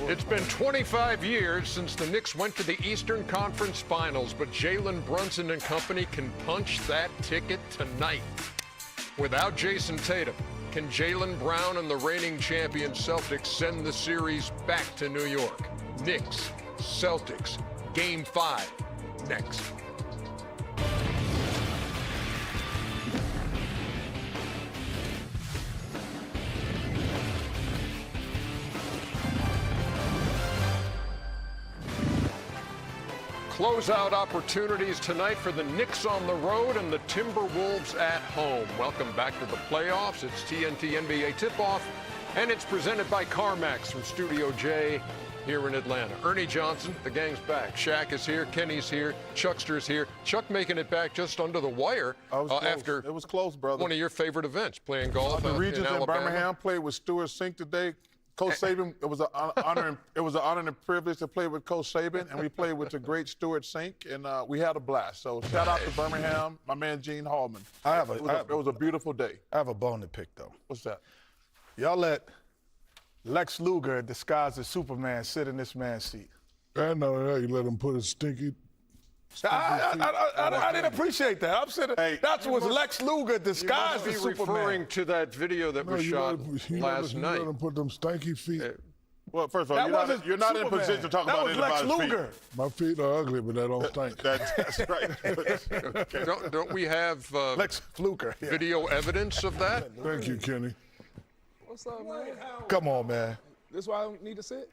It's been 25 years since the Knicks went to the Eastern Conference Finals, but Jalen, Brunson and company can punch that ticket tonight. Without Jayson Tatum, can Jaylen Brown and the reigning champion Celtics send the series back to New York? Knicks, Celtics, Game 5, next. Closeout opportunities tonight for the Knicks on the road and the Timberwolves at home. Welcome back to the playoffs. It's TNT NBA Tip-Off, and it's presented by CarMax from Studio J here in Atlanta. Ernie Johnson, the gang's back. Shaq is here, Kenny's here, Chuckster's here. Chuck making it back just under the wire after it was close, brother. One of your favorite events, playing golf the Regents in in Birmingham. Played with Stuart Sink today. Coach Saban, it was an honor. It was an honor and a privilege to play with Coach Saban, and we played with the great Stuart Sink, and we had a blast. So shout out to Birmingham, my man Gene Hallman. It was a beautiful day. I have a bone to pick though. What's that? Y'all let Lex Luger, disguised as Superman, sit in this man's seat. I know that. You let him put his stinky. I didn't appreciate that. I'm sitting. Hey, that was Lex Luger disguised as Superman. Referring to that video that was shot last night. You let him put them stanky feet. Well, first of all, you're not in a position to talk about anybody's Lex Luger. feet. My feet are ugly, but they don't stink. That's right. Okay. Don't we have Lex Luger video evidence of that? Thank you, Kenny. What's up, man? Come on, man. This why I don't need to sit?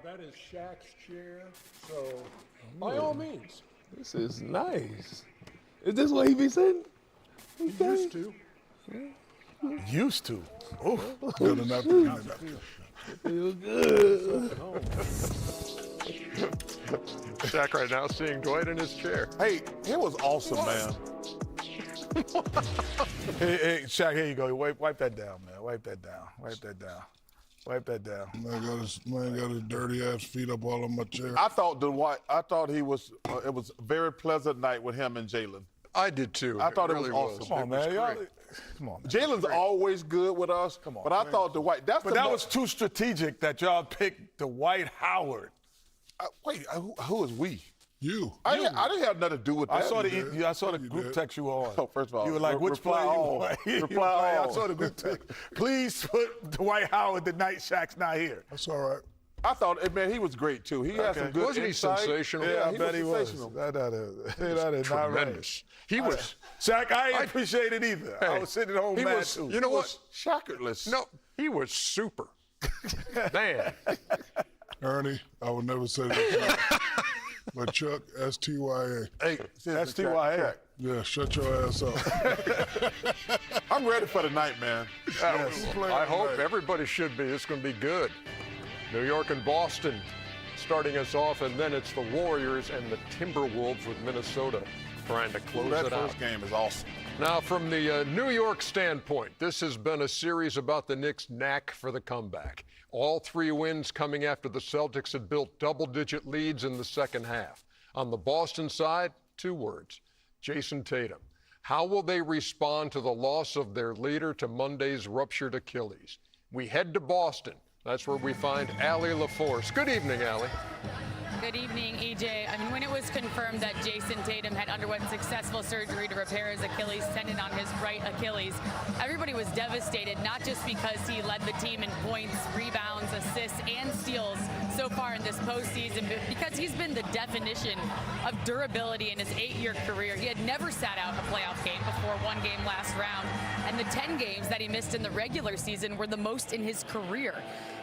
That is Shaq's chair, so. By all means. This is nice. Is this what he be sitting? He used to. Used to. Oh, Good enough. Feel good. Shaq right now seeing Dwight in his chair. Hey, it was awesome, man. hey, Shaq, here you go. Wipe that down, man. Wipe that down. Wipe that down. Wipe that down. Man got his dirty ass feet up all on my chair. I thought he was. It was a very pleasant night with him and Jalen. I did too. I thought it really was awesome. Come on, man. Come on, man. Jalen's always good with us. Come on, but I thought Dwight. But that was too strategic that y'all picked Dwight Howard. Wait, who is we? You. I didn't have nothing to do with that. I saw the group text you on. Oh, first of all, you were like, which reply player all. you want? Reply all. I saw the group text. Please put Dwight Howard the night Shaq's not here. That's all right. I thought, man, he was great too. He had some good Wasn't insight. he sensational? Yeah, I bet he was. sensational. That is not right. Tremendous. He was. Shaq, I ain't appreciate it either. I was sitting at home mad too. You know what? Shackerless. No, he was super. Man. Ernie, I would never say that. But Chuck, S-T-Y-A. Hey, S-T-Y-A. Yeah, shut your ass up. I'm ready for the night, man. I hope everybody should be. It's going to be good. New York and Boston starting us off, and then it's the Warriors and the Timberwolves with Minnesota trying to close That it out. first game is awesome. Now, from the New York standpoint, this has been a series about the Knicks' knack for the comeback. All 3 wins coming after the Celtics had built double-digit leads in the second half. On the Boston side, 2 words, Jayson Tatum. How will they respond to the loss of their leader to Monday's ruptured Achilles? We head to Boston. That's where we find Allie LaForce. Good evening, Allie. Good evening, EJ. I mean, when it was confirmed that Jayson Tatum had underwent successful surgery to repair his Achilles tendon on his right Achilles, everybody was devastated, not just because he led the team in points, rebounds, assists, and steals so far in this postseason, but because he's been the definition of durability in his 8-year career. He had never sat out a playoff game before 1 game last round, and the 10 games that he missed in the regular season were the most in his career.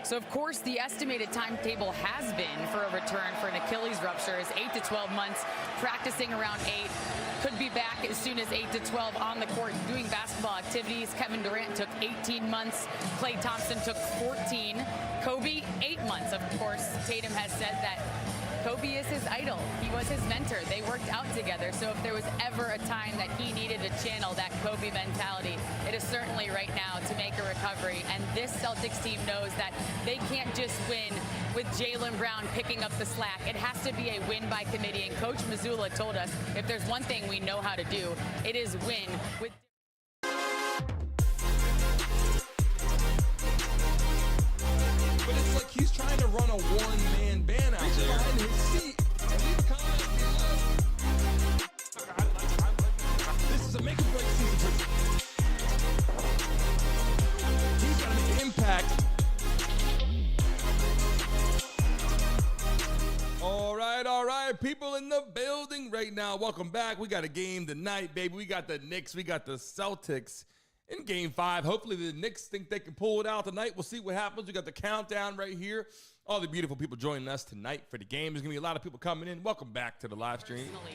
So, of course, the estimated timetable has been for a return for an Achilles rupture is 8 to 12 months, practicing around 8. Could be back as soon as 8 to 12 on the court doing basketball activities. Kevin Durant took 18 months. Klay Thompson took 14. Kobe, 8 months. Of course, Tatum has said that Kobe is his idol. He was his mentor. They worked out together. So if there was ever a time that he needed to channel that Kobe mentality, it is certainly right now to make a recovery. And this Celtics team knows that they can't just win with Jaylen Brown picking up the slack. It has to be a win by committee. And Coach Mazzulla told us if there's one thing we know how to do, it is win with. But it's like he's trying to run a war people in the building right now. Welcome back. We got a game tonight, baby. We got the Knicks. We got the Celtics in Game 5. Hopefully the Knicks think they can pull it out tonight. We'll see what happens. We got the countdown right here. All the beautiful people joining us tonight for the game. There's going to be a lot of people coming in. Welcome back to the live stream. Personally,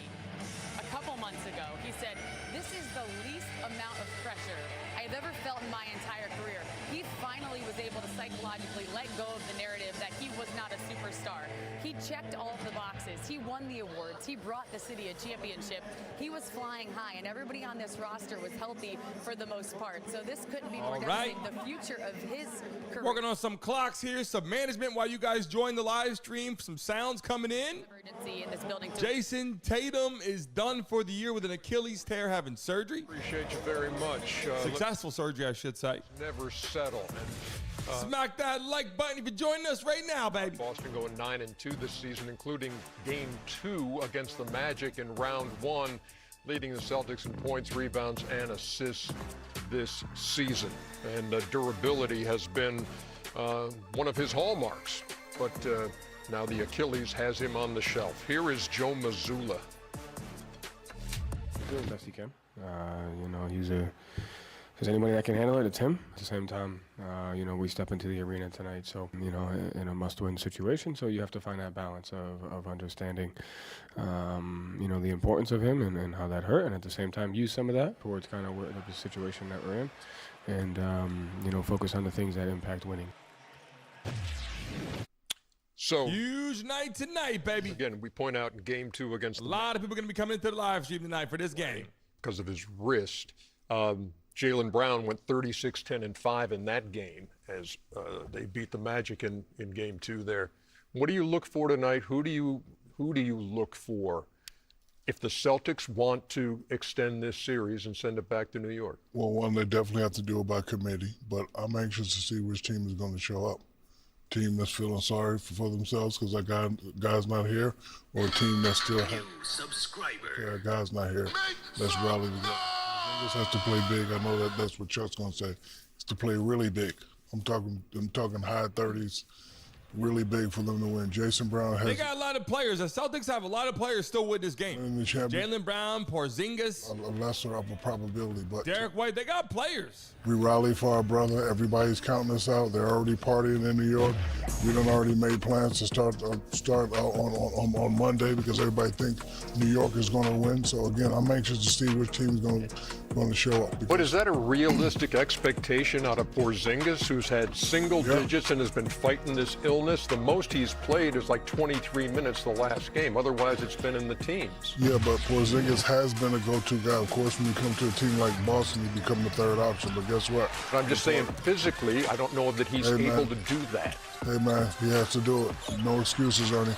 a couple months ago, he said, "This is the least amount of pressure I've ever felt in my entire career." He finally was able to psychologically let go of the narrative that he was not a superstar. He checked all of the boxes. He won the awards. He brought the city a championship. He was flying high, and everybody on this roster was healthy for the most part. So this couldn't be more devastating. The future of his career. Working on some clocks here, some management while you guys join the live stream. Some sounds coming in. Emergency in this building. Jayson Tatum is done for the year with an Achilles tear, having surgery. Appreciate you very much. Successful surgery, I should say. Never settle. And, Smack that like button if you're joining us right now, baby. Boston going 9-2 this season, including Game 2 against the Magic in Round 1, leading the Celtics in points, rebounds, and assists this season. And durability has been one of his hallmarks. But now the Achilles has him on the shelf. Here is Joe Mazzulla. Doing the best he can. You know, if there's anybody that can handle it, it's him. At the same time, you know, we step into the arena tonight, so, you know, in a must-win situation, so you have to find that balance of understanding, you know, the importance of him and how that hurt, and at the same time use some of that towards kind of the situation that we're in, and, you know, focus on the things that impact winning. So huge night tonight, baby. Again, we point out in Game 2 against a lot of people going to be coming into the live stream tonight for this game. Because of his wrist. Jaylen Brown went 36, 10, and 5 in that game as they beat the Magic in Game 2 there. What do you look for tonight? Who do you look for if the Celtics want to extend this series and send it back to New York? Well, one, they definitely have to do it by committee, but I'm anxious to see which team is going to show up. Team that's feeling sorry for themselves because that guy's not here, or a team that's still a guy's not here. Let's rally together. This has to play big. I know that's what Chuck's going to say. It's to play really big. I'm talking high 30s, really big for them to win. Jayson Brown has. They got a lot of players. The Celtics have a lot of players still with this game. Jalen Brown, Porzingis. A lesser of a probability, but Derek White. They got players. We rally for our brother. Everybody's counting us out. They're already partying in New York. We done already made plans to start on Monday because everybody think New York is going to win. So again, I'm anxious to see which team is going to show up. But is that a realistic expectation out of Porzingis, who's had single digits and has been fighting this illness? The most he's played is like 23 minutes the last game. Otherwise, it's been in the teens. Yeah, but Porzingis has been a go-to guy. Of course, when you come to a team like Boston, you become the third option. But guess what? But I'm just saying, physically, I don't know that he's able to do that. Hey, man, he has to do it. No excuses, Ernie.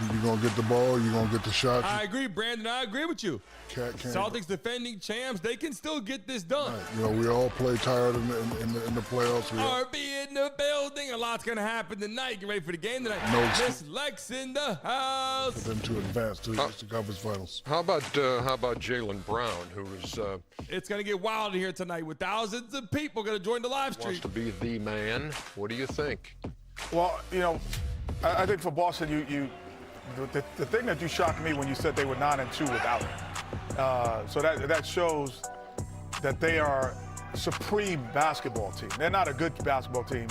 You're going to get the ball. You're going to get the shot. I agree, Brandon. I agree with you. Celtics defending champs, they can still get this done. Right. You know, we all play tired in the playoffs. RB in the building. A lot's going to happen tonight. Get ready for the game tonight. Miss Lex in the house. For them to advance to the conference finals. How about Jaylen Brown, who is... it's going to get wild in here tonight with thousands of people going to join the live stream. Wants to be the man. What do you think? Well, you know, I think for Boston, the thing that you shocked me when you said they were 9-2 without him. So that shows that they are a supreme basketball team. They're not a good basketball team.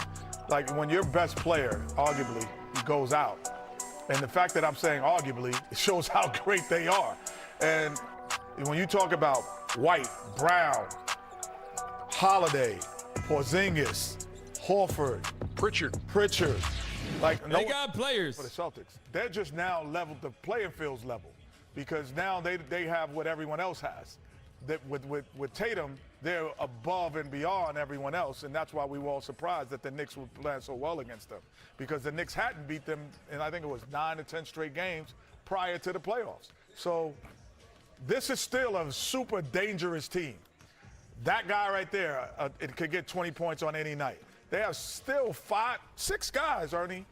Like when your best player, arguably, he goes out. And the fact that I'm saying arguably, it shows how great they are. And when you talk about White, Brown, Holiday, Porzingis, Horford, Pritchard. Like they got players for the Celtics. They're just now leveled, the playing field's level, because now they have what everyone else has. That with Tatum, they're above and beyond everyone else, and that's why we were all surprised that the Knicks were playing so well against them, because the Knicks hadn't beat them in, I think it was 9 to 10 straight games prior to the playoffs. So this is still a super dangerous team. That guy right there, it could get 20 points on any night. They have still 6 guys, Ernie,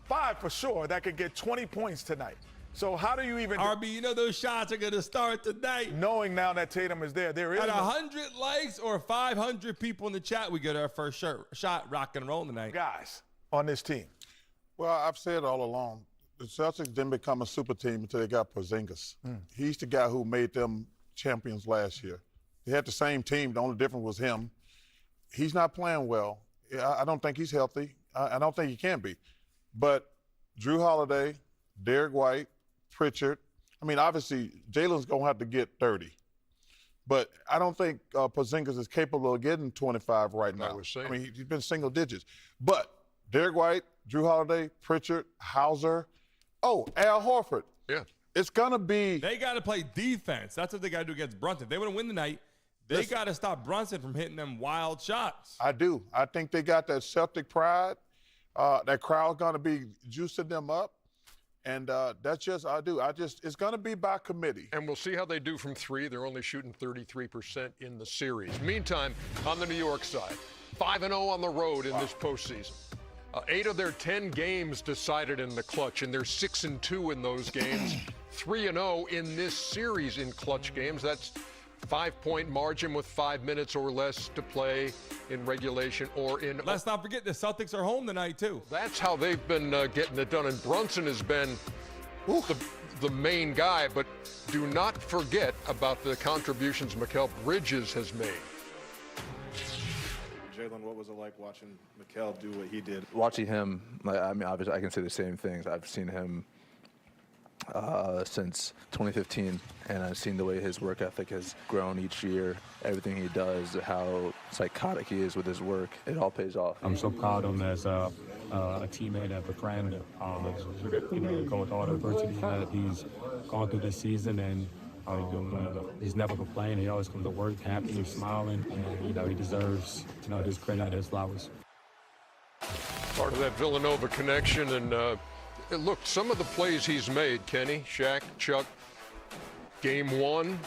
5 for sure, that could get 20 points tonight. So how do you even... RB, you know those shots are going to start tonight. Knowing now that Tatum is there is... At 100 likes or 500 people in the chat, we get our first shot rock and roll tonight. Guys on this team. Well, I've said all along, the Celtics didn't become a super team until they got Porzingis. He's the guy who made them champions last year. They had the same team. The only difference was him. He's not playing well. I don't think he's healthy. I don't think he can be. But Drew Holiday, Derek White, Pritchard. I mean, obviously, Jalen's going to have to get 30. But I don't think Porzingis is capable of getting 25 right now. I mean, he's been single digits. But Derek White, Drew Holiday, Pritchard, Hauser. Oh, Al Horford. Yeah. It's going to be. They got to play defense. That's what they got to do against Brunson. If they want to win the night, they got to stop Brunson from hitting them wild shots. I do. I think they got that Celtic pride. That crowd's going to be juicing them up. And that's just, it's going to be by committee. And we'll see how they do from three. They're only shooting 33% in the series. Meantime, on the New York side, 5-0 on the road in this postseason. 8 of their 10 games decided in the clutch, and they're 6-2 in those games. 3-0 in this series in clutch games. That's 5-point margin with 5 minutes or less to play in regulation or in. Let's not forget the Celtics are home tonight, too. That's how they've been getting it done. And Brunson has been the main guy. But do not forget about the contributions Mikal Bridges has made. Jaylen, what was it like watching Mikal do what he did? Watching him, I mean, obviously, I can say the same things. I've seen him since 2015, and I've seen the way his work ethic has grown each year. Everything he does, how psychotic he is with his work, it all pays off. I'm so proud of him as a teammate, as a friend. Go with all the adversity that he's gone through this season, and he's never complaining. He always comes to work happy, smiling, and he deserves his credit and his flowers. Part of that Villanova connection, and look, some of the plays he's made, Kenny, Shaq, Chuck, game one,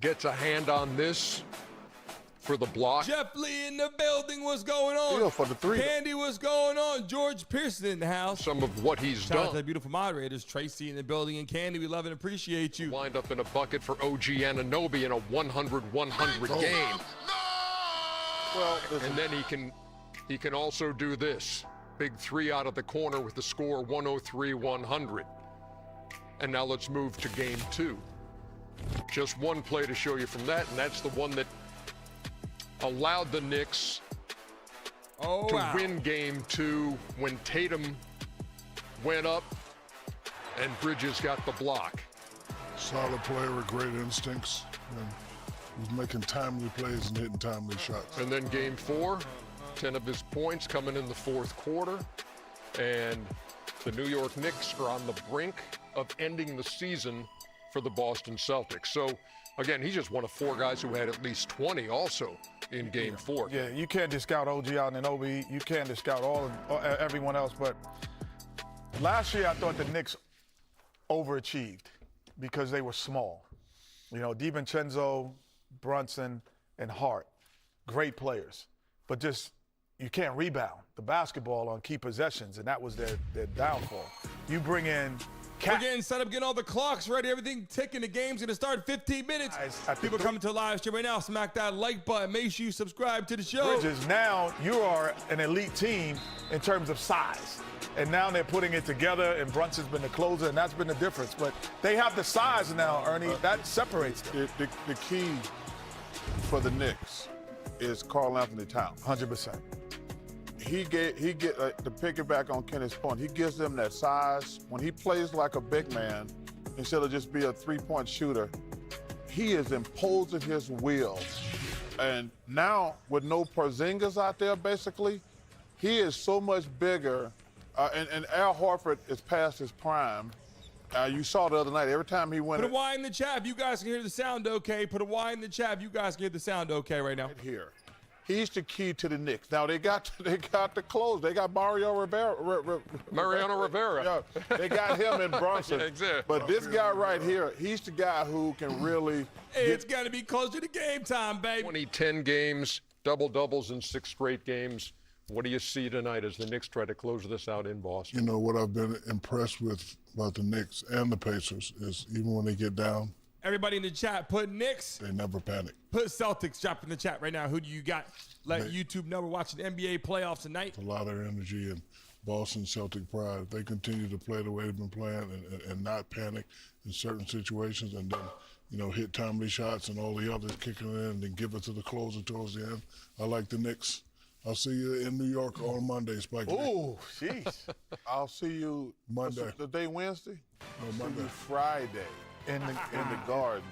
gets a hand on this for the block. Jeff Lee in the building. What's going on? Yeah, for the three. Candy, what's going on? George Pearson in the house. Some of what he's Shout out done. to the beautiful moderators, Tracy in the building, and Candy, we love and appreciate you. Wind up in a bucket for OG Anunoby in a 100-100 game. Well, And then he can also do this. Big three out of the corner with the score 103-100. And now let's move to game two. Just one play to show you from that, and that's the one that allowed the Knicks to win game two when Tatum went up and Bridges got the block. Solid player with great instincts. And he's making timely plays and hitting timely shots. And then game four, 10 of his points coming in the fourth quarter. And the New York Knicks are on the brink of ending the season for the Boston Celtics. So, again, he's just one of four guys who had at least 20 also in game four. Yeah, you can't discount OG Anunoby. You can't discount everyone else. But last year, I thought the Knicks overachieved because they were small. DiVincenzo, Brunson, and Hart, great players. But just, you can't rebound the basketball on key possessions, and that was their downfall. You bring in We're getting set up, getting all the clocks ready, everything ticking. The game's going to start in 15 minutes. People coming to the live stream right now. Smack that like button. Make sure you subscribe to the show. Bridges, now you are an elite team in terms of size. And now they're putting it together, and Brunson's been the closer, and that's been the difference. But they have the size now, Ernie. That separates them. The key for the Knicks is Karl Anthony Towns. 100%. He get to piggyback on Kenny's point. He gives them that size. When he plays like a big man, instead of just be a three-point shooter, he is imposing his will. And now with no Porzingis out there, basically, he is so much bigger. And Al Horford is past his prime. You saw the other night, every time he went. Put a Y in the chat if you guys can hear the sound okay. Put a Y in the chat if you guys can hear the sound okay right now. Right here. He's the key to the Knicks. Now they got the clothes. They got Mariano Rivera. Yeah, they got him and Brunson. Exactly. But this guy right here, he's the guy who can really. It's got to be closer to game time, baby. 20-10 games, double-doubles in 6 straight games. What do you see tonight as the Knicks try to close this out in Boston? You know, what I've been impressed with about the Knicks and the Pacers is even when they get down, everybody in the chat, put Knicks. they never panic. Put Celtics. Drop in the chat right now. Who do you got? Let YouTube know we're watching NBA playoffs tonight. It's a lot of energy, and Boston Celtic pride. If they continue to play the way they've been playing and not panic in certain situations and then, hit timely shots and all the others kicking in and then give it to the closer towards the end, I like the Knicks. I'll see you in New York on Monday, Spike. Oh, jeez. I'll see you Monday. The day Wednesday? No, Monday. Friday in the garden.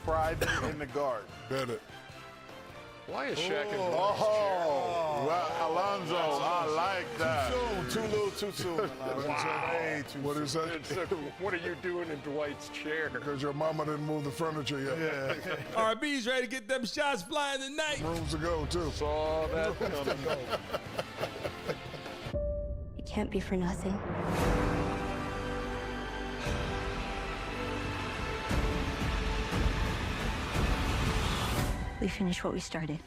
Friday in the garden. Bet it. Why is Shaq in Alonzo, I like that. Too little, too soon. Way too What is that? What are you doing in Dwight's chair? Because your mama didn't move the furniture yet. Yeah. RB's ready to get them shots flying tonight. Rooms to go, too. Saw that coming. It can't be for nothing. We finished what we started.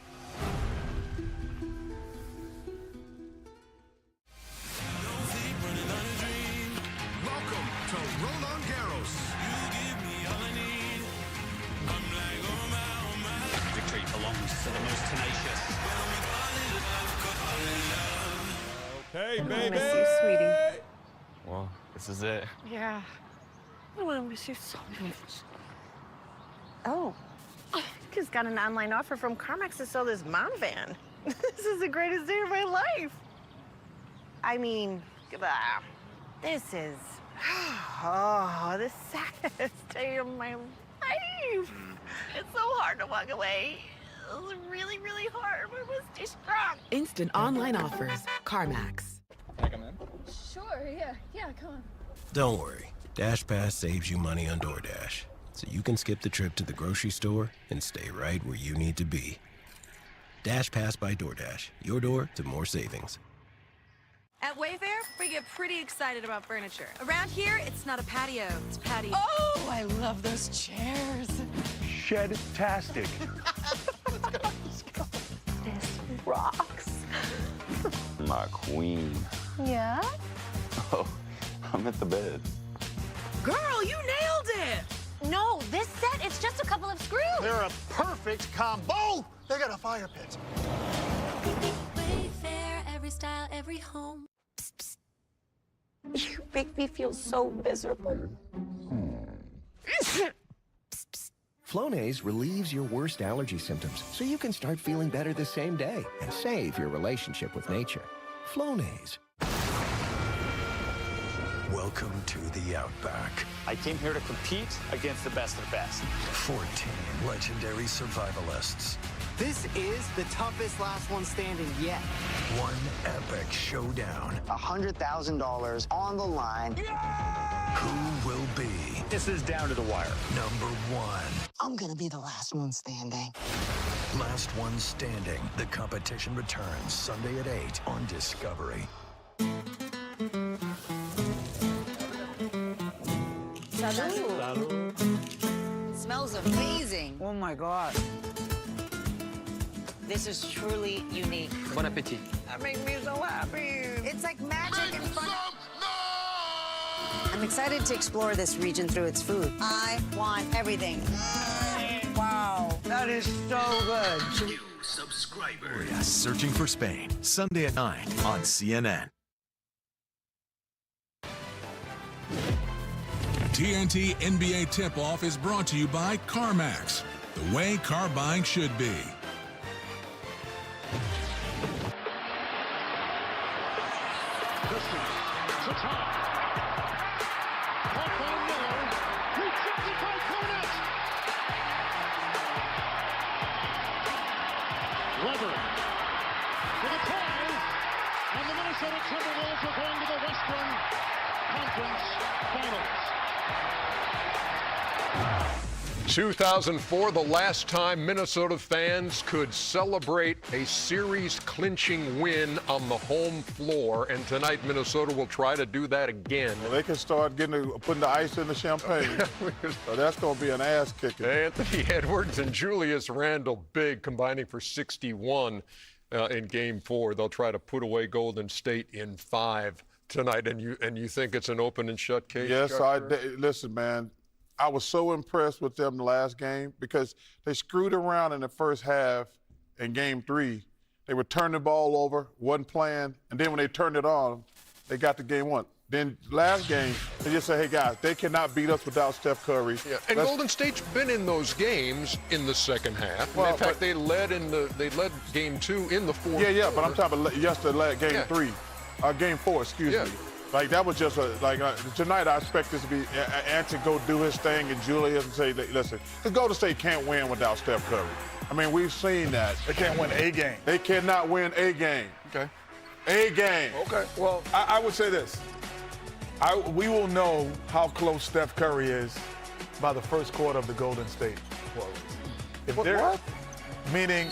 Welcome to Roland Garros. Victory belongs to the most tenacious. Hey, I baby. miss you, sweetie. Well, this is it. Yeah. I want to miss you so much. Oh. Just got an online offer from CarMax to sell this mom van. This is the greatest day of my life. I mean, this is, the saddest day of my life. It's so hard to walk away. It was really, really hard, but it was too strong. Instant online offers. CarMax. Can I come in? Sure, yeah, come on. Don't worry. DashPass saves you money on DoorDash, so you can skip the trip to the grocery store and stay right where you need to be. DashPass by DoorDash. Your door to more savings. At Wayfair, we get pretty excited about furniture. Around here, it's not a patio, it's a patio. Oh, I love those chairs. Shed-tastic. Let's go. This rocks. My queen. Yeah? Oh, I'm at the bed. Girl, you nailed it. No, this set, it's just a couple of screws. They're a perfect combo. They got a fire pit. Wayfair, every style, every home. Psst, psst. You make me feel so miserable. Flonase relieves your worst allergy symptoms so you can start feeling better the same day and save your relationship with nature. Flonase. Welcome to the Outback. I came here to compete against the best of the best. 14 legendary survivalists. This is the toughest last one standing yet. One epic showdown. $100,000 on the line. Who will be? This is down to the wire. Number one. I'm gonna be the last one standing. Last one standing. The competition returns Sunday at 8 on Discovery. Smells amazing. Oh my God. This is truly unique. Bon appetit. That makes me so happy. It's like magic in front. I'm excited to explore this region through its food. I want everything. Wow, that is so good. New subscribers. Searching for Spain. Sunday at 9 on CNN. TNT NBA Tip-Off is brought to you by CarMax, the way car buying should be. For the tie, and the Minnesota Timberwolves are going to the Western Conference Finals. 2004, the last time Minnesota fans could celebrate a series-clinching win on the home floor, and tonight Minnesota will try to do that again. Well, they can start putting the ice in the champagne. So that's going to be an ass kicking. Anthony Edwards and Julius Randle big, combining for 61 in Game 4. They'll try to put away Golden State in 5 tonight, and you think it's an open and shut case? Yes, listen, man. I was so impressed with them the last game because they screwed around in the first half in Game 3, They would turn the ball over, wasn't playing, and then when they turned it on, they got to game one. Then last game, they just said, hey, guys, they cannot beat us without Steph Curry. Yeah. And Golden State's been in those games in the second half. Well, in fact, they led game 2 in the fourth Yeah, quarter. but I'm talking about yesterday, game 3. Game 4, excuse me. Like, that was just tonight I expect this to be Ant to go do his thing and Julius and say, listen, the Golden State can't win without Steph Curry. I mean, we've seen that. They can't win a game. They cannot win a game. Okay. A game. Okay. Well, I would say this. We will know how close Steph Curry is by the first quarter of the Golden State Warriors. What? Meaning,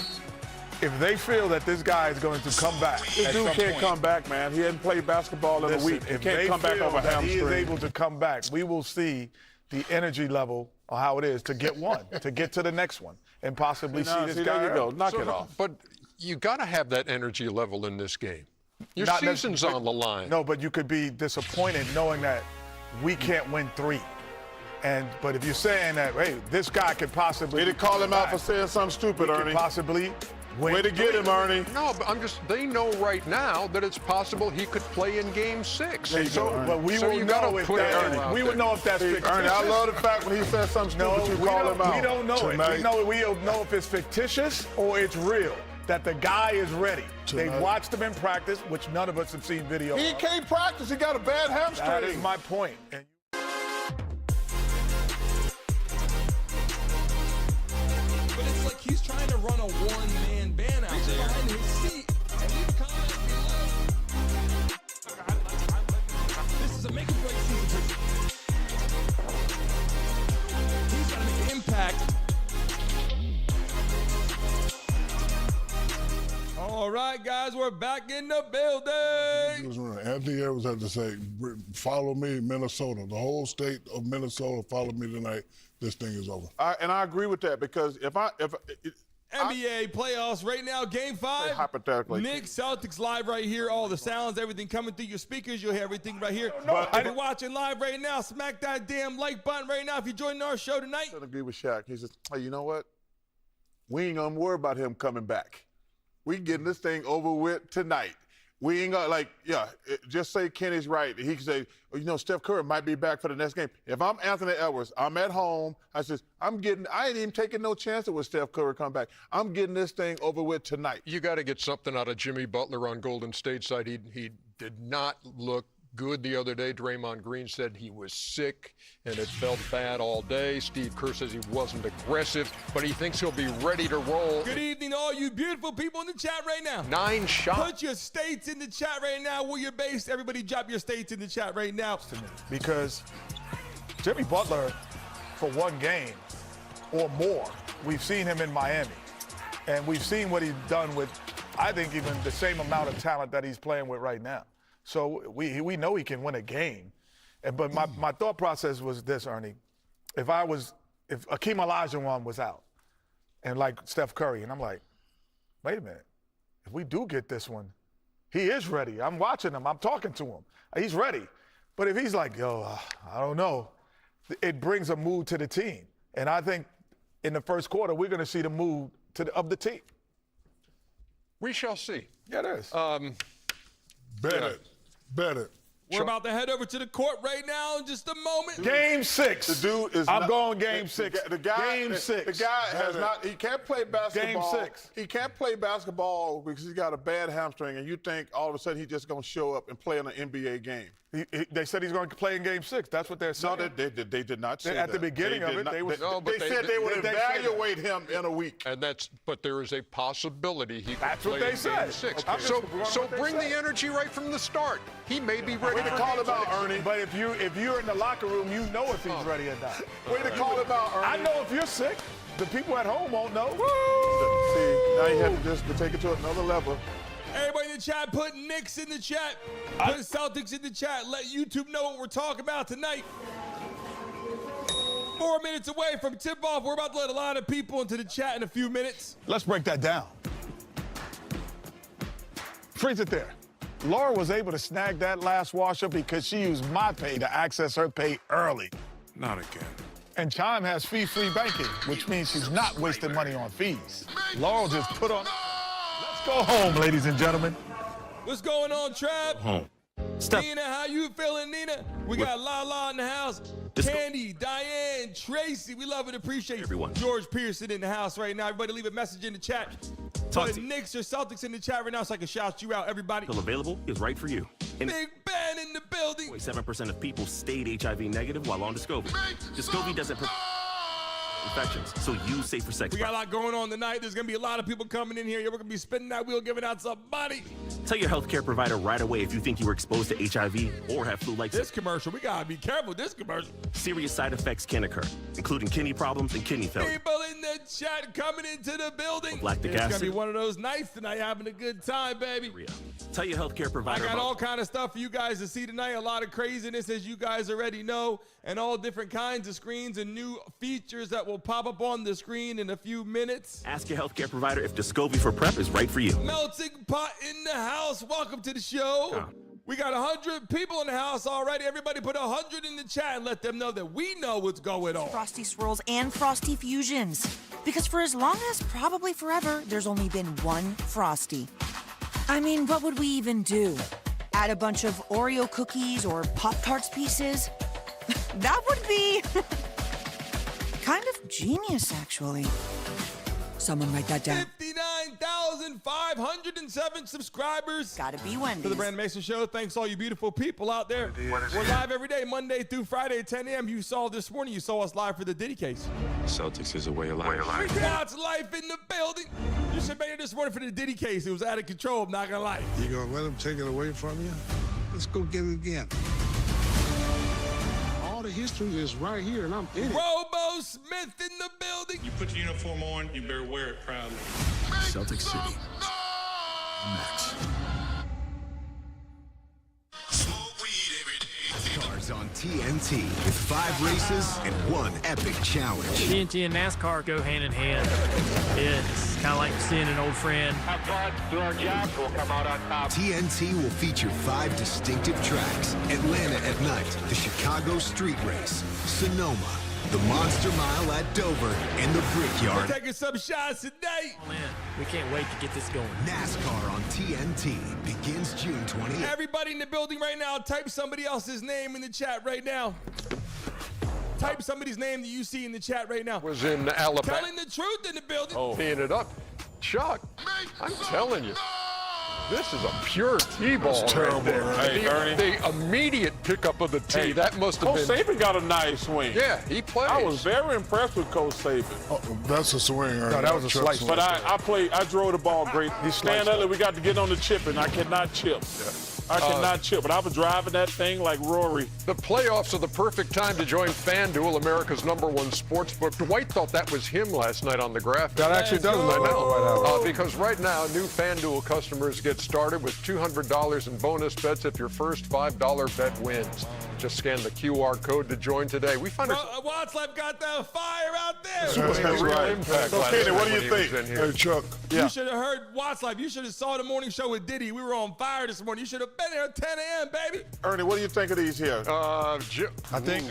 if they feel that this guy is going to come back. This dude can't come back, man. He hasn't played basketball in a week. He can't come back over hamstring. He is able to come back. We will see the energy level of how it is to get one, to get to the next one, and possibly see this guy. There you go. Knock it off. But you got to have that energy level in this game. Your season's on the line. No, but you could be disappointed knowing that we can't win 3. But if you're saying that, hey, this guy could possibly. They call him out for saying something stupid, Ernie. Possibly. Way to get him, Ernie. No, but they know right now that it's possible he could play in game 6. But we will know if we would know if that's fictitious. Ernie, I love the fact when he says something stupid, you call him out. We don't know Tonight. it. We don't know if it's fictitious or it's real. That the guy is ready. They watched him in practice, which none of us have seen video He of. can't practice. He got a bad hamstring. That is my point. But it's like he's trying to run a one-man band out there behind his seat. And he's coming. This is a make-or-break season. He's got to make an impact. All right, guys, we're back in the building. Anthony Edwards had to say, follow me, Minnesota. The whole state of Minnesota follow me tonight. This thing is over. And I agree with that because if NBA playoffs right now, game 5. Hypothetically. Knicks, Celtics live right here. All the sounds, everything coming through your speakers. You'll hear everything right here. If you're watching live right now, smack that damn like button right now if you're joining our show tonight. I agree with Shaq. He says, hey, you know what? We ain't gonna worry about him coming back. We getting this thing over with tonight. We ain't gonna, just say Kenny's right. He can say, Steph Curry might be back for the next game. If I'm Anthony Edwards, I'm at home. I ain't even taking no chances with Steph Curry come back. I'm getting this thing over with tonight. You got to get something out of Jimmy Butler on Golden State side. He did not look good the other day. Draymond Green said he was sick and it felt bad all day. Steve Kerr says he wasn't aggressive, but he thinks he'll be ready to roll. Good evening to all you beautiful people in the chat right now. 9 shots. Put your states in the chat right now where you're based. Everybody drop your states in the chat right now. Because Jimmy Butler, for one game or more, we've seen him in Miami. And we've seen what he's done with, I think, even the same amount of talent that he's playing with right now. So we know he can win a game. But my thought process was this, Ernie. If Akeem Olajuwon was out, and like Steph Curry, and I'm like, wait a minute. If we do get this one, he is ready. I'm watching him. I'm talking to him. He's ready. But if he's like, I don't know, it brings a mood to the team. And I think in the first quarter, we're going to see the mood of the team. We shall see. Yeah, it is. Bet it. We're about to head over to the court right now in just a moment. Game 6. The dude is I'm going game 6. Game 6. The guy has not. He can't play basketball. Game 6. He can't play basketball because he's got a bad hamstring, and you think all of a sudden he's just going to show up and play in an NBA game. They said he's going to play in Game 6. That's what they're saying. No, they did not say at that. The beginning of it, they said they would evaluate him in a week. But there is a possibility he could That's play what they in said. Game 6. Okay. So bring the energy right from the start. He may be ready. Way to call him out, Ernie. But if you're in the locker room, you know if he's ready or not. Way to call him out, Ernie. I know if you're sick. The people at home won't know. See, now you have to just take it to another level. Everybody in the chat, put Knicks in the chat. Put Celtics in the chat. Let YouTube know what we're talking about tonight. 4 minutes away from tip-off. We're about to let a lot of people into the chat in a few minutes. Let's break that down. Freeze it there. Laura was able to snag that last washer because she used my pay to access her pay early. Not again. And Chime has fee-free banking, which means she's not wasting money on fees. Laurel just put on... Let's go home, ladies and gentlemen. What's going on, Trav? Home. Nina, how you feeling, Nina? We got Lala in the house. Candy, Diane, Tracy. We love and appreciate everyone. George Pearson in the house right now. Everybody leave a message in the chat. Put Knicks or Celtics in the chat right now so I can shout you out, everybody. Still available is right for you. Big Ben in the building. 7% of people stayed HIV negative while on Descovy. Descovy doesn't infections, so use safer sex. We got a lot going on tonight. There's going to be a lot of people coming in here. We're going to be spinning that wheel, giving out some money. Tell your healthcare provider right away if you think you were exposed to HIV or have flu-like This commercial, we got to be careful with this commercial. Serious side effects can occur, including kidney problems and kidney failure. People in the chat coming into the building. Lactic It's acid. going to be one of those nights tonight, having a good time, baby. Tell your healthcare provider I got about all kind of stuff for you guys to see tonight. A lot of craziness, as you guys already know, and all different kinds of screens and new features that will pop up on the screen in a few minutes. Ask your healthcare provider if Descovy for PrEP is right for you. Melting pot in the house. Welcome to the show. We got 100 people in the house already. Everybody put 100 in the chat and let them know that we know what's going on. Frosty Swirls and Frosty Fusions. Because for as long as probably forever, there's only been one Frosty. I mean, what would we even do? Add a bunch of Oreo cookies or Pop-Tarts pieces? That would be kind of genius, actually. Someone write that down. 59,507 subscribers. Gotta be Wendy's. To the Brandon Mason Show. Thanks all you beautiful people out there. We're live every day, Monday through Friday at 10 a.m. You saw this morning, you saw us live for the Diddy case. Celtics is a way of life. God's life in the building. You should be here this morning for the Diddy case. It was out of control, I'm not gonna lie. You gonna let him take it away from you? Let's go get it again. All the history is right here, and I'm in it. Robo Smith in the building. You put your uniform on, you better wear it proudly. Celtic City. Next. Cars on TNT with 5 races and 1 epic challenge. TNT and NASCAR go hand in hand. It's kind of like seeing an old friend. Have fun, do our jobs, we'll come out on top. TNT will feature 5 distinctive tracks. Atlanta at night, the Chicago Street Race, Sonoma, the Monster Mile at Dover, and the Brickyard. We're taking some shots today. We can't wait to get this going. NASCAR on TNT begins June 20th. Everybody in the building right now, type somebody else's name in the chat right now. Type somebody's name that you see in the chat right now. Was in Alabama. Telling the truth in the building. Teeing it up. Chuck, I'm telling you. This is a pure T-ball right terrible, there. right? Hey, Ernie. The immediate pickup of the tee, that must have Coach been. Saban got a nice swing. Yeah, he plays. I was very impressed with Coach Saban. Oh, that's a swing. No, that was a slice. But I drove the ball great. He stand up and we got to get on the chip, and I cannot chip. I cannot chip, but I was driving that thing like Rory. The playoffs are the perfect time to join FanDuel, America's #1 sportsbook. Dwight thought that was him last night on the graphic. That actually does look like Dwight. Because right now, new FanDuel customers get started with $200 in bonus bets if your first $5 bet wins. Just scan the QR code to join today. We find Watzlaw got that fire out there. That's right. Impact. So, Kenny, what do you think? Hey, Chuck. You should have heard Watzlaw. You should have saw the morning show with Diddy. We were on fire this morning. You should have been there at 10 a.m., baby. Ernie, what do you think of these here? I think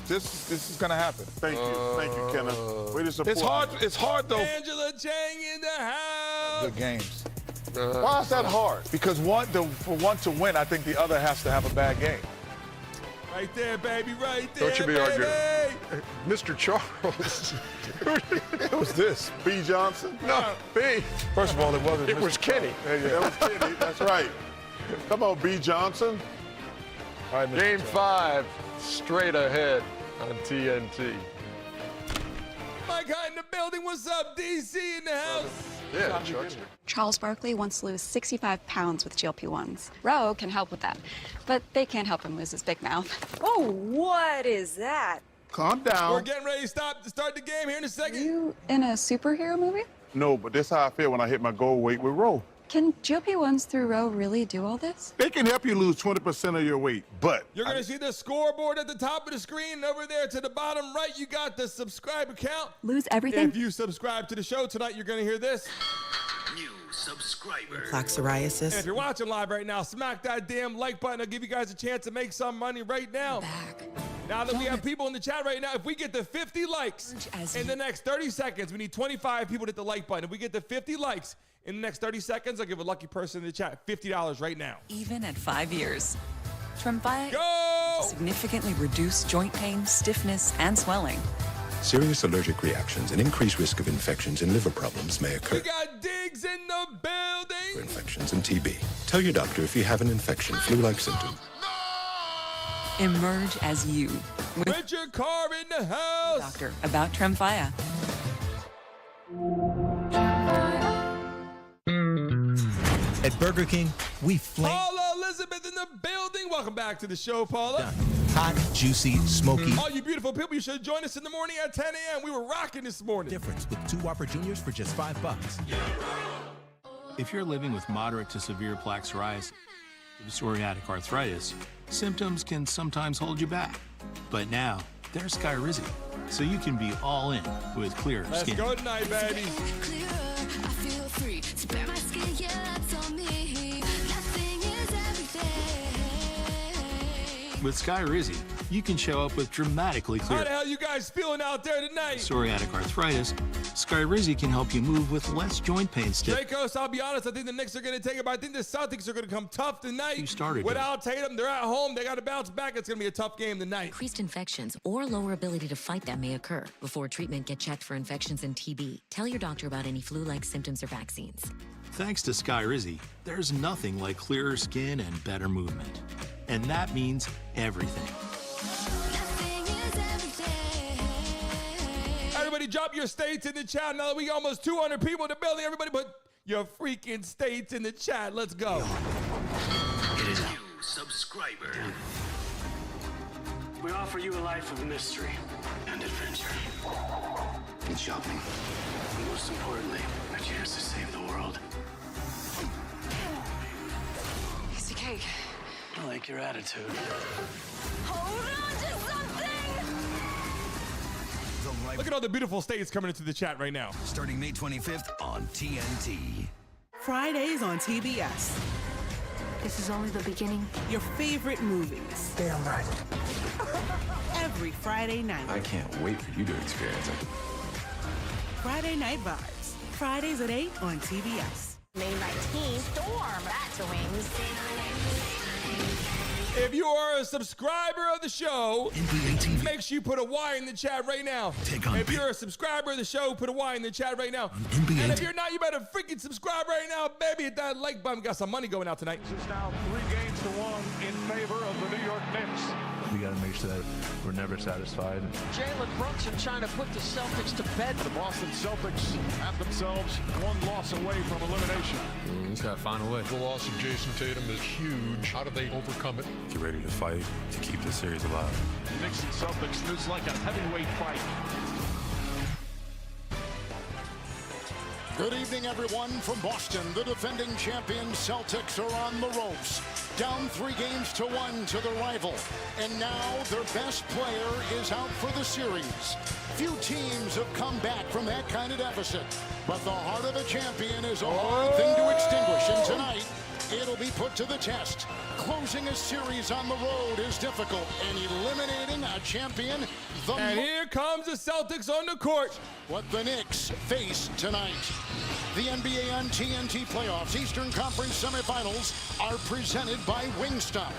this is gonna happen. Thank you, Kenneth. Way to support. It's hard though. Angela Chang in the house. Good games. Why is that hard? Because for one to win, I think the other has to have a bad game. Right there, baby, right there. Don't you be arguing. Mr. Charles. Who's this? B. Johnson? No, B. First of all, it wasn't. It was Kenny. That was Kenny. That's right. Come on, B. Johnson. All right, Game 5, straight ahead on TNT. Mike High in the building. What's up, DC in the house? Yeah, Chuck. Charles Barkley wants to lose 65 pounds with GLP-1s. Roe can help with that, but they can't help him lose his big mouth. Oh, what is that? Calm down. We're getting ready to start the game here in a second. You in a superhero movie? No, but this is how I feel when I hit my goal weight with Roe. Can GLP-1s through Roe really do all this? They can help you lose 20% of your weight, but You're going to see the scoreboard at the top of the screen. Over there to the bottom right, you got the subscribe account. Lose everything? If you subscribe to the show tonight, you're going to hear this. New subscriber. Plaque And psoriasis. if you're watching live right now, smack that damn like button. I'll give you guys a chance to make some money right now. Now that we have people in the chat right now, if we get to 50 likes in the next 30 seconds, we need 25 people to hit the like button. If we get to 50 likes In the next 30 seconds, I'll give a lucky person in the chat $50 right now. Even at 5 years. Tremfya Go! significantly reduce joint pain, stiffness, and swelling. Serious allergic reactions and increased risk of infections and liver problems may occur. We got Diggs in the building. Infections and TB. Tell your doctor if you have an infection, flu-like symptom. Emerge as you. With Richard Carr in the house. Doctor about Tremfya. At Burger King, we flame. Paula Elizabeth in the building. Welcome back to the show, Paula. Hot, juicy, smoky. All you beautiful people, you should join us in the morning at 10 a.m. We were rocking this morning. Difference with 2 Whopper Juniors for just $5. If you're living with moderate to severe plaque psoriasis, psoriatic arthritis, symptoms can sometimes hold you back. But now, there's Skyrizi, so you can be all in with clear skin. Let's go tonight, baby. With Skyrizi, you can show up with dramatically clear. How the hell you guys feeling out there tonight? Psoriatic arthritis, Skyrizi can help you move with less joint pain stiff. Dracos, I'll be honest, I think the Knicks are going to take it, but I think the Celtics are going to come tough tonight. You started Without Tatum, they're at home. They got to bounce back. It's going to be a tough game tonight. Increased infections or lower ability to fight them may occur. Before treatment, get checked for infections and TB. Tell your doctor about any flu-like symptoms or vaccines. Thanks to Skyrizi, there's nothing like clearer skin and better movement. And that means everything. Everybody drop your states in the chat. Now that we got almost 200 people in the building, everybody put your freaking states in the chat. Let's go. It is you, subscriber. We offer you a life of mystery And adventure. And shopping. and most importantly, a chance to save the world. Piece of cake. I like your attitude. Hold on to something! Look at all the beautiful states coming into the chat right now. Starting May 25th on TNT. Fridays on TBS. This is only the beginning. Your favorite movies. Damn right. Every Friday night. I can't wait for you to experience it. Friday Night Vibes. Fridays at 8 on TBS. May 19th, Storm at the Wings. If you are a subscriber of the show, make sure you put a Y in the chat right now. If you're a subscriber of the show, put a Y in the chat right now. And if you're not, you better freaking subscribe right now, baby. Hit that like button. Got some money going out tonight. This is now 3-1 in favor of the New York Knicks. We got to make sure that we're never satisfied. Jalen Brunson trying to put the Celtics to bed. The Boston Celtics have themselves one loss away from elimination. We just got to find a way. The loss of Jayson Tatum is huge. How do they overcome it? Get ready to fight to keep this series alive. Knicks and Celtics, this is like a heavyweight fight. Good evening, everyone. From Boston, the defending champions Celtics are on the ropes. Down 3-1 to the rival. And now their best player is out for the series. Few teams have come back from that kind of deficit. But the heart of a champion is a hard thing to extinguish. And tonight, it'll be put to the test. Closing a series on the road is difficult. And eliminating a champion, And here comes the Celtics on the court. What the Knicks face tonight. The NBA on TNT playoffs Eastern Conference semifinals are presented by Wingstop.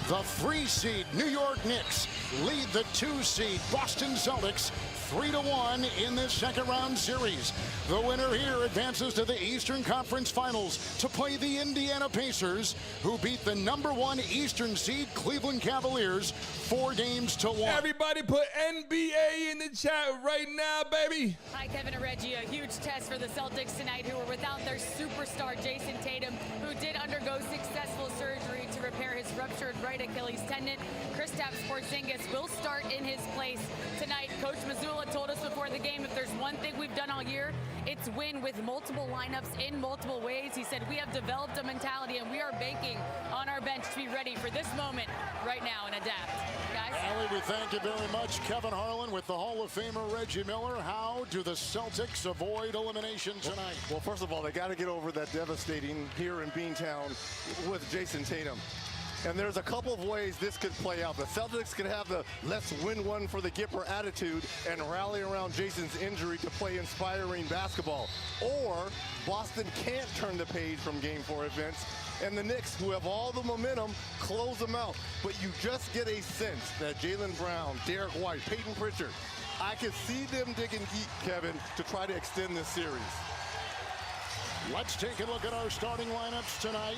The 3 seed New York Knicks lead the 2 seed Boston Celtics 3-1 in this second round series. The winner here advances to the Eastern Conference Finals to play the Indiana Pacers, who beat the #1 Eastern seed Cleveland Cavaliers 4-1. Everybody put NBA in the chat right now, baby. Hi, Kevin and Reggie. A huge test for the Celtics tonight, who were without their superstar Jayson Tatum, who did undergo successful surgery to repair his ruptured right Achilles tendon. Kristaps Porzingis will start in his place tonight. Coach Mazzulla told us before the game, if there's one thing we've done all year, it's win with multiple lineups in multiple ways. He said we have developed a mentality and we are banking on our bench to be ready for this moment right now and adapt. Guys? Allie, we thank you very much. Kevin Harlan with the Hall of Famer Reggie Miller. How do the Celtics avoid elimination tonight? Well, first of all, they got to get over that devastating here in Beantown with Jayson Tatum. And there's a couple of ways this could play out. The Celtics could have the let's win one for the Gipper attitude and rally around Jayson's injury to play inspiring basketball. Or Boston can't turn the page from Game 4 events, and the Knicks, who have all the momentum, close them out. But you just get a sense that Jaylen Brown, Derek White, Peyton Pritchard, I can see them digging deep, Kevin, to try to extend this series. Let's take a look at our starting lineups tonight.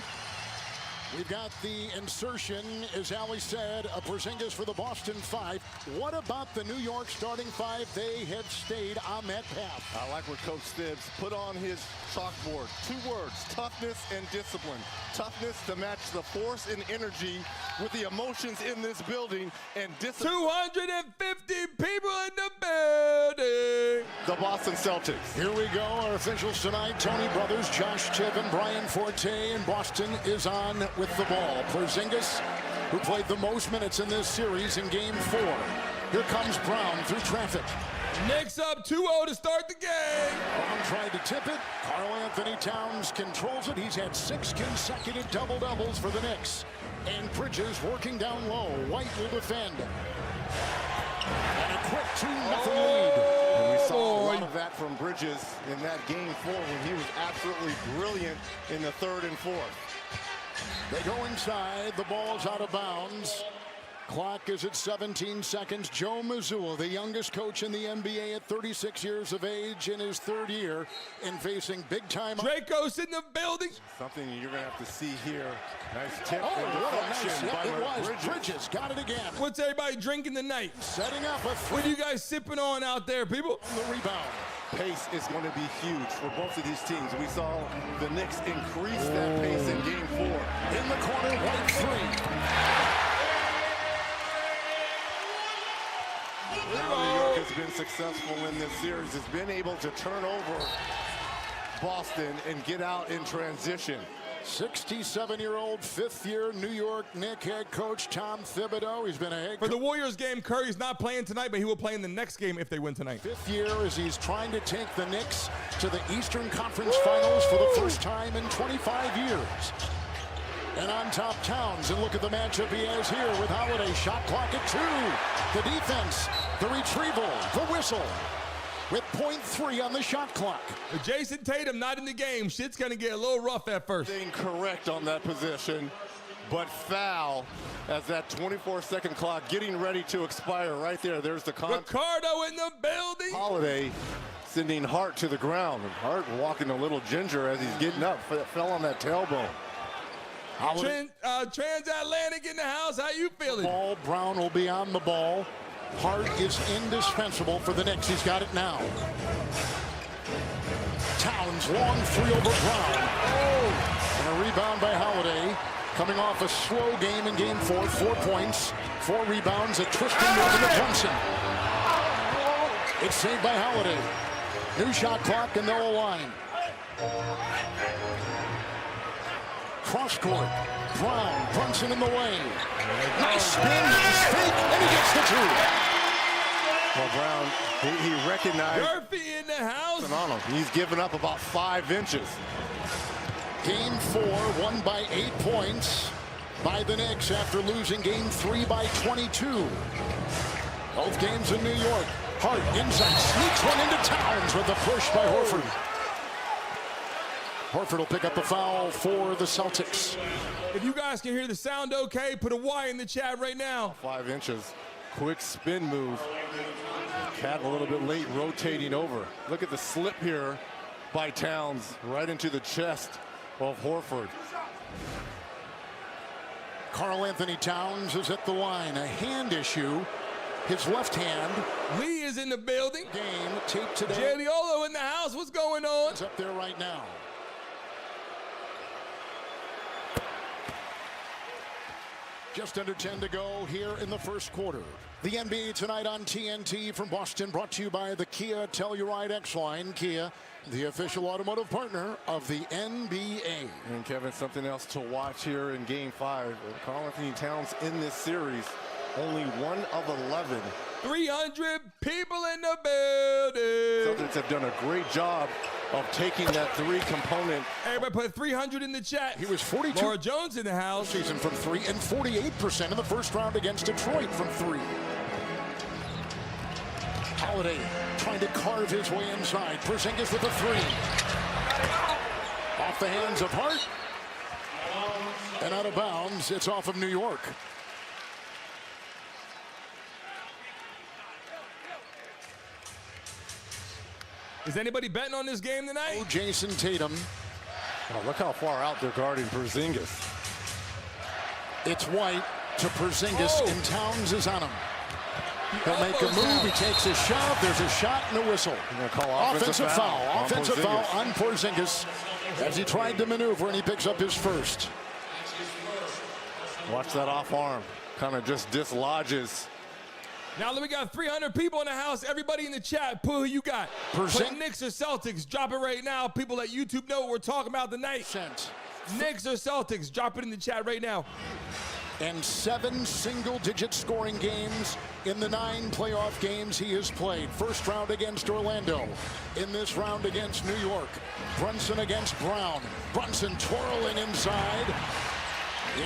We've got the insertion, as Ali said, a Porzingis for the Boston 5. What about the New York starting 5? They have stayed on that path. I like what Coach Stibbs put on his chalkboard. 2 words, toughness and discipline. Toughness to match the force and energy with the emotions in this building, and discipline. 250 people in the building. The Boston Celtics. Here we go, our officials tonight, Tony Brothers, Josh Tipp, and Brian Forte, and Boston is on with the ball. Porzingis, who played the most minutes in this series in Game 4. Here comes Brown through traffic. Knicks up 2-0 to start the game. Brown tried to tip it. Karl Anthony Towns controls it. He's had 6 consecutive double-doubles for the Knicks. And Bridges working down low. White will defend. And a quick 2-0 lead. And we saw a lot of that from Bridges in that Game 4 when he was absolutely brilliant in the 3rd and 4th. They go inside. The ball's out of bounds. Clock is at 17 seconds. Joe Mazzulla, the youngest coach in the NBA at 36 years of age in his 3rd year, and facing big-time. Draco's in the building. Something you're going to have to see here. Nice tip. Oh, what a nice by hit it was. Bridges. Bridges got it again. What's everybody drinking tonight? Setting up a What are you guys sipping on out there, people? The rebound. Pace is going to be huge for both of these teams. We saw the Knicks increase that pace in Game 4. In the corner, White 3. Now New York has been successful in this series, has been able to turn over Boston and get out in transition. 67-year-old, 5th-year New York Knicks head coach Tom Thibodeau. He's been a head For the Warriors game, Curry's not playing tonight, but he will play in the next game if they win tonight. 5th year as he's trying to take the Knicks to the Eastern Conference Finals for the first time in 25 years. And on top, Towns, and look at the matchup he has here with Holiday. Shot clock at 2. The defense, the retrieval, the whistle. With .3 on the shot clock. Jayson Tatum not in the game. Shit's going to get a little rough at first. Incorrect on that position, but foul as that 24-second clock getting ready to expire right there. There's the Ricardo in the building. Holiday sending Hart to the ground. Hart walking a little ginger as he's getting up. Fell on that tailbone. Transatlantic in the house. How you feeling? Ball, Brown will be on the ball. Hart is indispensable for the Knicks. He's got it now. Towns, long 3 over Brown. And a rebound by Holiday. Coming off a slow game in Game 4. 4 points, 4 rebounds, a twisting move to Brunson. It's saved by Holiday. New shot clock and they'll align. Cross court. Brown, Brunson in the way. Nice spin, nice fake, and he gets the 2. Well, Brown, he recognized Murphy in the house. on him. He's given up about 5 inches. Game 4 won by 8 points by the Knicks after losing Game 3 by 22. Both games in New York. Hart inside, sneaks one into Towns with the push by Horford. Horford will pick up the foul for the Celtics. If you guys can hear the sound okay, put a Y in the chat right now. 5 inches. Quick spin move. Cat a little bit late rotating over. Look at the slip here by Towns right into the chest of Horford. Karl Anthony Towns is at the line. A hand issue. His left hand. Lee is in the building. Game taped today. Jadiolo in the house. What's going on? It's up there right now. Just under 10 to go here in the first quarter. The NBA tonight on TNT from Boston, brought to you by the Kia Telluride X-Line. Kia, the official automotive partner of the NBA. And Kevin, something else to watch here in Game 5. Karl Anthony Towns in this series, only 1 of 11. 300 people in the building. Celtics have done a great job of taking that three component. Everybody put 300 in the chat. He was 42. Laura Jones in the house. Season from three and 48% in the first round against Detroit from three. Holiday trying to carve his way inside. Porzingis with a three. Off the hands of Hart. And out of bounds. It's off of New York. Is anybody betting on this game tonight? Oh, Jayson Tatum. Oh, look how far out they're guarding Porzingis. It's White to Porzingis, and Towns is on him. He'll make a move. He takes a shot. There's a shot and a whistle. Offensive foul. Offensive foul on Porzingis as he tried to maneuver, and he picks up his first. Watch that off arm. Kind of just dislodges. Now that we got 300 people in the house, everybody in the chat, put who you got. Put Knicks or Celtics. Drop it right now. People at YouTube know what we're talking about tonight. Knicks or Celtics. Drop it in the chat right now. And 7 single-digit scoring games in the 9 playoff games he has played. First round against Orlando. In this round against New York. Brunson against Brown. Brunson twirling inside.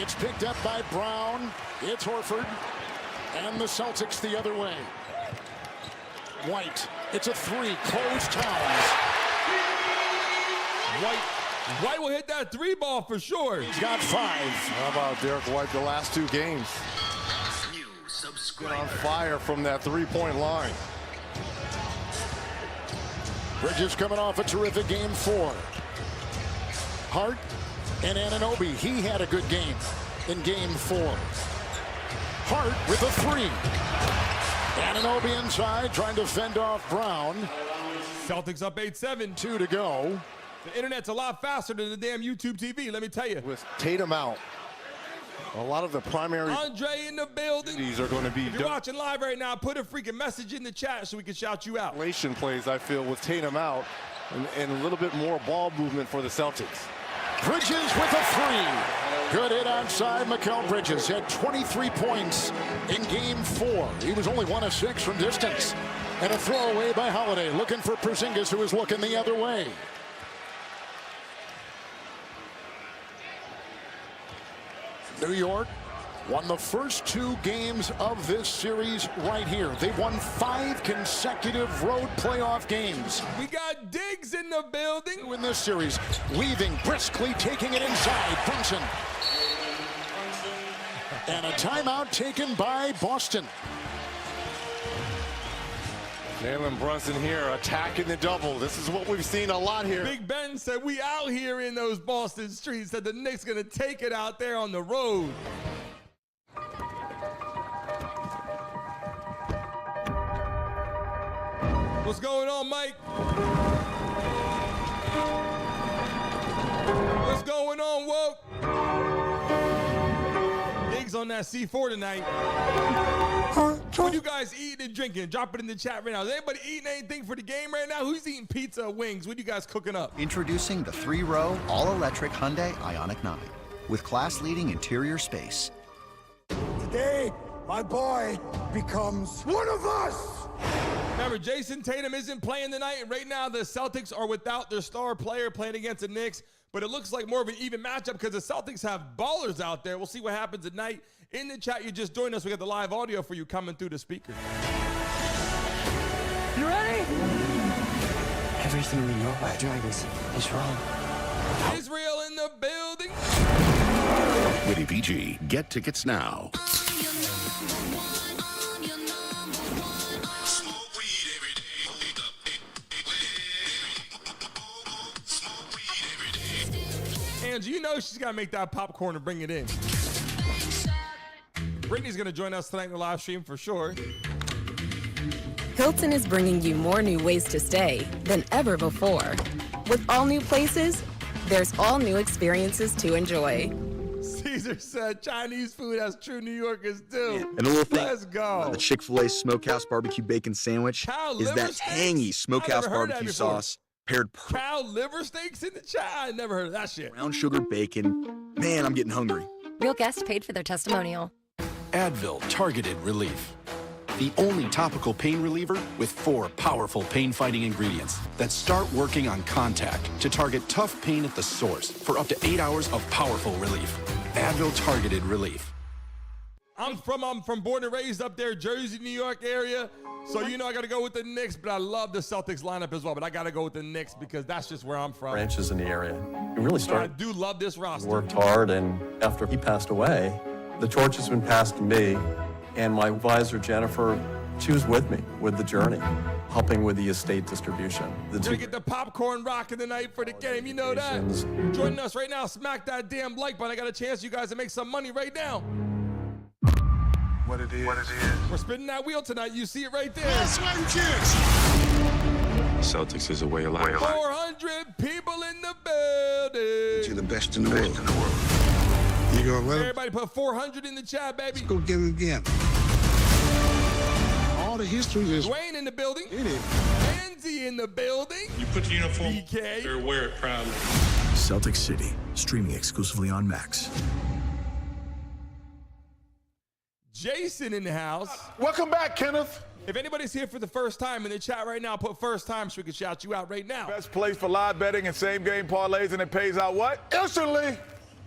It's picked up by Brown. It's Horford. And the Celtics the other way. White. It's a three. Closed Towns. White will hit that 3 ball for sure. He's got 5. How about Derek White the last 2 games? Been on fire from that 3-point line. Bridges coming off a terrific game 4. Hart and Anunoby. He had a good game in game 4. Hart with a 3. Anunoby inside trying to fend off Brown. Celtics up 8-7. 2 to go. The internet's a lot faster than the damn YouTube TV, let me tell you. With Tatum out, a lot of the primary Andre in the building. These are going to be. If you're watching live right now, put a freaking message in the chat so we can shout you out. Regulation plays, I feel, with Tatum out and a little bit more ball movement for the Celtics. Bridges with a 3. Good hit outside. Mikal Bridges had 23 points in game 4. He was only 1 of 6 from distance. And a throwaway by Holiday, looking for Porzingis, who is looking the other way. New York won the first 2 games of this series right here. They've won 5 consecutive road playoff games. We got Diggs in the building. In this series, weaving briskly, taking it inside. Brunson. And a timeout taken by Boston. Jalen Brunson here attacking the double. This is what we've seen a lot here. Big Ben said we out here in those Boston streets. Said the Knicks gonna take it out there on the road. What's going on, Mike? What's going on, Woke? Diggs on that C4 tonight. What you guys eating and drinking? Drop it in the chat right now. Is anybody eating anything for the game right now? Who's eating pizza or wings? What are you guys cooking up? Introducing the 3-row, all-electric Hyundai Ioniq 9 with class-leading interior space. Today, my boy becomes one of us. Remember, Jayson Tatum isn't playing tonight, and right now the Celtics are without their star player playing against the Knicks, but it looks like more of an even matchup because the Celtics have ballers out there. We'll see what happens tonight. In the chat, you just joined us. We got the live audio for you coming through the speaker. You ready? Everything we know about dragons is wrong. Israel in the building. With EPG, get tickets now. Angie, you know she's got to make that popcorn and bring it in. Brittany's going to join us tonight in the live stream for sure. Hilton is bringing you more new ways to stay than ever before. With all new places, there's all new experiences to enjoy. Caesar said Chinese food has true New Yorkers do. And a little thing, Let's go. The Chick-fil-A Smokehouse Barbecue Bacon Sandwich is that tangy Smokehouse barbecue sauce paired perfect. Cow liver steaks in the chat? I never heard of that shit. Brown sugar bacon. Man, I'm getting hungry. Real guest paid for their testimonial. Advil Targeted Relief. the only topical pain reliever with 4 powerful pain-fighting ingredients that start working on contact to target tough pain at the source for up to 8 hours of powerful relief. Advil Targeted Relief. I'm from born and raised up there, Jersey, New York area. So, you know, I got to go with the Knicks, but I love the Celtics lineup as well. But I got to go with the Knicks because that's just where I'm from. Branches in the area. We really started. I do love this roster. Worked hard, and after he passed away, the torch has been passed to me, and my advisor, Jennifer, she was with me with the journey, helping with the estate distribution. We're going to get the popcorn rocking tonight for the game. You know that. Joining us right now, smack that damn like button. I got a chance, you guys, to make some money right now. What it is. We're spinning that wheel tonight. You see it right there. Celtics is a way of life. 400 people in the building. You're the best in the world. You gonna let everybody put 400 in the chat, baby. Let's go get it again. All the history is. Dwayne in the building. Andy in the building. You put the uniform. DK. Or wear it proudly. Celtic City, streaming exclusively on Max. Jayson in the house. Welcome back, Kenneth. If anybody's here for the first time in the chat right now, put first time so we can shout you out right now. Best place for live betting and same game parlays, and it pays out what? Instantly.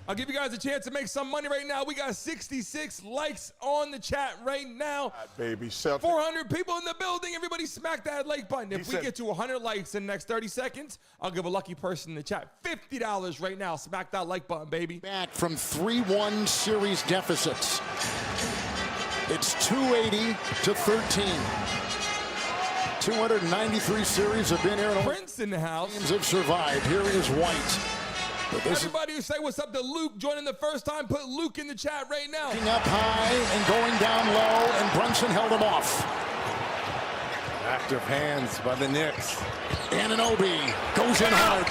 I'll give you guys a chance to make some money right now. We got 66 likes on the chat right now. Baby, 400 people in the building. Everybody smack that like button. If we get to 100 likes in the next 30 seconds, I'll give a lucky person in the chat $50 right now. Smack that like button, baby. Back from 3-1 series deficits. It's 280 to 13. 293 series have been here. Prince in the house. Teams have survived. Here is White. Everybody who say what's up to Luke joining the first time, put Luke in the chat right now. Up high and going down low, and Brunson held him off. Active hands by the Knicks. Anunoby goes in hard.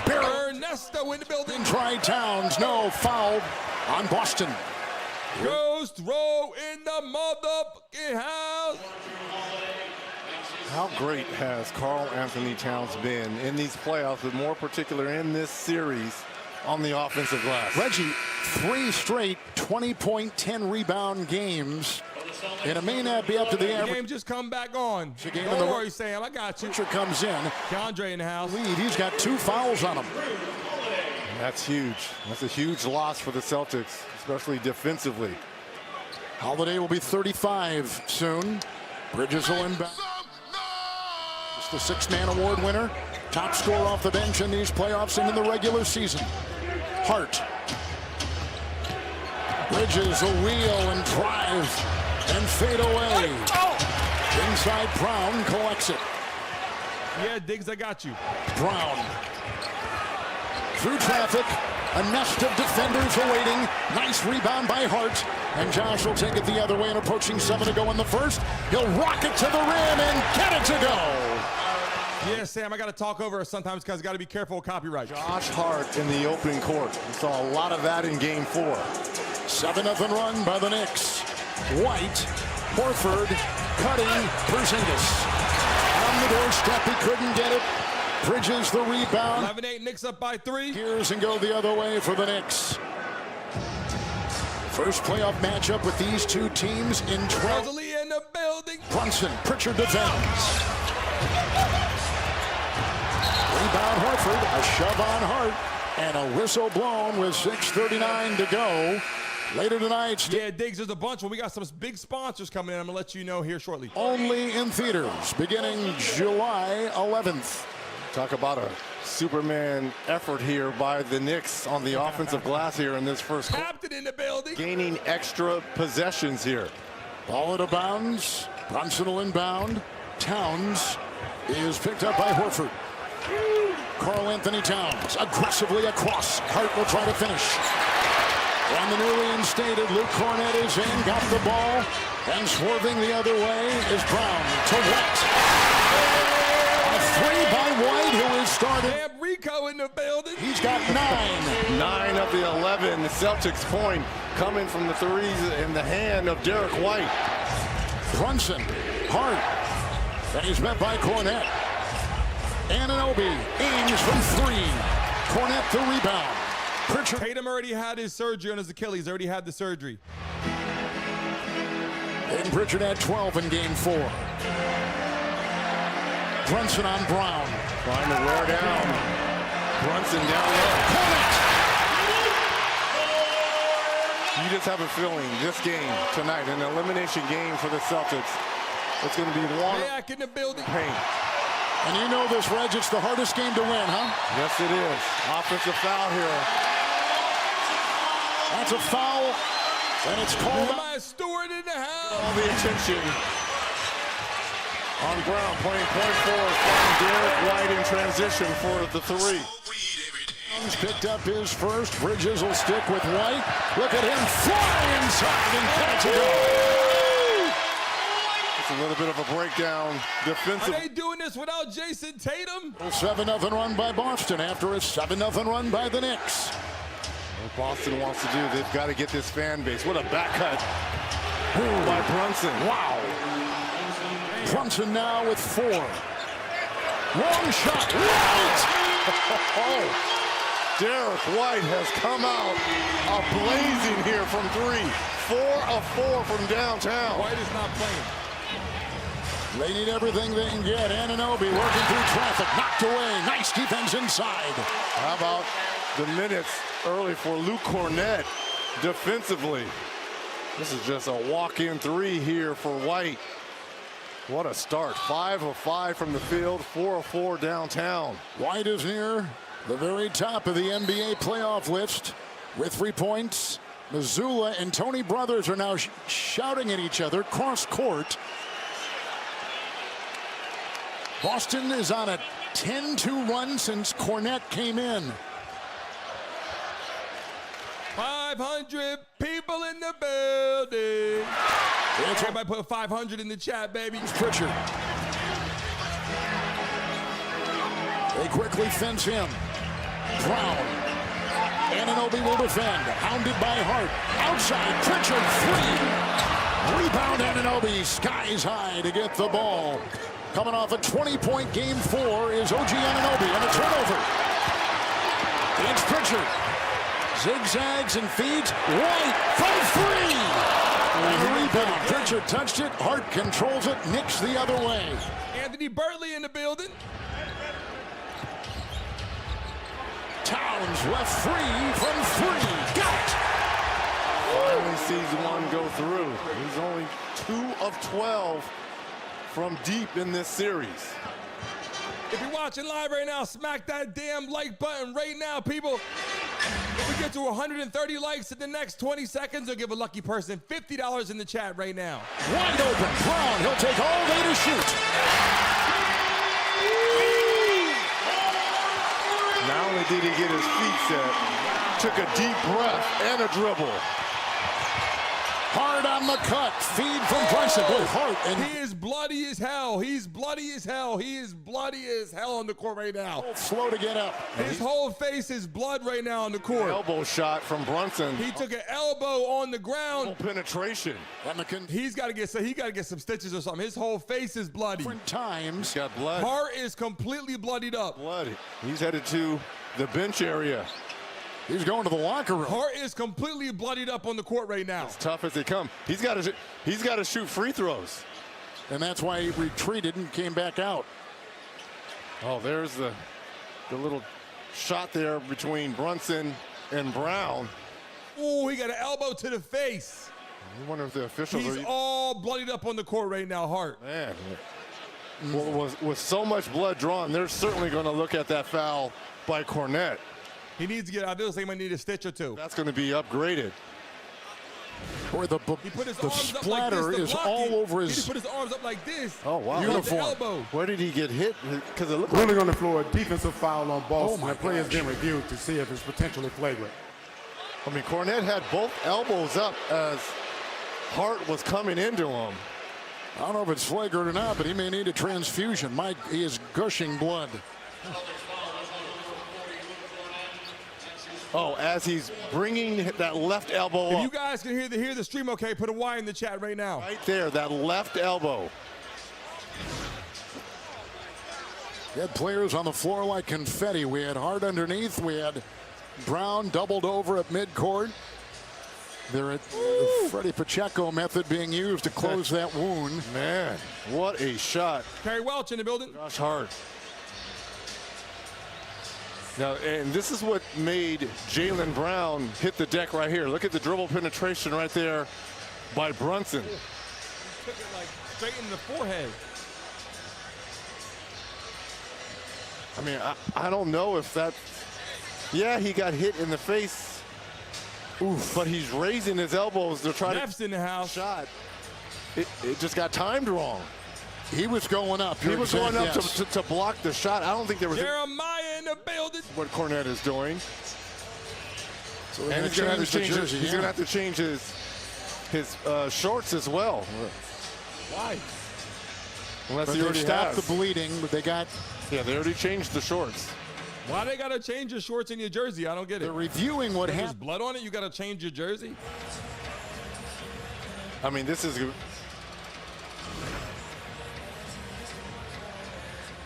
Ernesto in the building. Tried Towns. No, foul on Boston. Ghost Row in the motherfucking house. How great has Karl Anthony Towns been in these playoffs, but more particular in this series on the offensive glass? Reggie, 3 straight 20-point, 10-rebound games. And it may not be up to the average. The game just come back on. Don't worry, Sam. I got you. Comes in. Keandre in the house. He's got 2 fouls on him. That's huge. That's a huge loss for the Celtics, especially defensively. Holiday will be 35 soon. Bridges will inbound. Just the 6-man award winner. Top scorer off the bench in these playoffs and in the regular season. Hart. Bridges a wheel and drive and fade away. Inside Brown collects it. Yeah, Diggs, I got you. Brown. Through traffic, a nest of defenders awaiting. Nice rebound by Hart. And Josh will take it the other way and approaching 7 to go in the first. He'll rock it to the rim and get it to go. Yeah, Sam, I got to talk over it sometimes because I got to be careful with copyright. Josh Hart in the open court. We saw a lot of that in game 4. 7-0 run by the Knicks. White, Horford, cutting, Porzingis. On the doorstep, he couldn't get it. Bridges the rebound. 11-8, Knicks up by 3. Gears and go the other way for the Knicks. First playoff matchup with these two teams in 12. Rosalie in the building. Brunson, Pritchard defends. Rebound Horford, a shove on Hart, and a whistle blown with 6:39 to go. Later tonight. Yeah, Diggs, there's a bunch. Well, we got some big sponsors coming in. I'm going to let you know here shortly. Only in theaters beginning July 11th. Talk about a Superman effort here by the Knicks on the offensive glass here in this first quarter. Captain in the building. Gaining extra possessions here. Ball out of bounds. Brunson will inbound. Towns is picked up by Horford. Karl Anthony Towns aggressively across. Hart will try to finish. And the newly instated Luke Cornett is in, got the ball, and swerving the other way is Brown to White. A 3 by White, who has started. Damn, Rico in the building. He's got 9. 9 of the 11. The Celtics point coming from the threes in the hand of Derek White. Brunson, Hart, and he's met by Cornett. Anunoby aims from 3. Cornett the rebound. Pritchard. Tatum already had his surgery on his Achilles. Already had the surgery. Peyton Pritchard had 12 in game 4. Brunson on Brown. Trying to wear down. Brunson down low. You just have a feeling this game tonight, an elimination game for the Celtics, it's going to be one back in the building. Pain. And you know this, Reg, it's the hardest game to win, huh? Yes, it is. Offensive foul here. That's a foul, and it's called. My Stewart in the house. All the attention on Brown, playing point forward, finding Derek White in transition for the 3. He's picked up his first. Bridges will stick with White. Look at him fly inside and catch it up. It's a little bit of a breakdown defensive. Are they doing this without Jayson Tatum? 7-0 run by Boston after a 7-0 run by the Knicks. What Boston wants to do, they've got to get this fan base. What a back cut by Brunson. Wow. Brunson now with 4. Long shot. White! Derek White has come out blazing here from 3. 4 of 4 from downtown. White is not playing. They need everything they can get. Anunoby working through traffic. Knocked away. Nice defense inside. How about the minutes early for Luke Cornett defensively? This is just a walk-in 3 here for White. What a start. 5 of 5 from the field. 4 of 4 downtown. White is near the very top of the NBA playoff list with 3 points. Missoula and Tony Brothers are now shouting at each other cross court. Boston is on a 10-2 run since Cornett came in. 500 people in the building. Everybody put 500 in the chat, baby. Pritchard. They quickly fence him. Brown. Anunoby will defend. Hounded by Hart. Outside. Pritchard 3. Rebound Anunoby. Skies high to get the ball. Coming off a 20-point game 4 is OG Anunoby and a turnover. It's Pritchard. Zigzags and feeds. White from 3. And a rebound. Pritchard touched it. Hart controls it. Knicks the other way. Anthony Burley in the building. Towns left 3 from 3. Got it. Finally sees one go through. He's only 2 of 12 from deep in this series. If you're watching live right now, smack that damn like button right now, people. If we get to 130 likes in the next 20 seconds, I'll give a lucky person $50 in the chat right now. Wide open. Brown, he'll take all day to shoot. Not only did he get his feet set, took a deep breath and a dribble. Hard on the cut. Feed from Brunson. Hart. And he is bloody as hell. He's bloody as hell. He is bloody as hell on the court right now. Slow to get up. His whole face is blood right now on the court. Elbow shot from Brunson. He took an elbow on the ground. Full penetration. He's got to get some stitches or something. His whole face is bloody. Different times. He's got blood. Hart is completely bloodied up. Bloody. He's headed to the bench area. He's going to the locker room. Hart is completely bloodied up on the court right now. As tough as they come. He's got to shoot free throws. And that's why he retreated and came back out. Oh, there's the little shot there between Brunson and Brown. Oh, he got an elbow to the face. I wonder if the officials He's all bloodied up on the court right now, Hart. Man. Well, with so much blood drawn, they're certainly going to look at that foul by Cornett. He needs to get out of this. He might need a stitch or 2. That's going to be upgraded. Boy, the splatter is all over his. He just put his arms up like this. Oh, wow. Uniform. Elbow. Where did he get hit? Because it looked Ruling on the floor, defensive foul on Boston. The play has been reviewed to see if it's potentially flagrant. I mean, Cornett had both elbows up as Hart was coming into him. I don't know if it's flagrant or not, but he may need a transfusion. He is gushing blood. Oh, as he's bringing that left elbow if up. you guys can hear the stream okay, put a Y in the chat right now. Right there, that left elbow. We had players on the floor like confetti. We had Hart underneath. We had Brown doubled over at midcourt. They're at the Freddie Pacheco method being used to close that wound. Man, what a shot. Kerry Welch in the building. Josh Hart. Now, and this is what made Jaylen Brown hit the deck right here. Look at the dribble penetration right there by Brunson. Took it like straight in the forehead. I mean, I don't know if that. Yeah, he got hit in the face. Oof, but he's raising his elbows to try Neff's in the house. Shot. It just got timed wrong. He was going up. He was going up to block the shot. I don't think there was. Jeremiah in the building. What Cornette is doing. So and he's going to have to change his, he's going to have to change his shorts as well. Why? Unless he already stopped the bleeding, but they got. Yeah, they already changed the shorts. Why they got to change your shorts in your jersey? I don't get it. They're reviewing what happened. There's blood on it. You got to change your jersey. I mean, this is.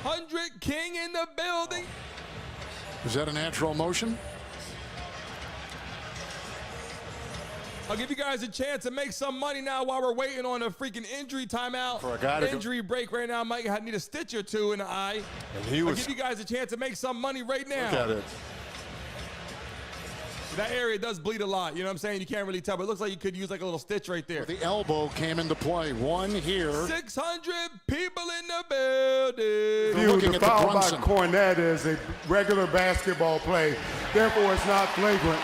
100 King in the building. Is that a natural motion? I'll give you guys a chance to make some money now while we're waiting on a freaking injury timeout. For a guy to injury break right now. Might need a stitch or two in the eye. And he was. I'll give you guys a chance to make some money right now. Look at it. That area does bleed a lot. You know what I'm saying? You can't really tell, but it looks like you could use like a little stitch right there. The elbow came into play. One here. 600 people in the building. The foul by Cornette is a regular basketball play. Therefore, it's not flagrant.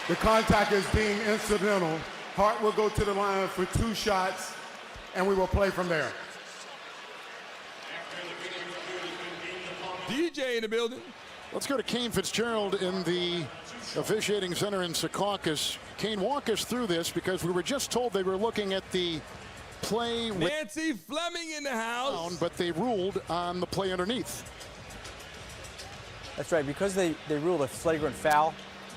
The contact is being incidental. Hart will go to the line for 2 shots, and we will play from there. DJ in the building. Let's go to Kane Fitzgerald in the officiating center in Secaucus. Kane, walk us through this because we were just told they were looking at the play with Nancy Fleming in the house. But they ruled on the play underneath. That's right, because they ruled a flagrant foul,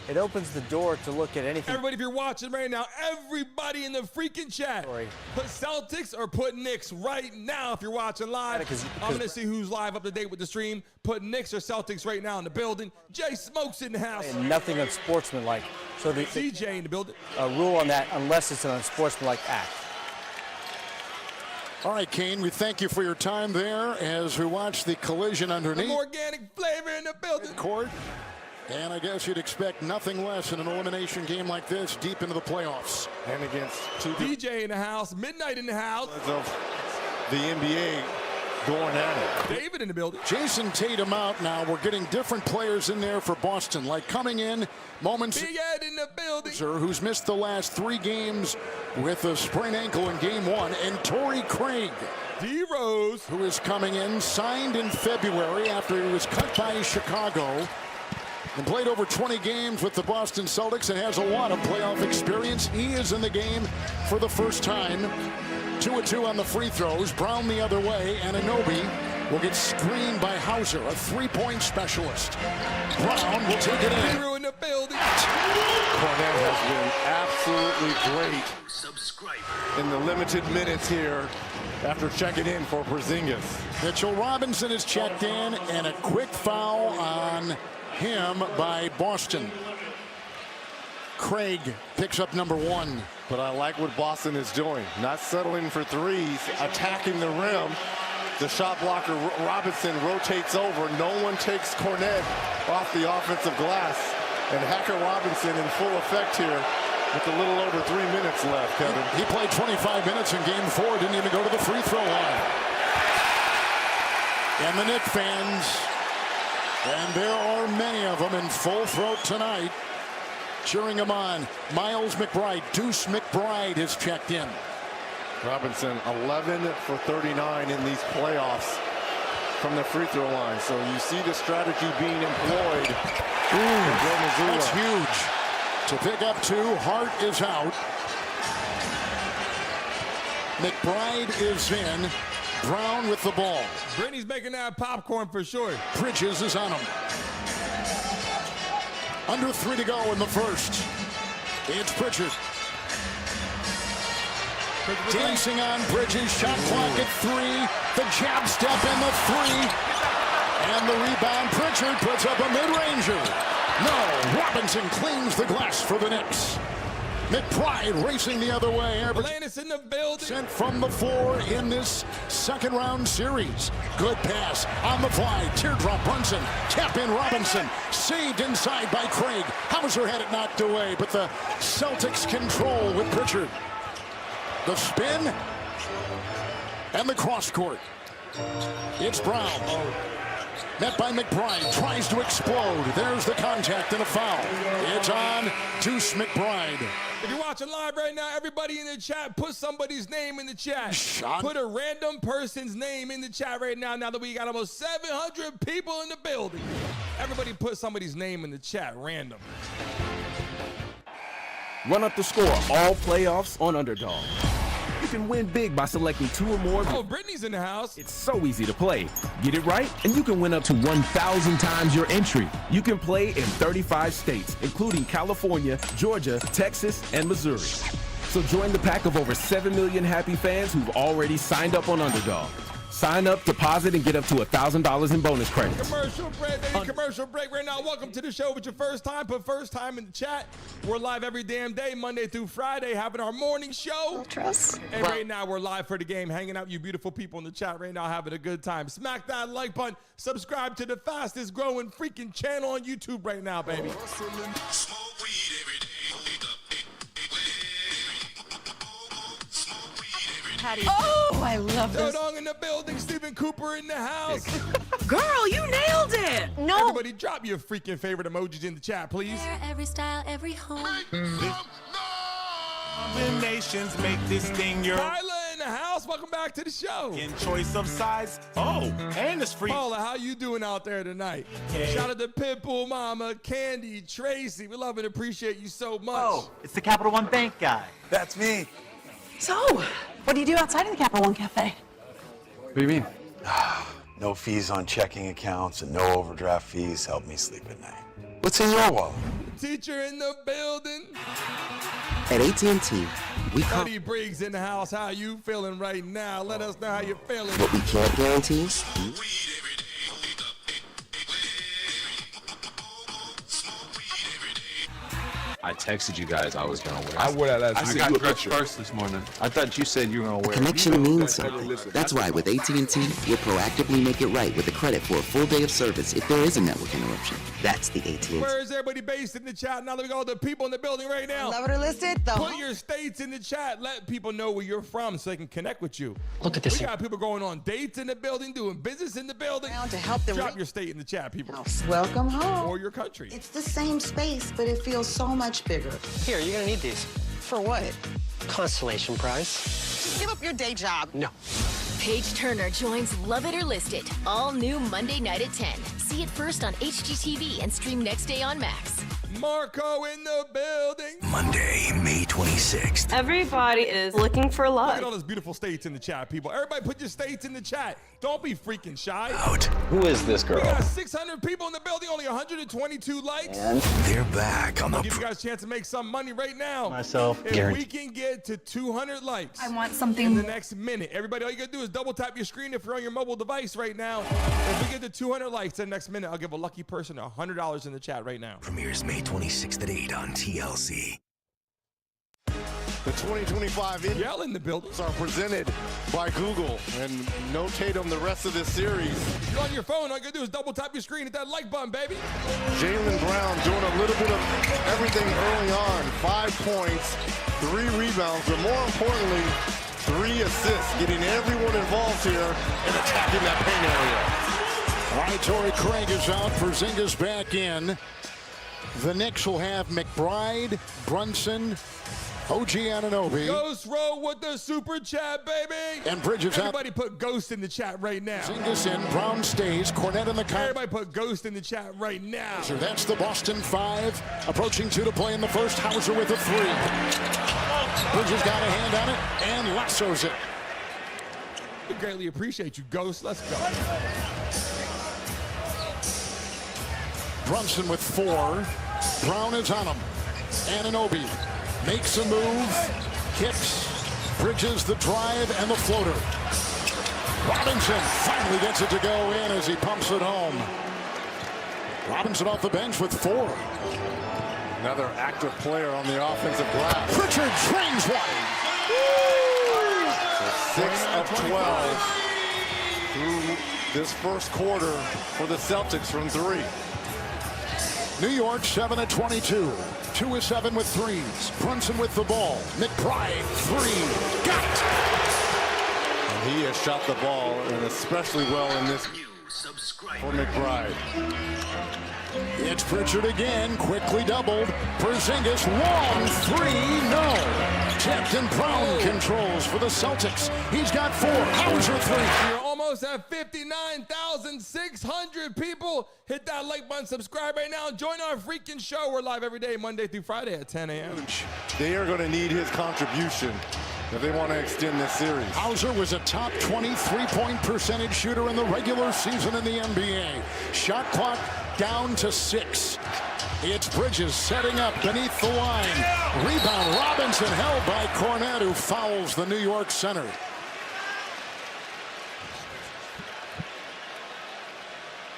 it opens the door to look at anything. Everybody, if you're watching right now, everybody in the freaking chat, put Celtics or put Knicks right now if you're watching live. I'm going to see who's live up to date with the stream. Put Knicks or Celtics right now in the building. Jay Smoke's in the house. And nothing unsportsmanlike. So the CJ in the building. Rule on that unless it's an unsportsmanlike act. All right, Kane, we thank you for your time there as we watch the collision underneath. Some organic flavor in the building. Court. And I guess you'd expect nothing less in an elimination game like this deep into the playoffs. And against DJ in the house, Midnight in the house. Of the NBA going at it. David in the building. Jayson Tatum out now. We're getting different players in there for Boston. Like coming in, moments. Big Ed in the building. Who's missed the last 3 games with a sprained ankle in game 1. And Torrey Craig. D-Rose. Who is coming in, signed in February after he was cut by Chicago. And played over 20 games with the Boston Celtics and has a lot of playoff experience. He is in the game for the first time. 2-2 on the free throws. Brown the other way, and Anunoby will get screened by Hauser, a 3-point specialist. Brown will take it in. Hero in the building. Cornette has been absolutely great. Subscribe in the limited minutes here after checking in for Porzingis. Mitchell Robinson is checked in, and a quick foul on him by Boston. Craig picks up number 1. But I like what Boston is doing. Not settling for threes, attacking the rim. The shot blocker, Robinson, rotates over. No one takes Cornette off the offensive glass. And Hacker Robinson in full effect here with a little over 3 minutes left, Kevin. He played 25 minutes in game 4, didn't even go to the free throw line. And the Knicks fans, and there are many of them in full throat tonight, cheering him on. Miles McBride, Deuce McBride has checked in. Robinson 11 for 39 in these playoffs from the free throw line. So you see the strategy being employed. That's huge. To pick up 2, Hart is out. McBride is in. Brown with the ball. Brittany's making that popcorn for sure. Bridges is on him. Under 3 to go in the first. It's Pritchard. Dancing on Bridges. Shot clock at 3. The jab step and the 3. And the rebound. Pritchard puts up a mid-ranger. No. Robinson cleans the glass for the Knicks. McBride racing the other way. Atlantis in the building. Sent from the floor in this second round series. Good pass on the fly. Teardrop Brunson. Tap in Robinson. Saved inside by Craig. Hauser had it knocked away, but the Celtics control with Pritchard. The spin and the cross court. It's Brown. Met by McBride, tries to explode. There's the contact and a foul. It's on to McBride. If you're watching live right now, everybody in the chat, put somebody's name in the chat. Put a random person's name in the chat right now, now that we got almost 700 people in the building. Everybody put somebody's name in the chat, random. Run up the score, all playoffs on Underdog. You can win big by selecting 2 or more. Oh, Brittany's in the house. It's so easy to play. Get it right, and you can win up to 1,000 times your entry. You can play in 35 states, including California, Georgia, Texas, and Missouri. So join the pack of over 7 million happy fans who've already signed up on Underdog. Sign up, deposit, and get up to $1,000 in bonus credits. Commercial break, baby. Commercial break right now. Welcome to the show. If it's your first time, put first time in the chat. We're live every damn day, Monday through Friday, having our morning show. And right now, we're live for the game, hanging out with you beautiful people in the chat right now, having a good time. Smack that like button. Subscribe to the fastest growing freaking channel on YouTube right now, baby. Oh, I love this. Dodong in the building, Stephen Cooper in the house. Girl, you nailed it. No. Everybody drop your freaking favorite emojis in the chat, please. Every style, every home. Combinations make this thing your. Kyla in the house, welcome back to the show. In choice of size. Oh, and it's free. Paula, how you doing out there tonight? Okay. Shout out to Pitbull Mama, Candy, Tracy. We love and appreciate you so much. Oh, it's the Capital One Bank guy. That's me. So, what do you do outside of the Capital One Cafe? What do you mean? No fees on checking accounts and no overdraft fees help me sleep at night. What's in your wallet? Teacher in the building. At AT&T, we Buddy Briggs in the house. How you feeling right now? Let us know how you're feeling. What we can't guarantee. I texted you guys I was gonna wear. I wore that last week. I got dressed first this morning. I thought you said you were gonna wear it. Connection means something. That's why with AT&T, we'll proactively make it right with a credit for a full day of service if there is a network interruption. That's the AT&T. Where is everybody based in the chat? Now that we got the people in the building right now. Love it or list it, though. Put your states in the chat. Let people know where you're from so they can connect with you. Look at this. We got people going on dates in the building, doing business in the building. To help them. Drop your state in the chat, people. Welcome home. Or your country. It's the same space, but it feels so much bigger. Here, you're gonna need these. For what? Constellation prize. Just give up your day job. No. Paige Turner joins Love It or List It, all new Monday night at 10. See it first on HGTV and stream next day on Max. Marco in the building. Monday, May 26th. Everybody is looking for love. Look at all those beautiful states in the chat, people. Everybody put your states in the chat. Don't be freaking shy. Out. Who is this girl? We got 600 people in the building, only 122 likes. And they're back on the. I'll give you guys a chance to make some money right now. Myself, if we can get to 200 likes. I want something in the next minute. Everybody, all you gotta do is double tap your screen if you're on your mobile device right now. If we get to 200 likes in the next minute, I'll give a lucky person $100 in the chat right now. Premieres May 26th at 8 on TLC. The 2025 Yell in the buildings are presented by Google, and no Tatum the rest of this series. If you're on your phone, all you gotta do is double tap your screen, hit that like button, baby. Jaylen Brown doing a little bit of everything early on. 5 points, 3 rebounds, but more importantly, 3 assists, getting everyone involved here and attacking that paint area. All right, Torrey Craig is out. Porzingis back in. The Knicks will have McBride, Brunson, OG Anunoby. Ghost roll with the super chat, baby. And Bridges Everybody put Ghost in the chat right now. Porzingis in, Brown stays, Cornette in the cut. Everybody put Ghost in the chat right now. So that's the Boston 5. Approaching 2 to play in the first. Hauser with a 3. Bridges got a hand on it and lassos it. We greatly appreciate you, Ghost. Let's go. Brunson with 4. Brown is on him. Anunoby makes a move, kicks, Bridges the drive and the floater. Robinson finally gets it to go in as he pumps it home. Robinson off the bench with 4. Another active player on the offensive glass. Pritchard drains one. So 6 of 12 through this first quarter for the Celtics from 3. New York 7 of 22. 2 of 7 with threes. Brunson with the ball. McBride, 3. Got it! And he has shot the ball, and especially well in this for McBride. It's Pritchard again, quickly doubled. Porzingis, long 3, no. Tipped and Brown controls for the Celtics. He's got 4. Hauser 3. You're almost at 59,600 people. Hit that like button, subscribe right now, and join our freaking show. We're live every day, Monday through Friday at 10 a.m. They are going to need his contribution if they want to extend this series. Hauser was a top 20 3-point percentage shooter in the regular season in the NBA. Shot clock down to 6. It's Bridges setting up beneath the line. Rebound, Robinson held by Cornet, who fouls the New York center.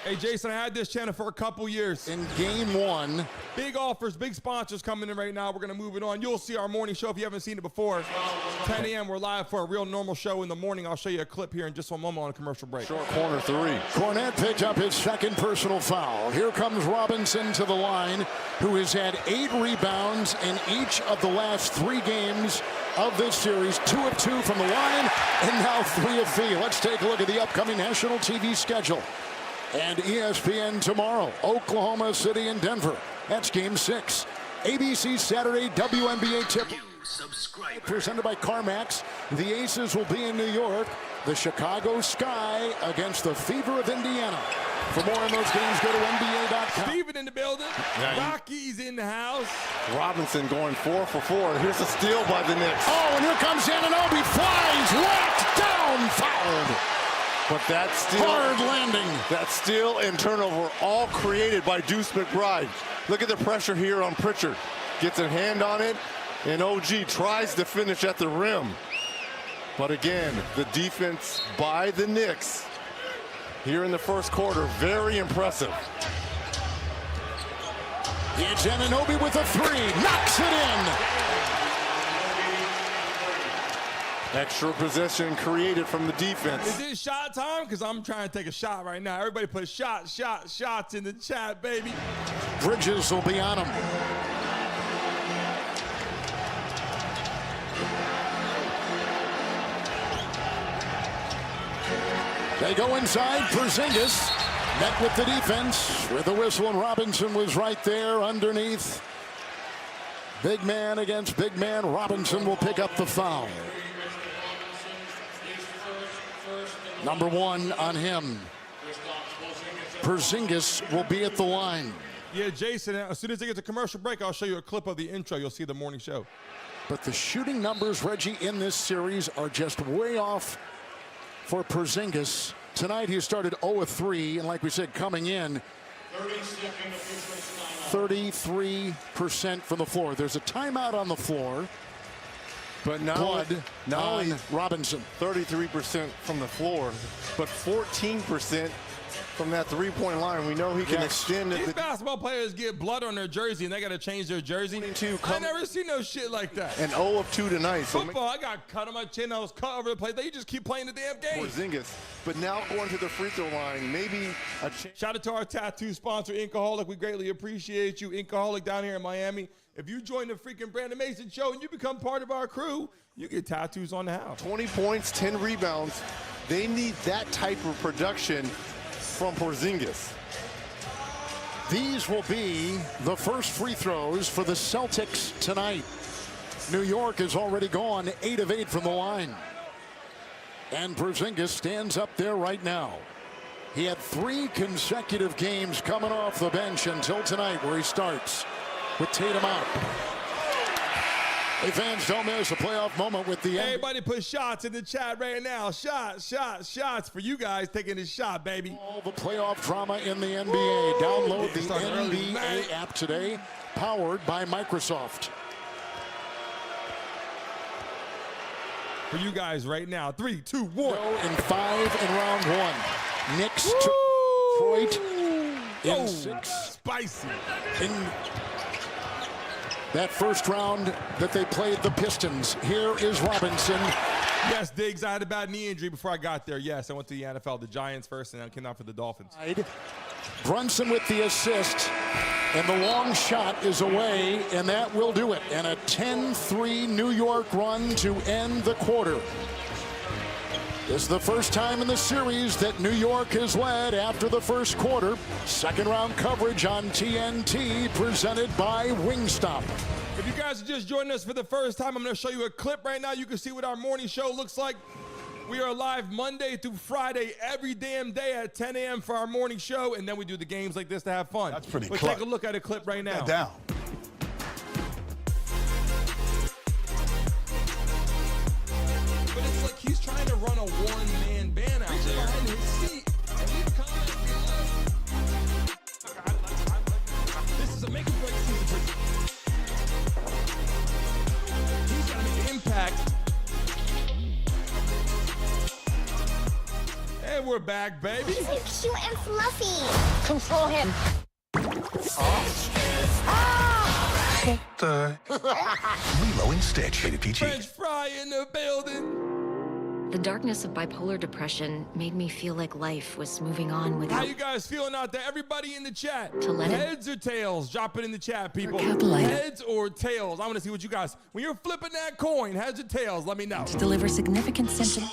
Hey, Jayson, I had this channel for a couple years. In game 1. Big offers, big sponsors coming in right now. We're going to move it on. You'll see our morning show if you haven't seen it before. 10 a.m. We're live for a real normal show in the morning. I'll show you a clip here in just one moment on a commercial break. Short corner 3. Cornet picked up his second personal foul. Here comes Robinson to the line, who has had 8 rebounds in each of the last 3 games of this series. 2 of 2 from the line, and now 3 of 3. Let's take a look at the upcoming national TV schedule. And ESPN tomorrow, Oklahoma City and Denver. That's game 6. ABC Saturday, WNBA Tip-Off. Presented by CarMax. The Aces will be in New York. The Chicago Sky against the Fever of Indiana. For more on those games, go to NBA.com. Steven in the building. Rocky's in the house. Robinson going 4 for 4. Here's a steal by the Knicks. Oh, and here comes Anunoby. Flies, whacked down, fouled. But that steal, hard landing. That steal and turnover all created by Deuce McBride. Look at the pressure here on Pritchard. Gets a hand on it, and OG tries to finish at the rim. But again, the defense by the Knicks here in the first quarter, very impressive. It's Anunoby with a 3, knocks it in. Extra possession created from the defense. Is it shot time? Because I'm trying to take a shot right now. Everybody put shots in the chat, baby. Bridges will be on him. They go inside. Porzingis met with the defense with the whistle, and Robinson was right there underneath. Big man against big man. Robinson will pick up the foul. Number 1 on him. Porzingis will be at the line. Yeah, Jayson, as soon as they get to commercial break, I'll show you a clip of the intro. You'll see the morning show. But the shooting numbers, Reggie, in this series are just way off for Porzingis. Tonight he started 0 of 3, and like we said, coming in 33% from the floor. There's a timeout on the floor. But now, Blood on Robinson. 33% from the floor, but 14% from that three-point line. We know he can extend it. These basketball players get blood on their jersey, and they got to change their jersey. I never seen no shit like that. And 0 of 2 tonight. So football, I got cut on my chin. I was cut over the place. They just keep playing the damn game. Porzingis, but now going to the free throw line, maybe a shout out to our tattoo sponsor, Inkaholic. We greatly appreciate you, Inkaholic, down here in Miami. If you join the freaking Brandon Mason show and you become part of our crew, you get tattoos on the house. 20 points, 10 rebounds. They need that type of production from Porzingis. These will be the first free throws for the Celtics tonight. New York has already gone 8 of 8 from the line. And Porzingis stands up there right now. He had 3 consecutive games coming off the bench until tonight, where he starts with Tatum out. Hey, fans, don't miss a playoff moment with the Everybody put shots in the chat right now. Shots for you guys taking a shot, baby. All the playoff drama in the NBA. Download the NBA app today, powered by Microsoft. For you guys right now, 3, 2, 1. In 5 in round 1. Knicks to Detroit in 6. Spicy. that first round that they played the Pistons. Here is Robinson. Yes, Diggs, I had a bad knee injury before I got there. Yes, I went to the NFL, the Giants first, and then I came out for the Dolphins. Brunson with the assist, and the long shot is away, and that will do it. And a 10-3 New York run to end the quarter. This is the first time in the series that New York has led after the first quarter. Second round coverage on TNT presented by Wingstop. If you guys are just joining us for the first time, I'm going to show you a clip right now. You can see what our morning show looks like. We are live Monday through Friday every damn day at 10 a.m. for our morning show, and then we do the games like this to have fun. That's pretty Let's clever. take a look at a clip right now. Down. But it's like he's trying to run a one-man band out there in his seat. And leave a comment below. This is a make or break season. He's got to make an impact. And we're back, baby. He's so cute and fluffy. Control him. Lilo and Stitch, rated PG. French fry in the building. The darkness of bipolar depression made me feel like life was moving on without... How you guys feeling out there? Everybody in the chat. To let it- Heads or tails? Drop it in the chat, people. Capitalize. Heads or tails? I want to see what you guys... When you're flipping that coin, heads or tails, let me know. To deliver significant symptoms.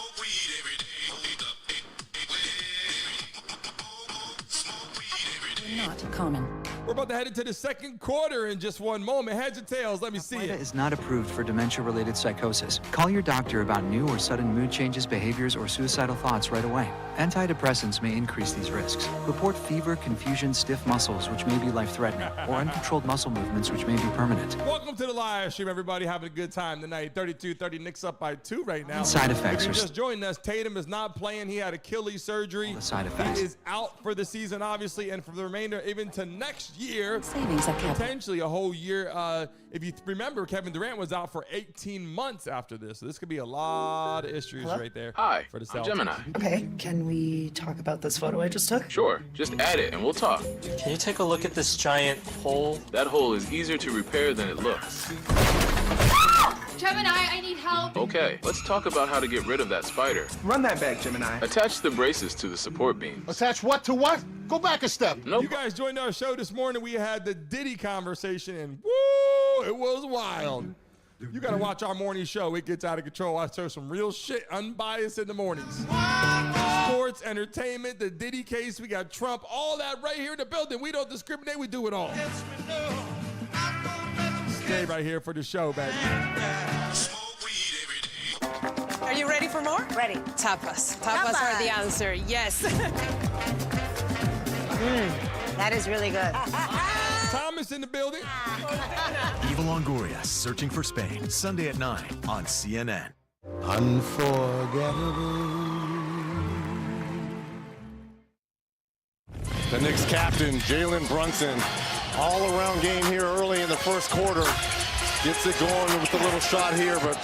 Not common. We're about to head into the second quarter in just one moment. Heads or tails? Let me see Caplyta it. is not approved for dementia-related psychosis. Call your doctor about new or sudden mood changes, behaviors, or suicidal thoughts right away. Antidepressants may increase these risks. Report fever, confusion, stiff muscles, which may be life-threatening, or uncontrolled muscle movements, which may be permanent. Welcome to the live stream, everybody. Having a good time tonight. 32-30, Knicks up by 2 right now. Side effects If you're are just joining us, Tatum is not playing. He had Achilles surgery. The side effects. He is out for the season, obviously, and for the remainder, even to next year. Savings at Caplyta. Potentially a whole year. If you remember, Kevin Durant was out for 18 months after this. So this could be a lot of issues right there. Hi, for the I'm Celtics. Gemini. Okay, can we talk about this photo I just took? Sure, just add it and we'll talk. Can you take a look at this giant hole? That hole is easier to repair than it looks. Gemini, I need help. Okay, let's talk about how to get rid of that spider. Run that back, Gemini. Attach the braces to the support beams. Attach what to what? Go back a step. You guys joined our show this morning. We had the Diddy conversation, and woo, it was wild. You got to watch our morning show. It gets out of control. I show some real shit, unbiased in the mornings. Sports, entertainment, the Diddy case. We got Trump, all that right here in the building. We don't discriminate. We do it all. Stay right here for the show, baby. Are you ready for more? Ready. Tapas. Tapas are the answer. Yes. That is really good. Thomas in the building. Eva Longoria, Searching for Spain, Sunday at 9 on CNN. The Knicks captain, Jalen Brunson, all-around game here early in the first quarter. Gets it going with a little shot here, but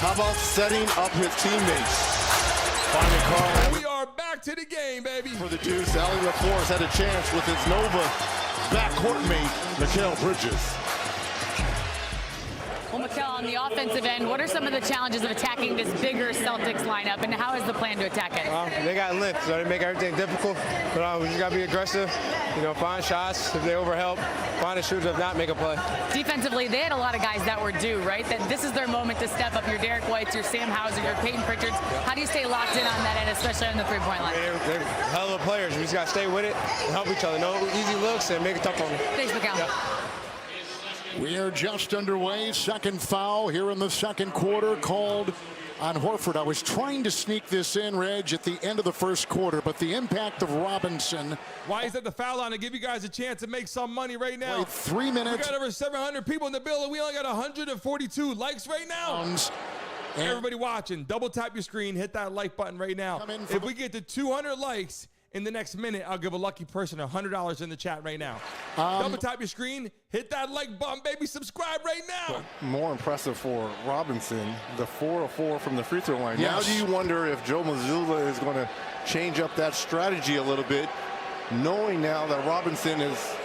how about setting up his teammates? Finding Carl. We are back to the game, baby. For the Deuce, Allie LaForce had a chance with his Nova backcourt mate, Mikal Bridges. Well, Mikal, on the offensive end, what are some of the challenges of attacking this bigger Celtics lineup, and how is the plan to attack it? They got length, so they make everything difficult. But we just got to be aggressive, find shots if they overhelp, find the shooters, if not, make a play. Defensively, they had a lot of guys that were due, right? That this is their moment to step up. Your Derek Whites, your Sam Hauser, your Peyton Pritchards. How do you stay locked in on that end, especially on the three-point line? They're hell of players. We just got to stay with it and help each other. No easy looks and make it tough on them. Thanks, Mikal. Yep. We are just underway. Second foul here in the second quarter called on Horford. I was trying to sneak this in, Reg, at the end of the first quarter, but the impact of Robinson. Why is that the foul line to give you guys a chance to make some money right now? Wait, 3 minutes. We got over 700 people in the building. We only got 142 likes right now. Everybody watching, double tap your screen, hit that like button right now. If we get to 200 likes in the next minute, I'll give a lucky person $100 in the chat right now. Double tap your screen, hit that like button, baby, subscribe right now. More impressive for Robinson, the 4 of 4 from the free throw line. Yes. Now do you wonder if Joe Mazzulla is going to change up that strategy a little bit, knowing now that Robinson is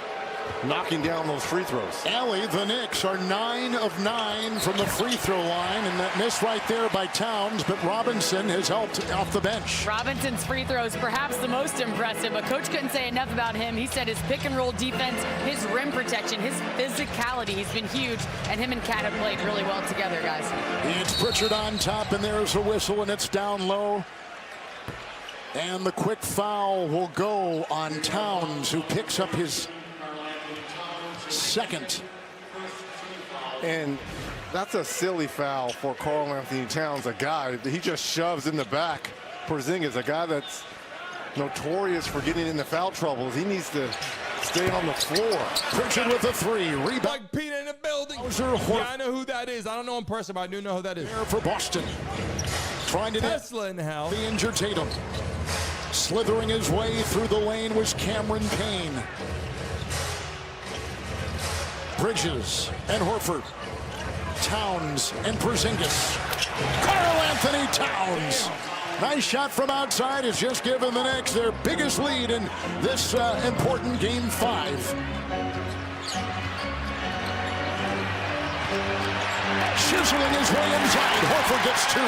knocking down those free throws. Allie, the Knicks are 9 of 9 from the free throw line, and that miss right there by Towns, but Robinson has helped off the bench. Robinson's free throws, perhaps the most impressive, but Coach couldn't say enough about him. He said his pick and roll defense, his rim protection, his physicality, he's been huge, and him and Cat have played really well together, guys. It's Pritchard on top, and there's a whistle, and it's down low. And the quick foul will go on Towns, who picks up his second. And that's a silly foul for Karl Anthony Towns, a guy he just shoves in the back. Porzingis, a guy that's notorious for getting into foul troubles. He needs to stay on the floor. Pritchard with a three. Rebound. Like Peter in the building. Yeah, I know who that is. I don't know in person, but I do know who that is. For Boston. Trying to Tesla in the house. The injured Tatum. Slithering his way through the lane was Cameron Payne. Bridges and Horford. Towns and Porzingis. Karl Anthony Towns. Nice shot from outside has just given the Knicks their biggest lead in this important Game 5. Chiseling his way inside. Horford gets 2.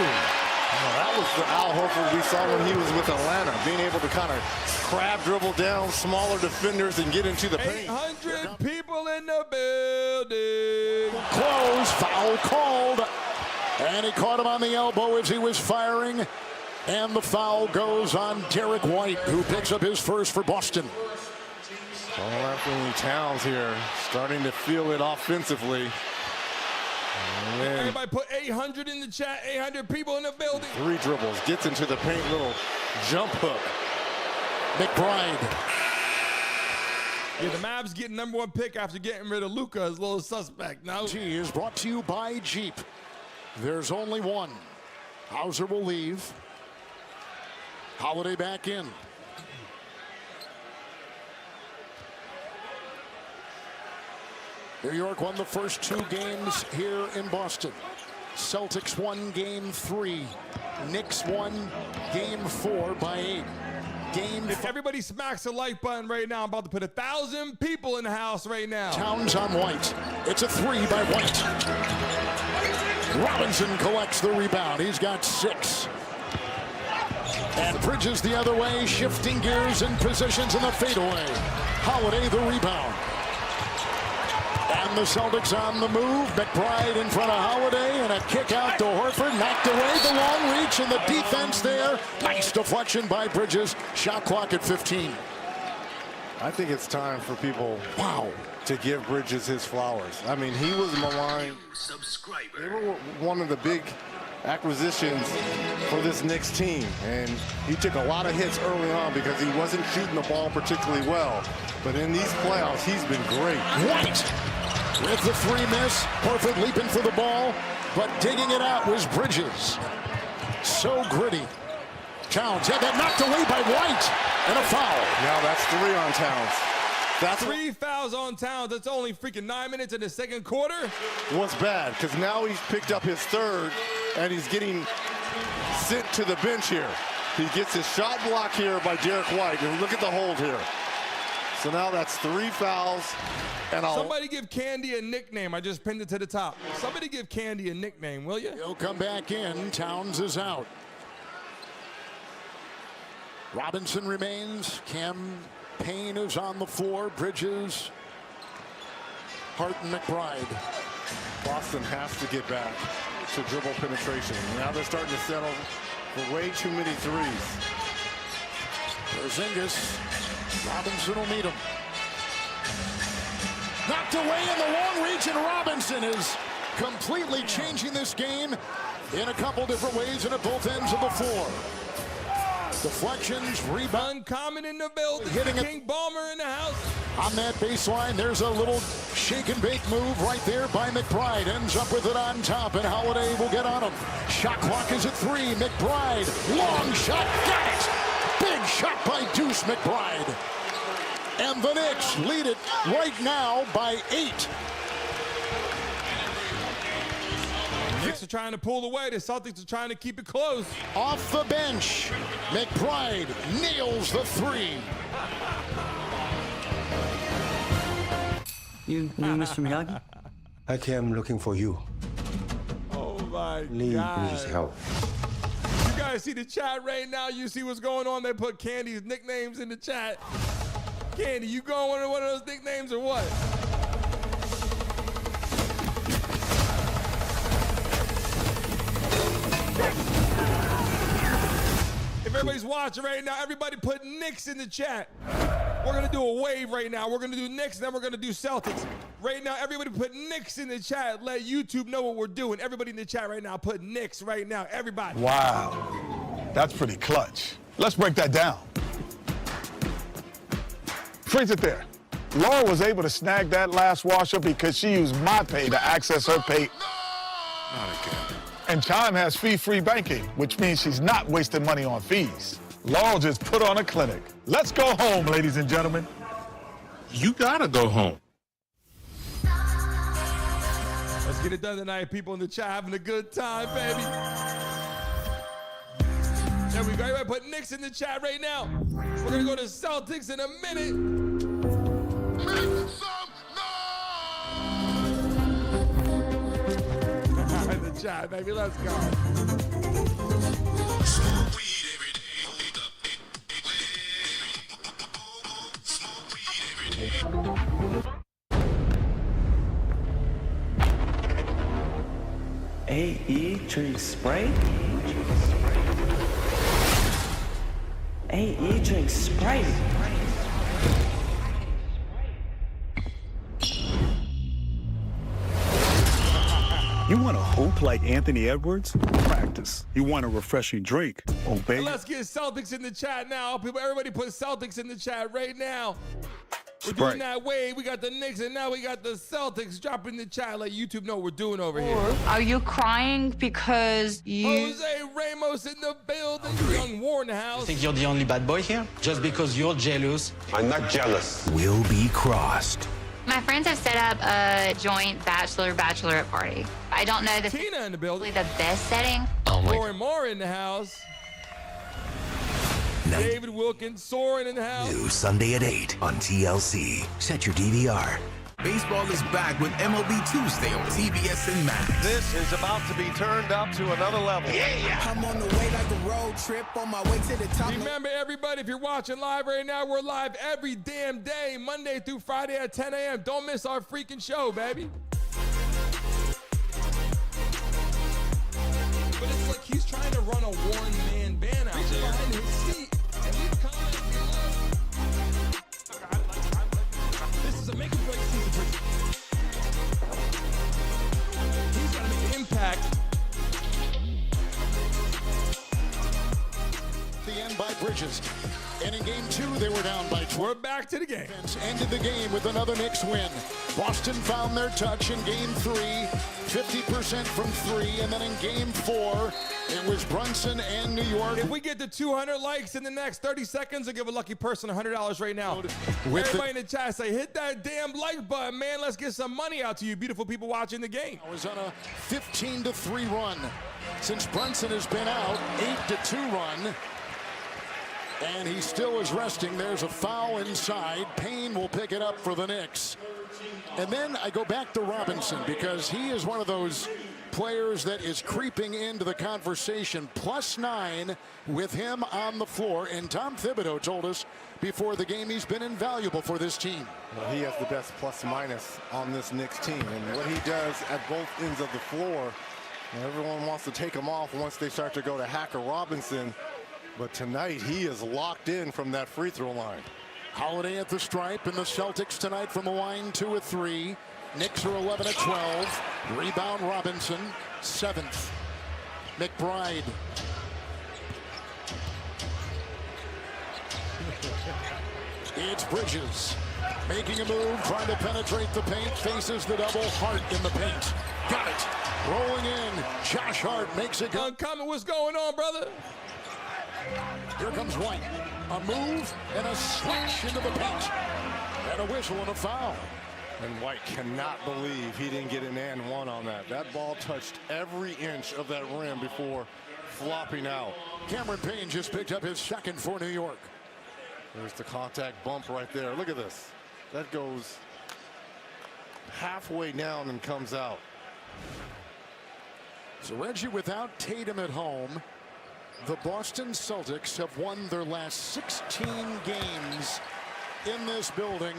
That was the Al Horford we saw when he was with Atlanta, being able to kind of crab dribble down smaller defenders and get into the paint. 800 people in the building. Close, foul called. And he caught him on the elbow as he was firing. And the foul goes on Derek White, who picks up his first for Boston. Karl Anthony Towns here, starting to feel it offensively. Everybody put 800 in the chat, 800 people in the building. 3 dribbles, gets into the paint, little jump hook. McBride. Yeah, the Mavs getting #1 pick after getting rid of Luka is a little suspect. No. T is brought to you by Jeep. There's only one. Hauser will leave. Holiday back in. New York won the first 2 games here in Boston. Celtics won Game 3. Knicks won Game 4 by 8. If everybody smacks the like button right now, I'm about to put 1,000 people in the house right now. Towns on White. It's a 3 by White. Robinson collects the rebound. He's got 6. And Bridges the other way, shifting gears and positions in the fadeaway. Holiday the rebound. And the Celtics on the move. McBride in front of Holiday, and a kick out to Horford. Knocked away the long reach, and the defense there. Nice deflection by Bridges. Shot clock at 15. I think it's time for people, to give Bridges his flowers. I mean, he was maligned. They were one of the big acquisitions for this Knicks team, and he took a lot of hits early on because he wasn't shooting the ball particularly well. But in these playoffs, he's been great. White with the 3 miss. Horford leaping for the ball, but digging it out was Bridges. So gritty. Towns had that knocked away by White, and a foul. Now that's 3 on Towns. That's 3 fouls on Towns. That's only freaking 9 minutes in the second quarter. What's bad, because now he's picked up his 3rd, and he's getting sent to the bench here. He gets his shot blocked here by Derek White, and look at the hold here. So now that's 3 fouls. And somebody give Candy a nickname. I just pinned it to the top. Somebody give Candy a nickname, will you? He'll come back in. Towns is out. Robinson remains. Cam Payne is on the floor. Bridges, Hart, and McBride. Boston has to get back to dribble penetration. Now they're starting to settle for way too many threes. Porzingis. Robinson will meet him. Knocked away in the long reach, and Robinson is completely changing this game in a couple different ways and at both ends of the floor. Deflections, rebound. Uncommon in the building. Hitting King Ballmer in the house. On that baseline, there's a little shake and bake move right there by McBride. Ends up with it on top, and Holiday will get on him. Shot clock is at 3. McBride, long shot, got it. Big shot by Deuce McBride. And the Knicks lead it right now by 8. Knicks are trying to pull away. The Celtics are trying to keep it close. Off the bench, McBride nails the 3. You knew Mr. Miyagi? I came looking for you. Oh my Need God. his help. You guys see the chat right now? You see what's going on? They put Candy's nicknames in the chat. Candy, you going with one of those nicknames or what? If everybody's watching right now, everybody put Knicks in the chat. We're going to do a wave right now. We're going to do Knicks, then we're going to do Celtics. Right now, everybody put Knicks in the chat. Let YouTube know what we're doing. Everybody in the chat right now, put Knicks right now. Everybody. Wow. That's pretty clutch. Let's break that down. Freeze it there. Laura was able to snag that last washer because she used my pay to access her pay. Not again. And Chime has fee-free banking, which means she's not wasting money on fees. Laurel just put on a clinic. Let's go home, ladies and gentlemen. You gotta go home. Let's get it done tonight. People in the chat having a good time, baby. There we go. Everybody put Knicks in the chat right now. We're going to go to Celtics in a minute. In the chat, baby. Let's go. AE drink Sprite? AE drink Sprite. You want to hoop like Anthony Edwards? Practice. You want a refreshing drink? Obey. Let's get Celtics in the chat now. People, everybody put Celtics in the chat right now. We're doing that way. We got the Knicks, and now we got the Celtics. Drop in the chat. Let YouTube know what we're doing over here. Are you crying because you... Jose Ramos in the building. Young War in the house. You think you're the only bad boy here? Just because you're jealous? I'm not jealous. Will be crossed. My friends have set up a joint bachelorette party. I don't know the Tina in the building. The best setting. Lauren Moore in the house. David Wilkins, Soren in the house. New Sunday at 8 on TLC. Set your DVR. Baseball is back with MLB Tuesday on TBS and Max. This is about to be turned up to another level. Yeah. I'm on the way like a road trip on my way to the top. Remember, everybody, if you're watching live right now, we're live every damn day, Monday through Friday at 10 a.m. Don't miss our freaking show, baby. But it's like he's trying to run a one-man band out there behind his seat. And leave comments below. This is a make or break season. He's got to make an impact. The end by Bridges. And in game 2, they were down by 12. We're back to the game. Ended the game with another Knicks win. Boston found their touch in game 3, 50% from 3. And then in game 4, it was Brunson and New York. If we get to 200 likes in the next 30 seconds, I'll give a lucky person $100 right now. Everybody in the chat say, hit that damn like button, man. Let's get some money out to you beautiful people watching the game. I was on a 15-3 run. Since Brunson has been out, 8-2 run. And he still is resting. There's a foul inside. Payne will pick it up for the Knicks. And then I go back to Robinson because he is one of those players that is creeping into the conversation. +9 with him on the floor. And Tom Thibodeau told us before the game he's been invaluable for this team. Well, he has the best plus-minus on this Knicks team. And what he does at both ends of the floor, everyone wants to take him off once they start to go to Hacker Robinson. But tonight, he is locked in from that free throw line. Holiday at the stripe, and the Celtics tonight from the line 2-3. Knicks are 11-12. Rebound Robinson, 7th. McBride. It's Bridges. Making a move, trying to penetrate the paint, faces the double. Hart in the paint. Got it. Rolling in. Josh Hart makes it go. Uncommon, what's going on, brother? Here comes White. A move and a slash into the paint. And a whistle and a foul. And White cannot believe he didn't get an and one on that. That ball touched every inch of that rim before flopping out. Cameron Payne just picked up his 2nd for New York. There's the contact bump right there. Look at this. That goes halfway down and comes out. So Reggie, without Tatum at home, the Boston Celtics have won their last 16 games in this building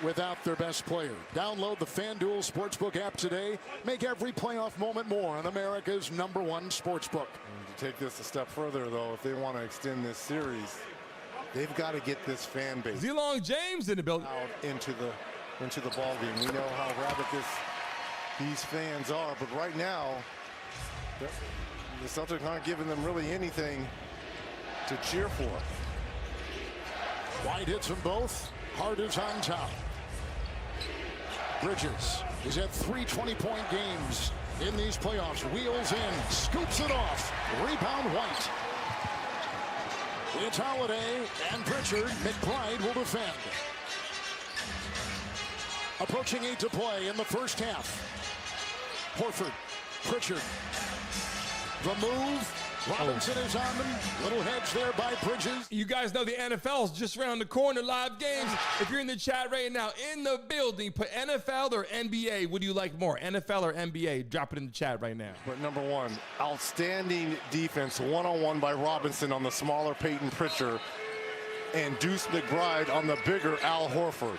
without their best player. Download the FanDuel Sportsbook app today. Make every playoff moment more on America's #1 sportsbook. And to take this a step further, though, if they want to extend this series, they've got to get this fan base Zelong James in the building out into the ball game. We know how rabid these fans are, but right now the Celtics aren't giving them really anything to cheer for. White hits them both. Hart is on top. Bridges is at 3 20-point games in these playoffs. Wheels in, scoops it off. Rebound White. It's Holiday and Pritchard. McBride will defend. Approaching 8 to play in the first half. Horford, Pritchard. The move. Robinson is on them. Little hedge there by Bridges. You guys know the NFL's just around the corner. Live games. If you're in the chat right now, in the building, put NFL or NBA. What do you like more, NFL or NBA? Drop it in the chat right now. But number one, outstanding defense, one-on-one by Robinson on the smaller Peyton Pritchard, and Deuce McBride on the bigger Al Horford.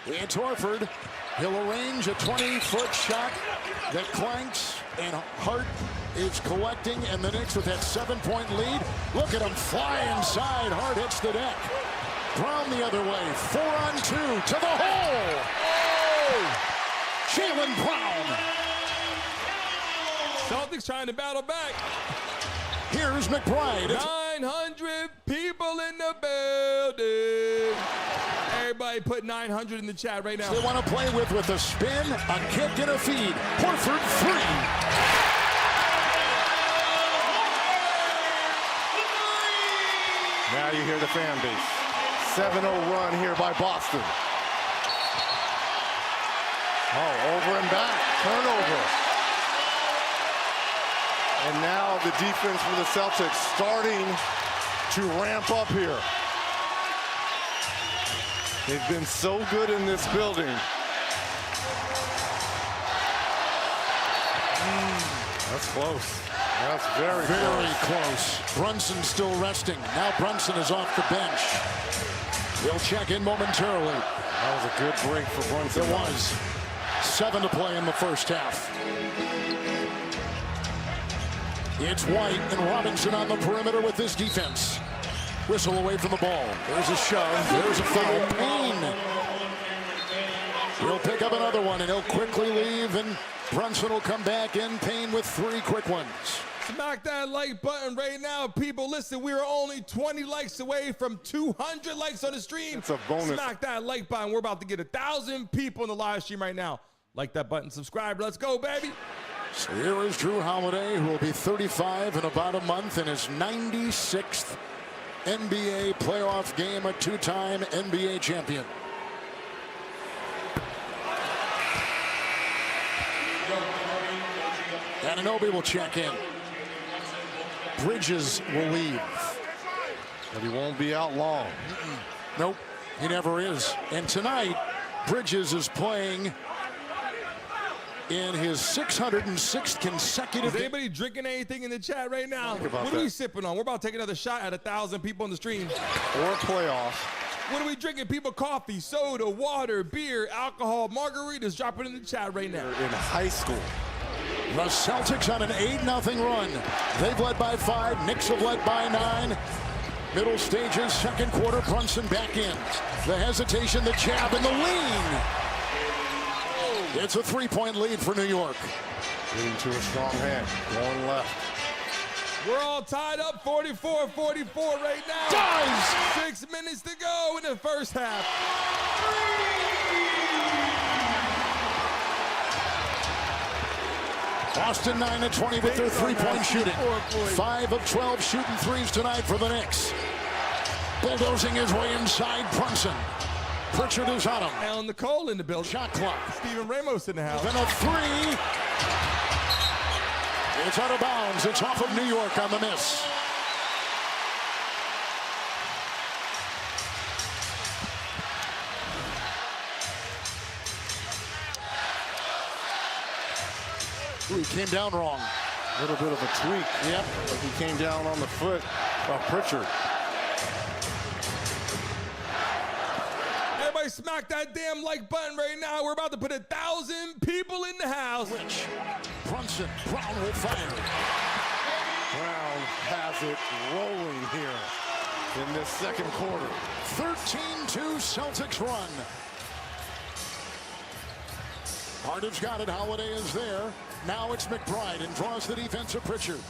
It's Horford. He'll arrange a 20-foot shot that clanks, and Hart is collecting, and the Knicks with that 7-point lead. Look at him fly inside. Hart hits the deck. Brown the other way. 4-on-2 to the hole. Oh! Jaylen Brown. Celtics trying to battle back. Here's McBride. 900 people in the building. Everybody put 900 in the chat right now. They want to play with a spin, a kick, and a feed. Horford 3. Now you hear the fan base. 7-0 run here by Boston. Oh, over and back. Turnover. And now the defense for the Celtics starting to ramp up here. They've been so good in this building. That's close. That's very close. Brunson still resting. Now Brunson is off the bench. He'll check in momentarily. That was a good break for Brunson. It was. 7 to play in the first half. It's White and Robinson on the perimeter with this defense. Whistle away from the ball. There's a shove. There's a foul. Payne. He'll pick up another one, and he'll quickly leave, and Brunson will come back in. Payne with 3 quick ones. Smack that like button right now, people. Listen, we are only 20 likes away from 200 likes on the stream. It's a bonus. Smack that like button. We're about to get 1,000 people in the live stream right now. Like that button, subscribe. Let's go, baby. So here is Drew Holiday, who will be 35 in about a month in his 96th NBA playoff game, a 2-time NBA champion. Anunoby will check in. Bridges will leave. But he won't be out long. Nope, he never is. And tonight, Bridges is playing in his 606th consecutive. Is anybody drinking anything in the chat right now? What are we sipping on? We're about to take another shot at 1,000 people on the stream. Or playoffs. What are we drinking? People, coffee, soda, water, beer, alcohol, margaritas. Drop it in the chat right now. In high school. The Celtics on an 8-0 run. They've led by 5. Knicks have led by 9. Middle stages, second quarter. Brunson back in. The hesitation, the jab, and the lean. It's a 3-point lead for New York. Getting to a strong hand. Going left. We're all tied up 44-44 right now. Does! 6 minutes to go in the first half. Boston 9-20 with their 3-point shooting. 5 of 12 shooting threes tonight for the Knicks. Bulldozing his way inside Brunson. Pritchard is on him. Alan Nicole in the building. Shot clock. Steven Ramos in the house. Then a 3. It's out of bounds. It's off of New York on the miss. Came down wrong. A little bit of a tweak. Yep. Like he came down on the foot of Pritchard. Everybody smack that damn like button right now. We're about to put 1,000 people in the house. Which Brunson, Brown will fire. Brown has it rolling here in this second quarter. 13-2 Celtics run. Harden's got it. Holiday is there. Now it's McBride and draws the defense of Pritchard.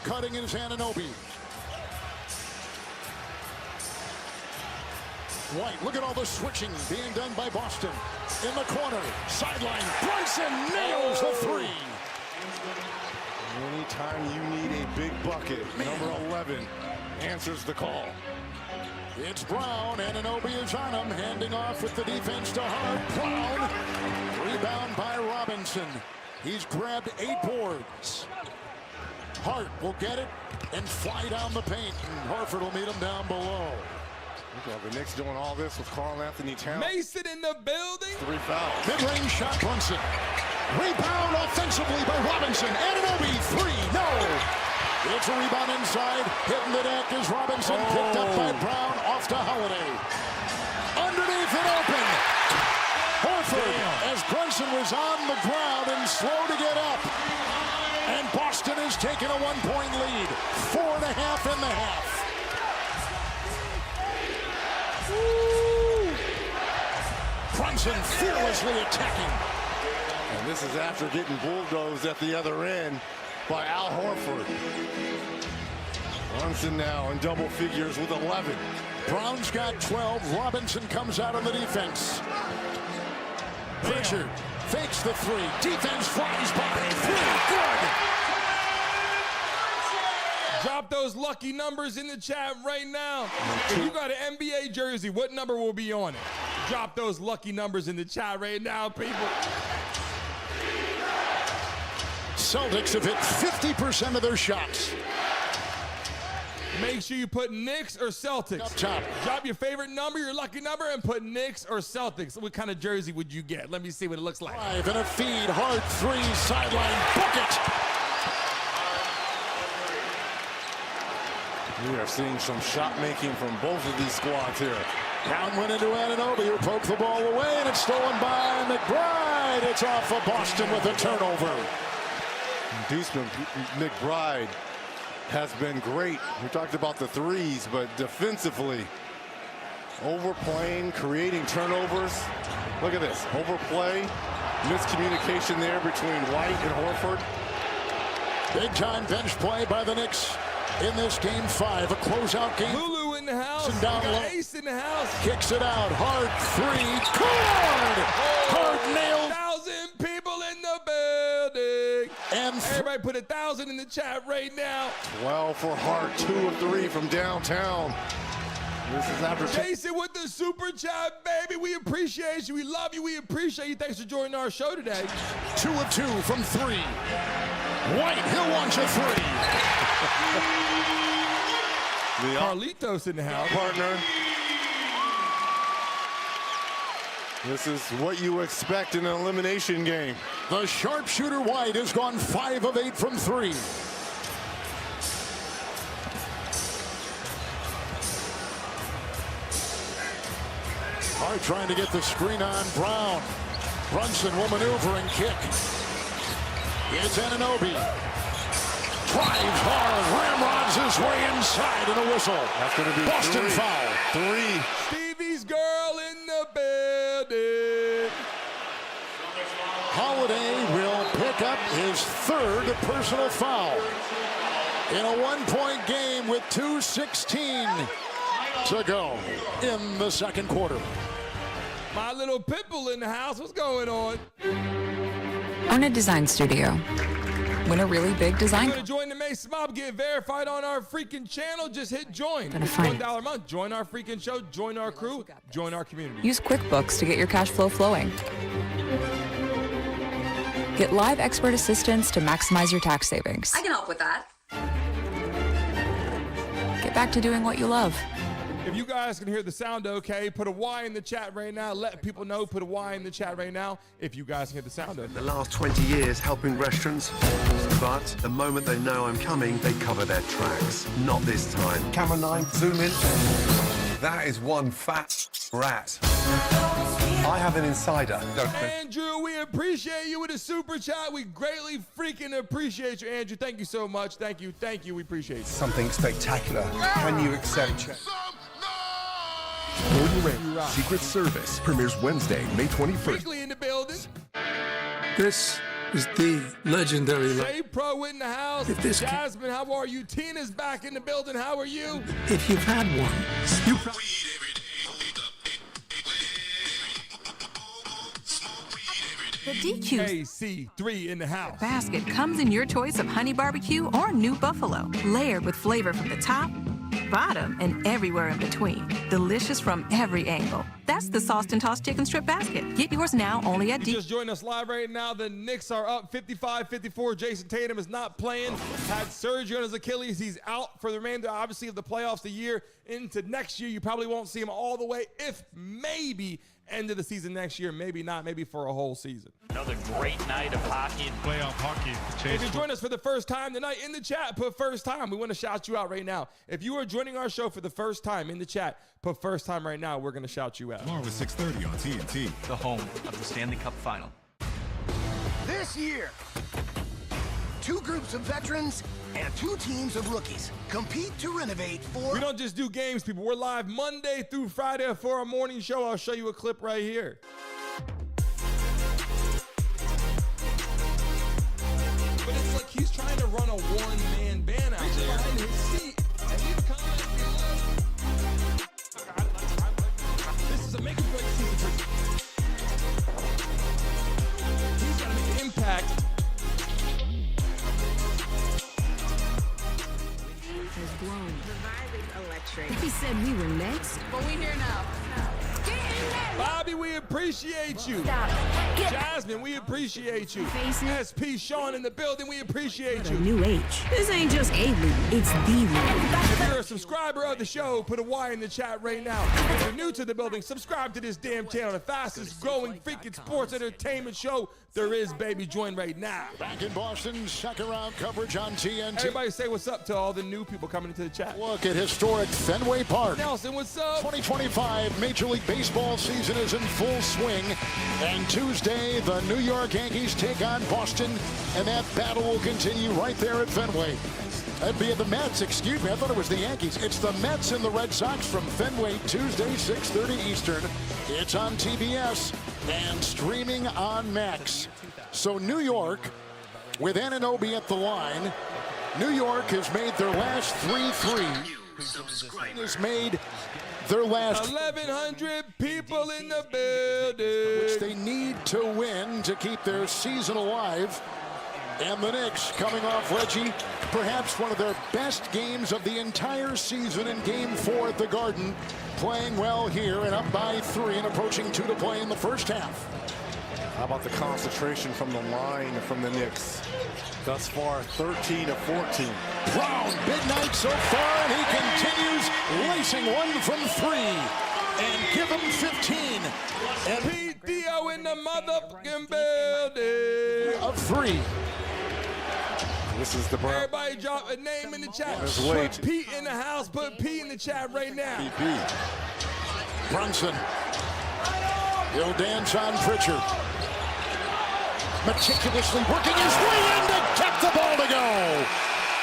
Cutting is Anunoby. White, look at all the switching being done by Boston. In the corner, sideline, Brunson nails the three. Anytime you need a big bucket, number 11 answers the call. It's Brown. Anunoby is on him, handing off with the defense to Hart. Brown, rebound by Robinson. He's grabbed 8 boards. Hart will get it and fly down the paint. And Horford will meet him down below. Look at the Knicks doing all this with Karl Anthony Towns. Mason in the building. 3 fouls. Mid-range shot, Brunson. Rebound offensively by Robinson. Anunoby, 3, no. It's a rebound inside. Hitting the deck is Robinson. Picked up by Brown. Off to Holiday. Underneath and open. Horford, as Brunson was on the ground and slow to get up. And Boston is taking a 1-point lead. 4.5 in the half. Brunson fearlessly attacking. And this is after getting bulldozed at the other end by Al Horford. Brunson now in double figures with 11. Brown's got 12. Robinson comes out on the defense. Pritchard fakes the 3. Defense flies by. 3, good. Drop those lucky numbers in the chat right now. If you got an NBA jersey, what number will be on it? Drop those lucky numbers in the chat right now, people. Celtics have hit 50% of their shots. Make sure you put Knicks or Celtics. Up top. Drop your favorite number, your lucky number, and put Knicks or Celtics. What kind of jersey would you get? Let me see what it looks like. 5 and a feed. Hard 3. Sideline. Bucket. We are seeing some shot making from both of these squads here. Brown went into Anunoby, who poked the ball away, and it's stolen by McBride. It's off of Boston with a turnover. Deuce McBride has been great. We talked about the threes, but defensively, overplaying, creating turnovers. Look at this, overplay, miscommunication there between White and Horford. Big time bench play by the Knicks in this game 5, a closeout game. Lulu in the house. And down low. Ace in the house. Kicks it out. Hard 3. Good. Hard nailed. 1,000 people in the building. And everybody put 1,000 in the chat right now. 12 for Hart. 2 of 3 from downtown. This is after Jayson with the super chat, baby. We appreciate you. We love you. We appreciate you. Thanks for joining our show today. 2 of 2 from 3. White, he'll launch a 3. Carlitos in the house. Partner. This is what you expect in an elimination game. The sharpshooter White has gone 5 of 8 from 3. Hart trying to get the screen on Brown. Brunson will maneuver and kick. It's Anunoby. Drives hard. Ramrods his way inside and a whistle. That's going to be Boston foul. 3. Stevie's girl in the building. Holiday will pick up his 3rd personal foul in a 1-point game with 2:16 to go in the second quarter. My little pitbull in the house. What's going on? Own a design studio. Win a really big design. You want to join the Mace Mob? Get verified on our freaking channel. Just hit join. It's $1 a month. Join our freaking show. Join our crew. Join our community. Use QuickBooks to get your cash flow flowing. Get live expert assistance to maximize your tax savings. I can help with that. Get back to doing what you love. If you guys can hear the sound okay, put a Y in the chat right now. Let people know, put a Y in the chat right now if you guys can hear the sound okay. The last 20 years helping restaurants, but the moment they know I'm coming, they cover their tracks. Not this time. Camera 9, zoom in. That is one fat rat. I have an insider. Andrew, we appreciate you with a super chat. We greatly freaking appreciate you, Andrew. Thank you so much. Thank you. We appreciate you. Something spectacular. Can you accept? Secret Service premieres Wednesday, May 21st. Quickly in the building. This is the legendary. Say Pro in the house. Jasmine, how are you? Tina's back in the building. How are you? If you've had one, you The DQ AC3 in the house. basket comes in your choice of honey barbecue or new buffalo, layered with flavor from the top, bottom, and everywhere in between. Delicious from every angle. That's the Sauced and Tossed Chicken Strip Basket. Get yours now only at Just join us live right now. The Knicks are up 55-54. Jayson Tatum is not playing. Had surgery on his Achilles. He's out for the remainder, obviously, of the playoffs the year into next year. You probably won't see him all the way, if maybe end of the season next year. Maybe not, maybe for a whole season. Another great night of hockey. Playoff hockey. If you join us for the first time tonight in the chat, put first time. We want to shout you out right now. If you are joining our show for the first time in the chat, put first time right now. We're going to shout you out. Tomorrow at 6:30 on TNT. The home of the Stanley Cup Final. This year, 2 groups of veterans and 2 teams of rookies compete to renovate for... We don't just do games, people. We're live Monday through Friday for our morning show. I'll show you a clip right here. But it's like he's trying to run a one-man band out there. Behind his seat. And leave a comment below. This is a make or break season for he's got to make an impact. has blown. The vibe is electric. He said we were next. But we here now. Bobby, we appreciate you. Jasmine, we appreciate you. SP Sean in the building, we appreciate you. New age. This ain't just a league, it's the league. If you're a subscriber of the show, put a Y in the chat right now. If you're new to the building, subscribe to this damn channel. The fastest growing freaking sports entertainment show there is, baby. Join right now. Back in Boston, second round coverage on TNT. Everybody say what's up to all the new people coming into the chat. Look at historic Fenway Park. Nelson, what's up? 2025 Major League Baseball season is in full swing. And Tuesday, the New York Yankees take on Boston. And that battle will continue right there at Fenway. That'd be the Mets, excuse me. I thought it was the Yankees. It's the Mets and the Red Sox from Fenway, Tuesday, 6:30 Eastern. It's on TBS and streaming on Max. So New York, with Anunoby at the line, New York has made their last 3 threes. Has made their last 1,100 people in the building, which they need to win to keep their season alive. And the Knicks coming off, Reggie, perhaps one of their best games of the entire season in Game 4 at the Garden, playing well here and up by 3 and approaching 2 to play in the first half. How about the concentration from the line from the Knicks? Thus far, 13 of 14. Brown, big night so far, and he continues lacing one from 3. And give him 15. And PDO in the motherfucking building. Of 3. This is the Brown. Everybody drop a name in the chat. Put Pete in the house. Put P in the chat right now. PP. Brunson. He'll dance on Pritchard. Meticulously working his way in to get the ball to go.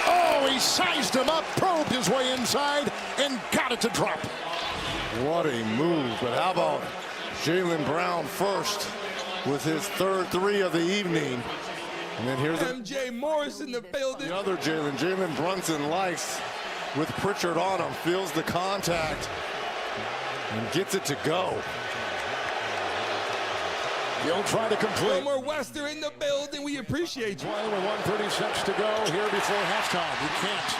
Oh, he sized him up, probed his way inside, and got it to drop. What a move. But how about Jaylen Brown first with his 3rd 3 of the evening. And then here's MJ Morris in the building. The other Jalen Brunson likes with Pritchard on him, feels the contact and gets it to go. He'll try to complete. Wilmer Wester in the building. We appreciate you. Well, with 1:36 to go here before halftime. He can't.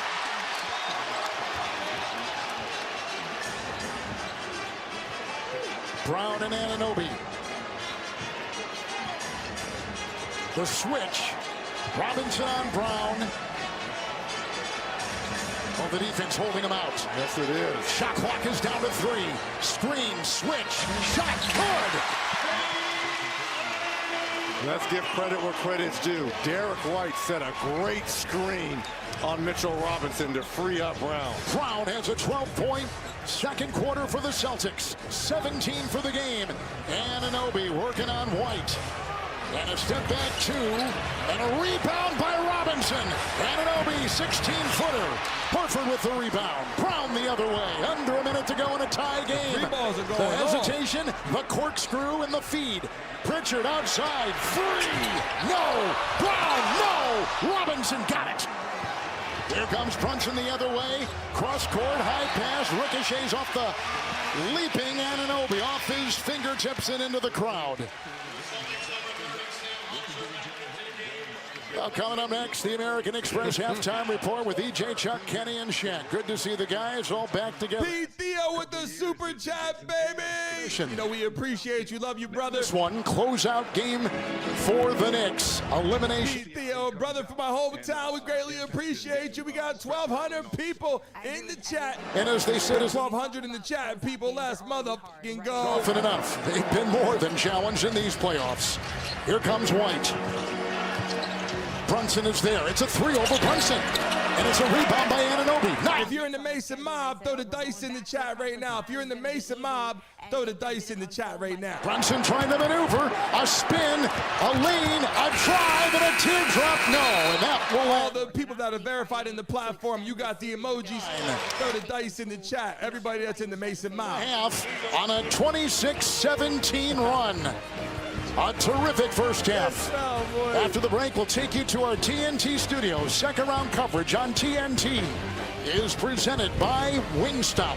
Brown and Anunoby. The switch. Robinson on Brown. The defense holding him out. Yes, it is. Shot clock is down to 3. Screen, switch, shot, good. Let's give credit where credit's due. Derek White set a great screen on Mitchell Robinson to free up Brown. Brown has a 12-point second quarter for the Celtics. 17 for the game. Anunoby working on White. And a step back 2. And a rebound by Robinson. Anunoby, 16-footer. Horford with the rebound. Brown the other way. Under a minute to go in a tie game. Three balls are going the hesitation, the corkscrew, and the feed. Pritchard outside. 3. No. Brown, no. Robinson got it. Here comes Brunson the other way. Cross-court, high pass. Ricochets off the leaping Anunoby. Off his fingertips and into the crowd. Coming up next, the American Express halftime report with EJ, Chuck, Kenny, and Shaq. Good to see the guys all back together. Pete Theo with the super chat, baby. You know, we appreciate you. Love you, brother. This one, closeout game for the Knicks. Elimination. Pete Theo, brother from my hometown. We greatly appreciate you. We got 1,200 people in the chat. And as they said, 1,200 in the chat. People, let's motherfucking go. Often enough. They've been more than challenged in these playoffs. Here comes White. Brunson is there. It's a 3 over Brunson. And it's a rebound by Anunoby. Nice. If you're in the Mason mob, throw the dice in the chat right now. If you're in the Mason mob, throw the dice in the chat right now. Brunson trying to maneuver. A spin, a lean, a drive, and a teardrop. No. And that will all the people that are verified in the platform, you got the emojis. Throw the dice in the chat. Everybody that's in the Mason mob. Half on a 26-17 run. A terrific first half. After the break, we'll take you to our TNT studios. Second round coverage on TNT is presented by Wingstop.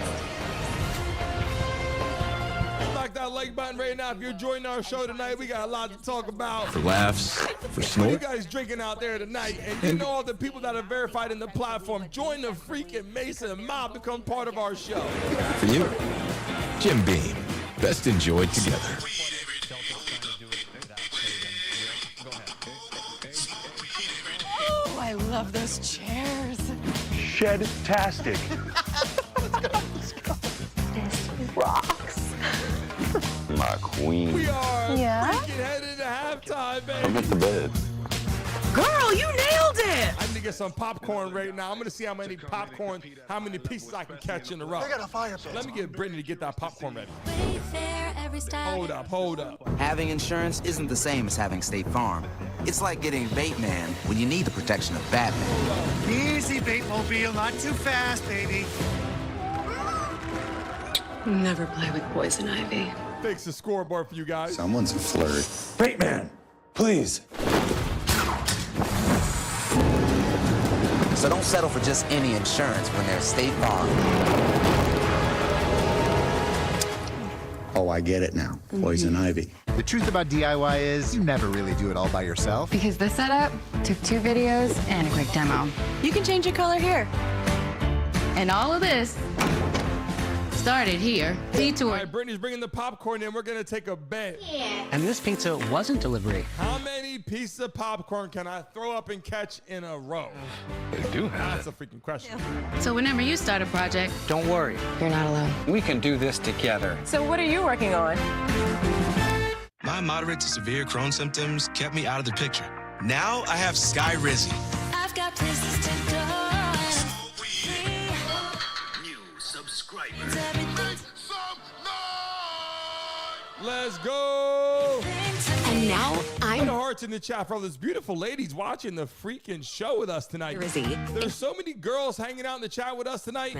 Like that like button right now. If you're joining our show tonight, we got a lot to talk about. For laughs, for What snort. you guys drinking out there tonight? And you know all the people that are verified in the platform. Join the freaking Mason mob, become part of our show. For you, Jim Beam. Best enjoyed together. Oh, I love those chairs. Shed-tastic. This rocks. My queen. We are Yeah? freaking headed to halftime, baby. I'm at the bed. Girl, you nailed it! I need to get some popcorn right now. I'm going to see how many pieces I can catch in a row. They got a fire pit. Let me get Brittany to get that popcorn ready. Hold up. Having insurance isn't the same as having State Farm. It's like getting Bateman when you need the protection of Batman. Easy, Batemobile, not too fast, baby. Never play with poison ivy. Fix the scoreboard for you guys. Someone's a flirt. Bateman, please. So don't settle for just any insurance when there's State Farm. Oh, I get it now. Poison ivy. The truth about DIY is you never really do it all by yourself. Because this setup took 2 videos and a quick demo. You can change your color here. And all of this started here. Detour. All right, Brittany's bringing the popcorn in. We're going to take a bet. And this pizza wasn't delivery. How many pieces of popcorn can I throw up and catch in a row? They do have That's a freaking question. So whenever you start a project, Don't worry. you're not alone. We can do this together. So what are you working on? My moderate to severe Crohn's symptoms kept me out of the picture. Now I have Skyrizi. I've got places to go. New subscriber. Let's go. And now Put the hearts in the chat for all those beautiful ladies watching the freaking show with us tonight. There's so many girls hanging out in the chat with us tonight.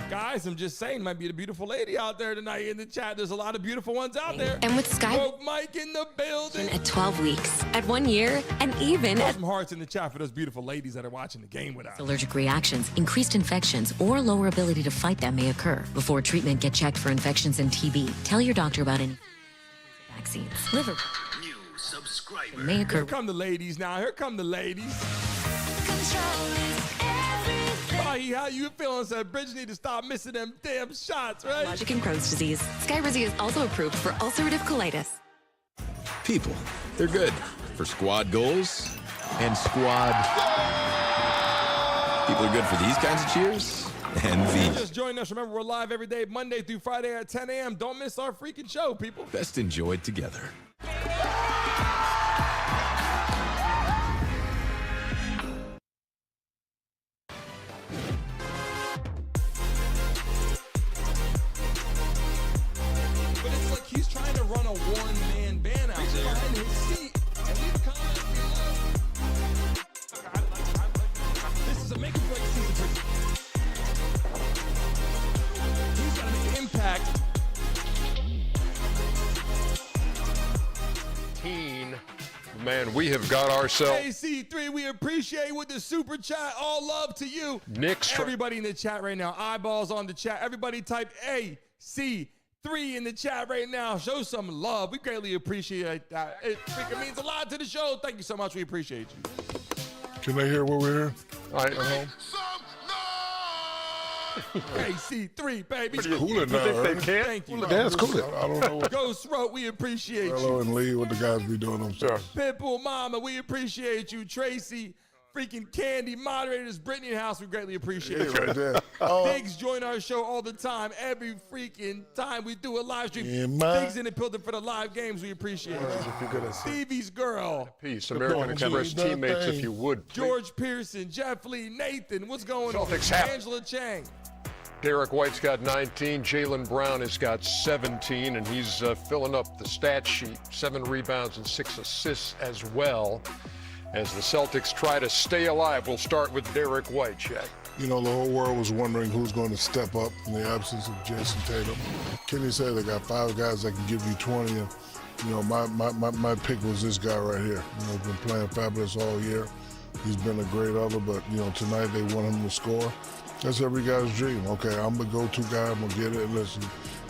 Guys, I'm just saying, might be a beautiful lady out there tonight in the chat. There's a lot of beautiful ones out there. And with Sky Woke Mike in the building. at 12 weeks, at 1 year, and even Put at some hearts in the chat for those beautiful ladies that are watching the game with us. Allergic reactions, increased infections, or lower ability to fight them may occur. Before treatment, get checked for infections and TB. Tell your doctor about any vaccines. Liver New subscriber. may occur. Here come the ladies now. Here come the ladies. Bobby, how you feeling? Said Bridge need to stop missing them damn shots, right? allergic and Crohn's disease. Skyrizi is also approved for ulcerative colitis. People, they're good for squad goals and squad. People are good for these kinds of cheers and V. Just join us. Remember, we're live every day, Monday through Friday at 10 a.m. Don't miss our freaking show, people. Best enjoyed together. But it's like he's trying to run a one-man band out there behind his seat. And leave comments below. This is a make or break season for he's got to make an impact. Man, we have got ourselves. AC3, we appreciate with the super chat. All love to you. Knicks. Everybody in the chat right now. Eyeballs on the chat. Everybody type AC3 in the chat right now. Show some love. We greatly appreciate that. It freaking means a lot to the show. Thank you so much. We appreciate you. Can they hear what we're hearing? All right. AC3, baby. It's cooler now. Thank you. Yeah, it's cooler. I don't know. Ghost Road, we appreciate Hello you. and Lee, what the guys be doing themselves. Pitbull Mama, we appreciate you. Tracy, freaking Candy, moderators, Brittany House, we greatly appreciate you. Right there. Biggs join our show all the time. Every freaking time we do a live stream. Yeah, Biggs in the building for the live games. We appreciate you. Stevie's girl. Peace. American Express teammates, if you would. George Pearson, Jeff Lee, Nathan, what's going on? Celtics have- Angela Chang. Derek White's got 19. Jaylen Brown has got 17, and he's filling up the stat sheet. 7 rebounds and 6 assists as well. As the Celtics try to stay alive, we'll start with Derek White, Jack. You know, the whole world was wondering who's going to step up in the absence of Jayson Tatum. Kenny said they got 5 guys that can give you 20, and you know, my pick was this guy right here. You know, he's been playing fabulous all year. He's been a great other, but you know, tonight they want him to score. That's every guy's dream. Okay, I'm the go-to guy. I'm gonna get it. Listen,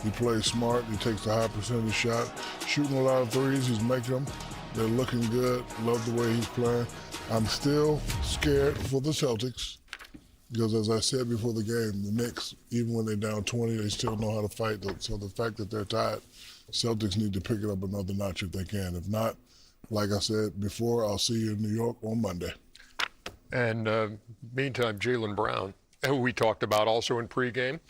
he plays smart. He takes a high percentage shot, shooting a lot of threes. He's making them. They're looking good. Love the way he's playing. I'm still scared for the Celtics because, as I said before the game, the Knicks, even when they're down 20, they still know how to fight. So the fact that they're tied, Celtics need to pick it up another notch if they can. If not, like I said before, I'll see you in New York on Monday. And meantime, Jaylen Brown, who we talked about also in pregame,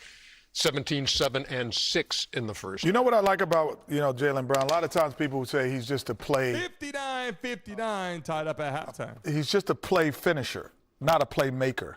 17, 7, and 6 in the first. You know what I like about, Jaylen Brown? A lot of times people would say he's just a play. 59-59 tied up at halftime. He's just a play finisher, not a playmaker.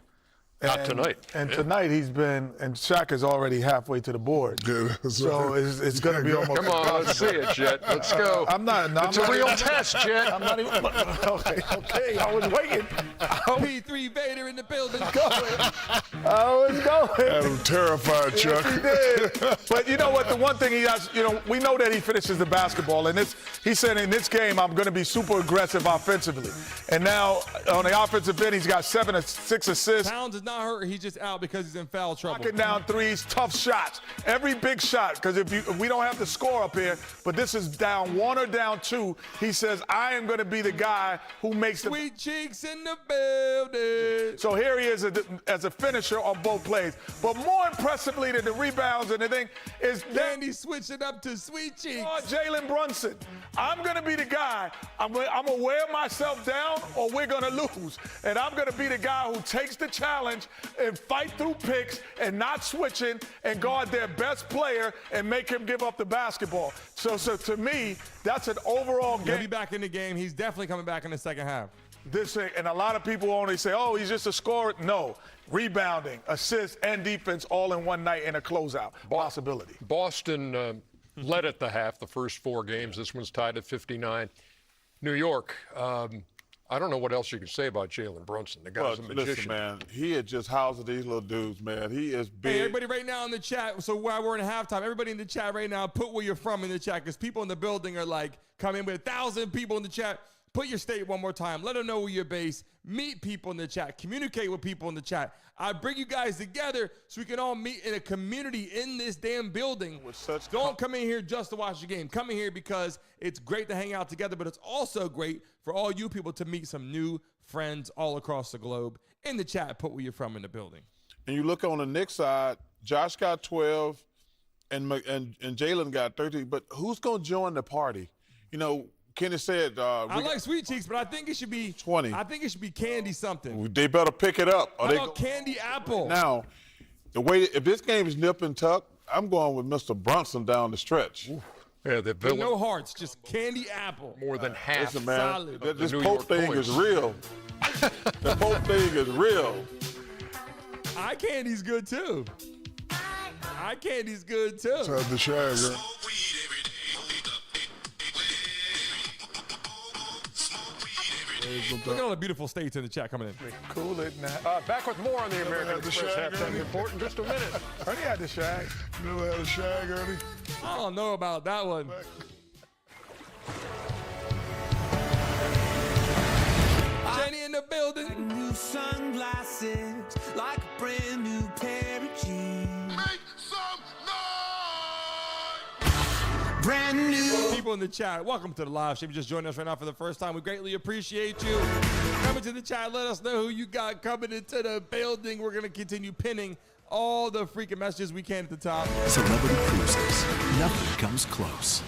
Not tonight. And tonight he's been, and Shaq is already halfway to the board. Yeah, so it's going to be almost. Come on, let's see it, Jet. Let's go. I'm not. No, it's a real test, Jet. I'm not even. Okay. I was waiting. P3 Vader in the building. I was going. Had him terrified, Chuck. Yes, he did. But you know what? The one thing he has, we know that he finishes the basketball, and he said in this game I'm going to be super aggressive offensively. And now on the offensive end, he's got 7 or 6 assists. Towns is not hurt. He's just out because he's in foul trouble. Knocking down threes, tough shots. Every big shot, because if we don't have the score up here, but this is down 1 or down 2, he says, I am going to be the guy who makes the sweet cheeks in the building. So here he is as a finisher on both plays. But more impressively than the rebounds and the thing is Danny switching up to sweet cheeks. Oh, Jalen Brunson. I'm going to be the guy. I'm going to wear myself down or we're going to lose. And I'm going to be the guy who takes the challenge and fight through picks and not switching and guard their best player and make him give up the basketball. So to me, that's an overall game. He'll be back in the game. He's definitely coming back in the second half. And a lot of people only say, oh, he's just a scorer. No. Rebounding, assists, and defense all in one night in a closeout. Possibility. Boston led at the half the first 4 games. This one's tied at 59. New York, I don't know what else you can say about Jalen Brunson. The guy's a magician. Listen, man, he had just housed these little dudes, man. He is big. Hey, everybody right now in the chat, so while we're in halftime, everybody in the chat right now, put where you're from in the chat, because people in the building are like, coming with 1,000 people in the chat. Put your state one more time. Let them know where you're based. Meet people in the chat. Communicate with people in the chat. I bring you guys together so we can all meet in a community in this damn building. Don't come in here just to watch the game. Come in here because it's great to hang out together, but it's also great for all you people to meet some new friends all across the globe. In the chat, put where you're from in the building. And you look on the Knicks side, Josh got 12 and Jaylen got 13, but who's going to join the party? Kenny said, I like sweet cheeks, but I think it should be 20. I think it should be candy something. They better pick it up. How about candy apple? Now, The way if this game is nip and tuck, I'm going with Mr. Brunson down the stretch. Ooh. Yeah, the With no hearts, just candy apple. More than half. Listen, man, solid. this Pope thing is real. The Pope thing is real. Eye candy's good too. Eye candy's good too. Inside the shag, right? Look at all the beautiful states in the chat coming in. Cool it now. Back with more on the Never American had the Express shag, halftime Ernie. report in just a minute. Ernie had the shag. Never had a shag, Ernie. I don't know about that one. Jenny in the building. New sunglasses, like a brand new pair of jeans. Make some Brand new. People in the chat, welcome to the live stream. If you just joined us right now for the first time, we greatly appreciate you. Coming to the chat, let us know who you got coming into the building. We're going to continue pinning all the freaking messages we can at the top. Celebrity cruises. Nothing comes close.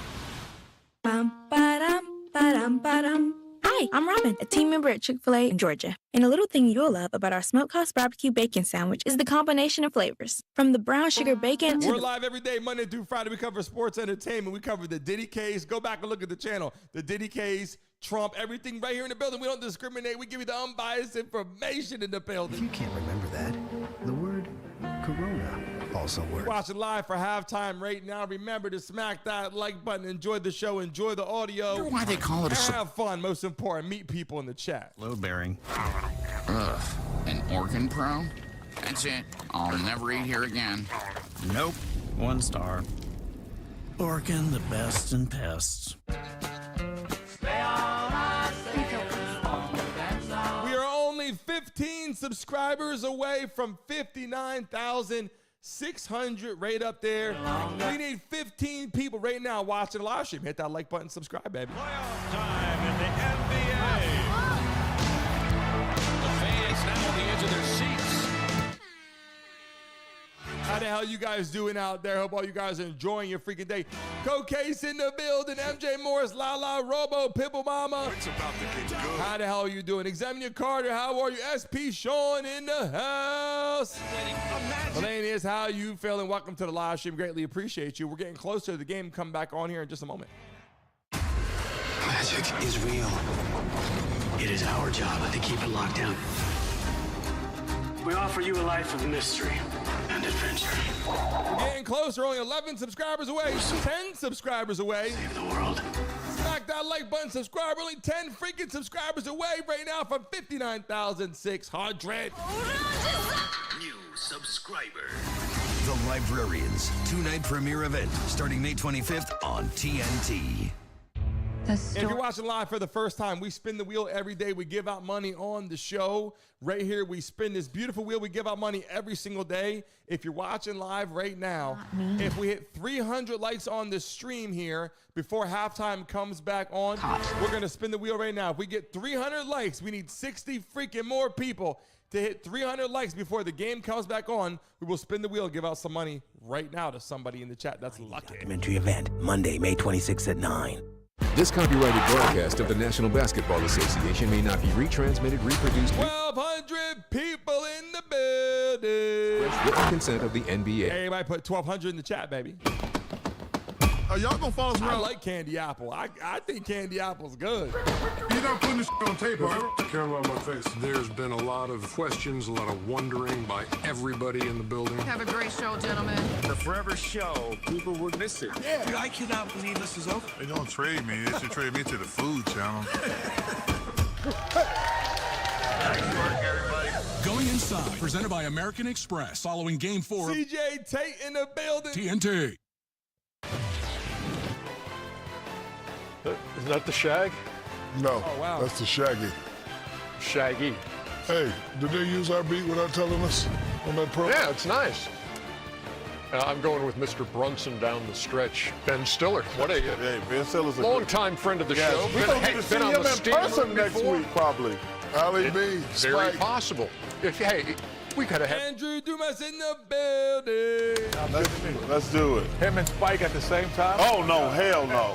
Hi, I'm Robin, a team member at Chick-fil-A in Georgia. And a little thing you'll love about our Smokehouse Barbecue Bacon Sandwich is the combination of flavors. From the brown sugar bacon to We're live every day, Monday through Friday. We cover sports entertainment. We cover the Diddy case. Go back and look at the channel. The Diddy case, Trump, everything right here in the building. We don't discriminate. We give you the unbiased information in the building. If you can't remember that, the word Corona also works. Watching live for halftime right now. Remember to smack that like button. Enjoy the show. Enjoy the audio. Wonder why they call it a Have fun. Most important, meet people in the chat. Load bearing. Ugh, an organ pro? That's it. I'll never eat here again. Nope. 1 star. Orkin, the best in pests. We are only 15 subscribers away from 59,600 right up there. We need 15 people right now watching the live stream. Hit that like button, subscribe, baby. Time in the NBA. The fans now at the edge of their seats. How the hell you guys doing out there? Hope all you guys are enjoying your freaking day. Co-Case in the building. MJ Morris, Lala, Robo, Pibble Mama. It's about to get good. How the hell are you doing? Examine Carter, how are you? SP Sean in the house. Melanius, how you feeling? Welcome to the live stream. Greatly appreciate you. We're getting closer to the game. Come back on here in just a moment. Magic is real. It is our job to keep it locked down. We offer you a life of mystery and adventure. We're getting closer. Only 11 subscribers away. 10 subscribers away. Save the world. Smack that like button, subscribe. Only 10 freaking subscribers away right now from 59,600. New subscriber. The Librarians 2-night premiere event starting May 25th on TNT. If you're watching live for the first time, we spin the wheel every day. We give out money on the show. Right here, we spin this beautiful wheel. We give out money every single day. If you're watching live right now, if we hit 300 likes on the stream here before halftime comes back on, we're going to spin the wheel right now. If we get 300 likes, we need 60 freaking more people to hit 300 likes before the game comes back on. We will spin the wheel and give out some money right now to somebody in the chat that's lucky. Documentary event, Monday, May 26th at 9. This copyrighted broadcast of the National Basketball Association may not be retransmitted, reproduced, 1,200 people in the building. with the consent of the NBA. Everybody put 1,200 in the chat, baby. Y'all gonna follow us I around? like candy apple. I think candy apple's good. You're not putting this on tape, are you? Camera on my face. There's been a lot of questions, a lot of wondering by everybody in the building. Have a great show, gentlemen. The forever show. People would miss it. Yeah. Dude, I cannot believe this is over. They don't trade me. They should trade me to the food channel. Nice work, everybody. Going Inside, presented by American Express, following Game 4 of CJ Tate in the building. TNT. Isn't that the Shag? No, Oh, wow. that's the Shaggy. Shaggy. Hey, did they use our beat without telling us on that program? Yeah, it's nice. I'm going with Mr. Brunson down the stretch. Ben Stiller. What a Hey, Ben Stiller's a longtime friend of the Yes, show. we're gonna get to see Been on him the in Steamer person next before. week, probably. Ali B, Very Spike. possible. Hey, we could have had Andrew Dumas in the building. Let's do it. Him and Spike at the same time? Oh, no, hell no.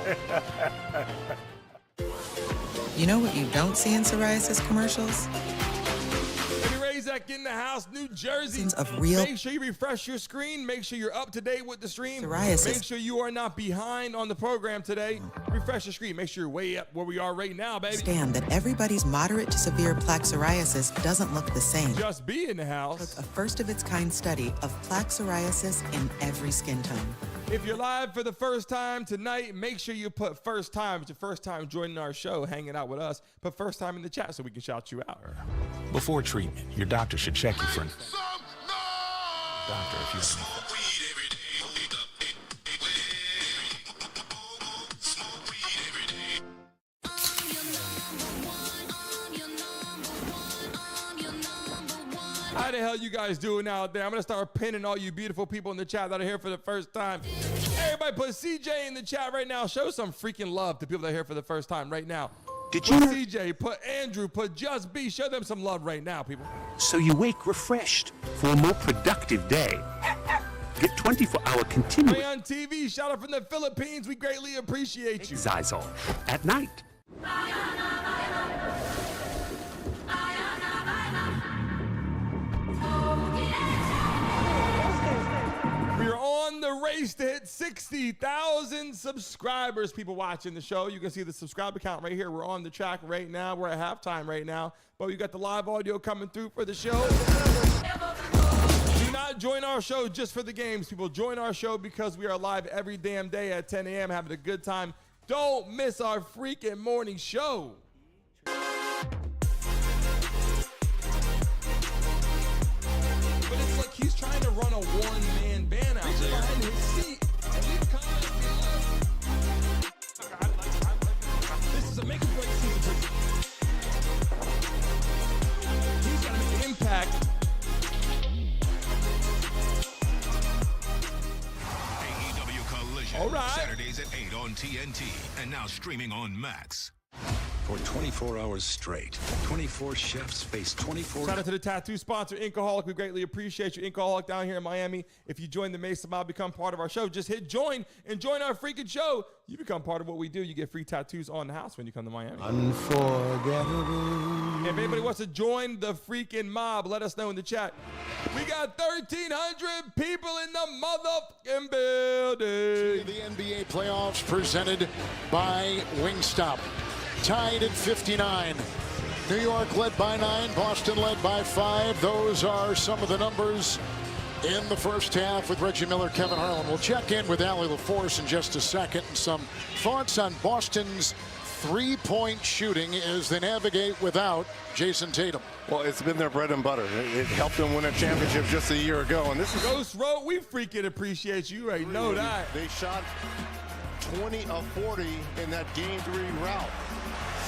You know what you don't see in psoriasis commercials? Let me raise that Tech in the house, New Jersey. Of real Make sure you refresh your screen. Make sure you're up to date with the stream. psoriasis. Make sure you are not behind on the program today. Refresh your screen. Make sure you're way up where we are right now, baby. Understand that everybody's moderate to severe plaque psoriasis doesn't look the same. Just be in the house. Took a first-of-its-kind study of plaque psoriasis in every skin tone. If you're live for the first time tonight, make sure you put first time. It's your first time joining our show, hanging out with us. Put first time in the chat so we can shout you out. Before treatment, your doctor should check you for doctor if you have How the hell you guys doing out there? I'm going to start pinning all you beautiful people in the chat that are here for the first time. Everybody put CJ in the chat right now. Show some freaking love to people that are here for the first time right now. Put CJ, put Andrew, put Just B. Show them some love right now, people. So you wake refreshed for a more productive day. Get 24-hour continuous Play on TV. Shout out from the Philippines. We greatly appreciate you. Xyzal at night. We are on the race to hit 60,000 subscribers. People watching the show, you can see the subscriber count right here. We're on the track right now. We're at halftime right now, but we got the live audio coming through for the show. Do not join our show just for the games. People, join our show because we are live every damn day at 10 a.m. having a good time. Don't miss our freaking morning show. But it's like he's trying to run a one-man band out there. Behind his seat. This is a make or break season. He's got to make an impact. AEW Collision. All right. Saturdays at 8 on TNT. And now streaming on Max. For 24 hours straight, 24 chefs face 24... Shout out to the tattoo sponsor, Inkaholic. We greatly appreciate you, Inkaholic, down here in Miami. If you join the Mesa Mob, become part of our show. Just hit join and join our freaking show. You become part of what we do. You get free tattoos on the house when you come to Miami. Unforgettable. If anybody wants to join the freaking mob, let us know in the chat. We got 1,300 people in the motherfucking building. The NBA playoffs presented by Wingstop. Tied at 59. New York led by 9, Boston led by 5. Those are some of the numbers in the first half with Reggie Miller, Kevin Harlan. We'll check in with Allie LaForce in just a second. And some thoughts on Boston's three-point shooting as they navigate without Jayson Tatum. Well, it's been their bread and butter. It helped them win a championship just a year ago. And this is Ghost Road, we freaking appreciate you. Right? Know that. They shot 20 of 40 in that Game 3 rout.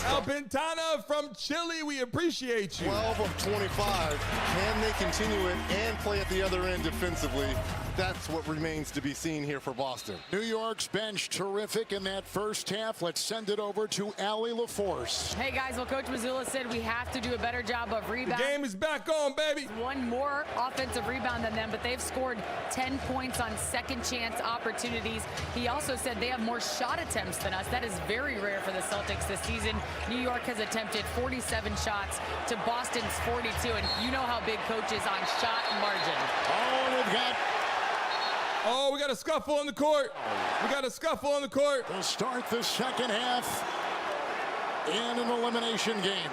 Alpintana from Chile, we appreciate you. 12 of 25. Can they continue it and play at the other end defensively? That's what remains to be seen here for Boston. New York's bench terrific in that first half. Let's send it over to Allie LaForce. Hey guys, well Coach Mazzulla said we have to do a better job of rebounding. The game is back on, baby. One more offensive rebound than them, but they've scored 10 points on second chance opportunities. He also said they have more shot attempts than us. That is very rare for the Celtics this season. New York has attempted 47 shots to Boston's 42, and you know how big Coach is on shot margin. Oh, we got a scuffle on the court. We got a scuffle on the court. To start the second half in an elimination game.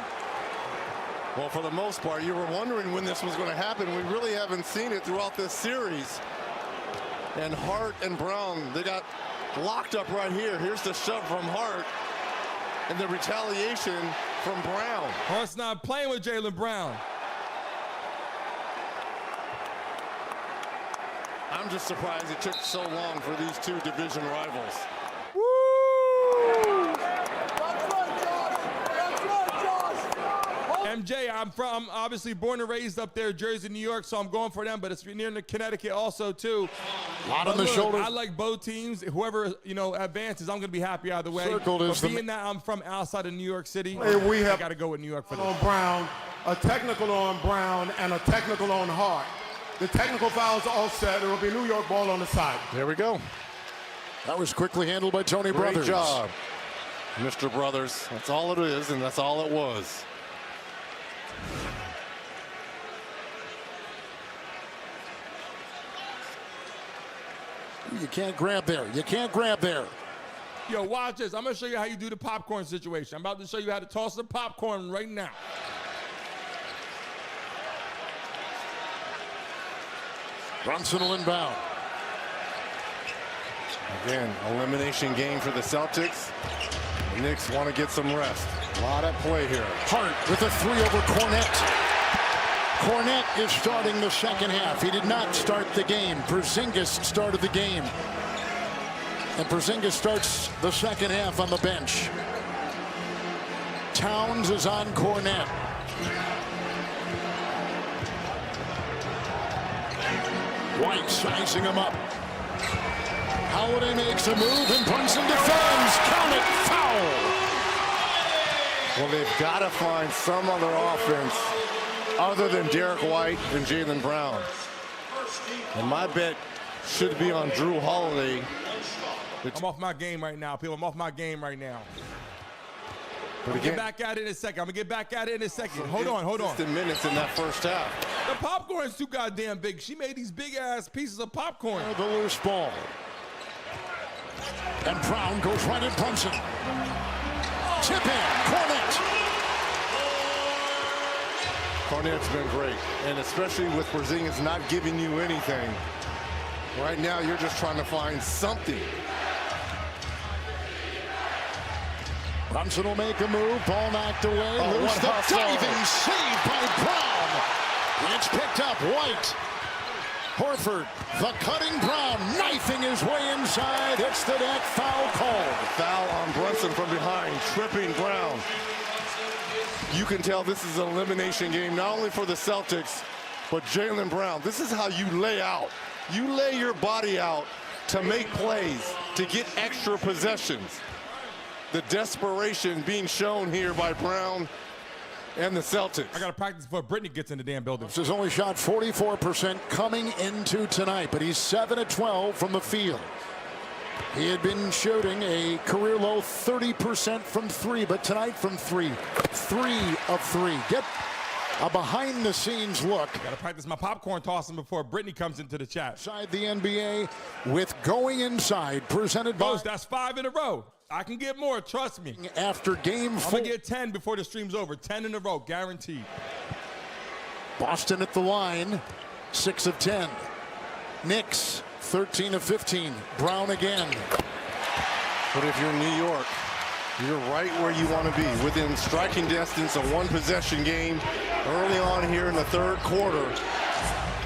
Well, for the most part, you were wondering when this was going to happen. We really haven't seen it throughout this series. And Hart and Brown, they got locked up right here. Here's the shove from Hart. And the retaliation from Brown. Hart's not playing with Jaylen Brown. I'm just surprised it took so long for these two division rivals. Woo! MJ, I'm obviously born and raised up there, Jersey, New York, so I'm going for them, but it's near Connecticut also, too. A lot on the shoulders. I like both teams. Whoever, advances, I'm going to be happy either way. Circled is but being that I'm from outside of New York City, we have I got to go with New York for this. On Brown, a technical on Brown, and a technical on Hart. The technical fouls are all set. It will be New York ball on the side. There we go. That was quickly handled by Tony Brothers. Great job, Mr. Brothers. That's all it is, and that's all it was. You can't grab there. You can't grab there. Yo, watch this. I'm going to show you how you do the popcorn situation. I'm about to show you how to toss the popcorn right now. Brunson will inbound. Again, elimination game for the Celtics. The Knicks want to get some rest. A lot at play here. Hart with a 3 over Cornette. Cornette is starting the second half. He did not start the game. Porzingis started the game. And Porzingis starts the second half on the bench. Towns is on Cornette. White sizing him up. Holiday makes a move and Brunson defends. Count it, foul. Well, they've got to find some other offense other than Derek White and Jaylen Brown. And my bet should be on Drew Holiday. I'm off my game right now, people. I'm off my game right now. But I'm going to get back at it in a second. I'm going to get back at it in a second. Hold on. Just the minutes in that first half. The popcorn's too goddamn big. She made these big-ass pieces of popcorn. The loose ball. And Brown goes right at Brunson. Tip in, Cornette. Cornette's been great, and especially with Porzingis not giving you anything. Right now, you're just trying to find something. Brunson will make a move. Ball knocked away. Loose the diving save by Brown. It's picked up. White. Horford. The cutting Brown. Knifing his way inside. Hits the net. Foul called. Foul on Brunson from behind. Tripping Brown. You can tell this is an elimination game, not only for the Celtics, but Jaylen Brown. This is how you lay out. You lay your body out to make plays, to get extra possessions. The desperation being shown here by Brown and the Celtics. I got to practice before Brittany gets in the damn building. He's only shot 44% coming into tonight, but he's 7 of 12 from the field. He had been shooting a career low 30% from 3, but tonight from 3. 3 of 3. Get a behind the scenes look. Got to practice my popcorn tossing before Brittany comes into the chat. Inside the NBA with Going Inside, presented by... That's 5 in a row. I can get more, trust me. After game 4. I'm going to get 10 before the stream's over. 10 in a row, guaranteed. Boston at the line, 6 of 10. Knicks, 13 of 15. Brown again. But if you're New York, you're right where you want to be, within striking distance, a one-possession game early on here in the third quarter.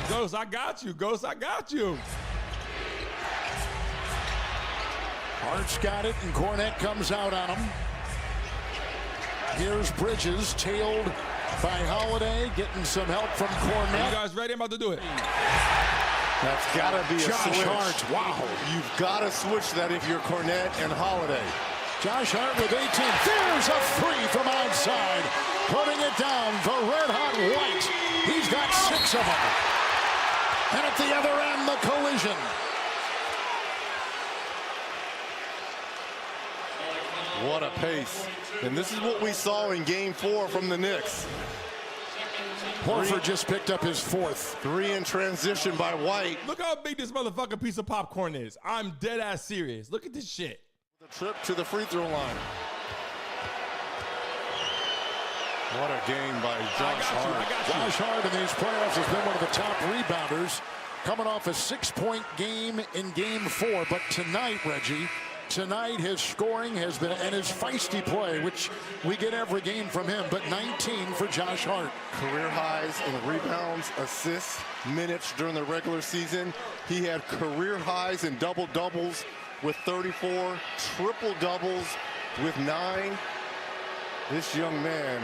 Ghost, I got you. Ghost, I got you. Hart's got it, and Cornette comes out on him. Here's Bridges, tailed by Holiday, getting some help from Cornette. You guys ready? I'm about to do it. That's got to be a Josh switch. Hart, wow. You've got to switch that if you're Cornette and Holiday. Josh Hart with 18. There's a 3 from outside. Putting it down, the red-hot White. He's got 6 of them. And at the other end, the collision. What a pace. And this is what we saw in game 4 from the Knicks. Horford just picked up his 4th. 3 in transition by White. Look how big this motherfucking piece of popcorn is. I'm dead ass serious. Look at this shit. The trip to the free throw line. What a game by Josh Hart. Josh Hart in these playoffs has been one of the top rebounders, coming off a 6-point game in game 4. But tonight, Reggie, tonight his scoring has been, and his feisty play, which we get every game from him, but 19 for Josh Hart. Career highs in rebounds, assists, minutes during the regular season. He had career highs in double-doubles with 34, triple-doubles with 9. This young man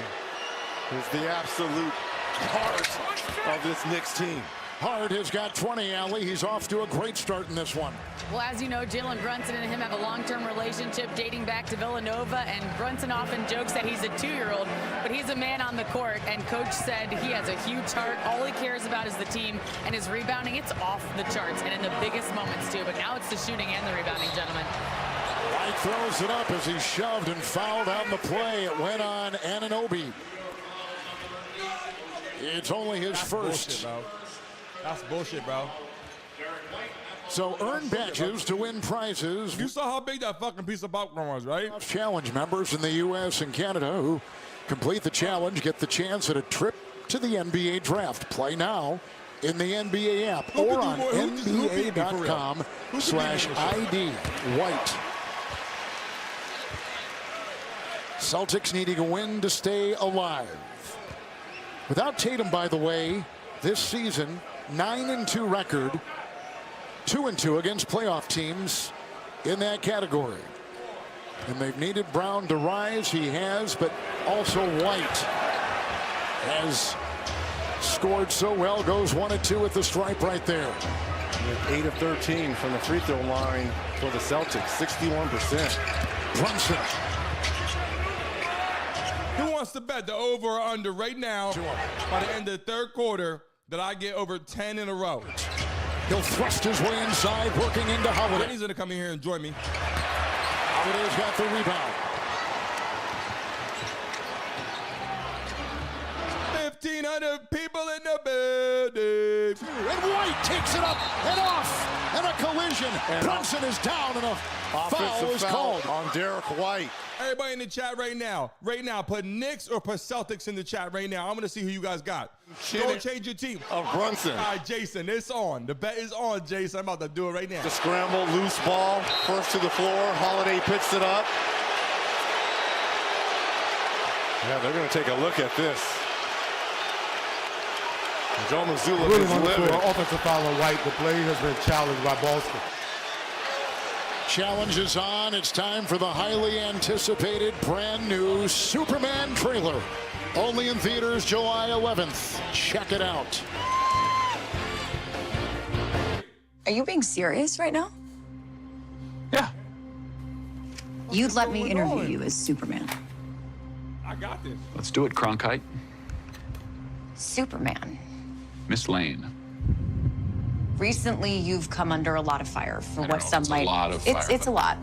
is the absolute heart of this Knicks team. Hart has got 20, Allie. He's off to a great start in this one. Well, as you know, Jalen Brunson and him have a long-term relationship dating back to Villanova, and Brunson often jokes that he's a 2-year-old, but he's a man on the court, and Coach said he has a huge heart. All he cares about is the team, and his rebounding, it's off the charts, and in the biggest moments, too. But now it's the shooting and the rebounding, gentlemen. White throws it up as he shoved and fouled on the play. It went on Anunoby. It's only his first. Bullshit, bro. That's bullshit, bro. So earn badges to win prizes. You saw how big that fucking piece of popcorn was, right? Challenge members in the U.S. and Canada who complete the challenge get the chance at a trip to the NBA draft. Play now in the NBA app or on NBA.com/ID. White. Celtics needing a win to stay alive. Without Tatum, by the way, this season, 9-2 record, 2-2 against playoff teams in that category. And they've needed Brown to rise. He has, but also White has scored so well. Goes 1-2 at the stripe right there. With 8 of 13 from the free throw line for the Celtics, 61%. Brunson. Who wants to bet the over or under right now by the end of the third quarter that I get over 10 in a row? He'll thrust his way inside, working into Holiday. He's going to come in here and join me. Holiday's got the rebound. 1,500 people in the building. And White takes it up and off. And a collision. And Brunson is down and a foul is called on Derek White. Everybody in the chat right now, put Knicks or put Celtics in the chat right now. I'm going to see who you guys got. Go change your team. Of Brunson. All right, Jayson, it's on. The bet is on, Jayson. I'm about to do it right now. The scramble, loose ball, first to the floor. Holiday picks it up. Yeah, they're going to take a look at this. Joe Mazzulla Really is want to living. do an offensive foul on White. The play has been challenged by Boston. Challenge is on. It's time for the highly anticipated brand new Superman trailer. Only in theaters July 11th. Check it out. Are you being serious right now? Yeah. You'd let me interview you as Superman. I got this. Let's do it, Cronkite. Superman. Miss Lane. Recently, you've come under a lot of fire for what some it's might. a lot of fire. It's a lot.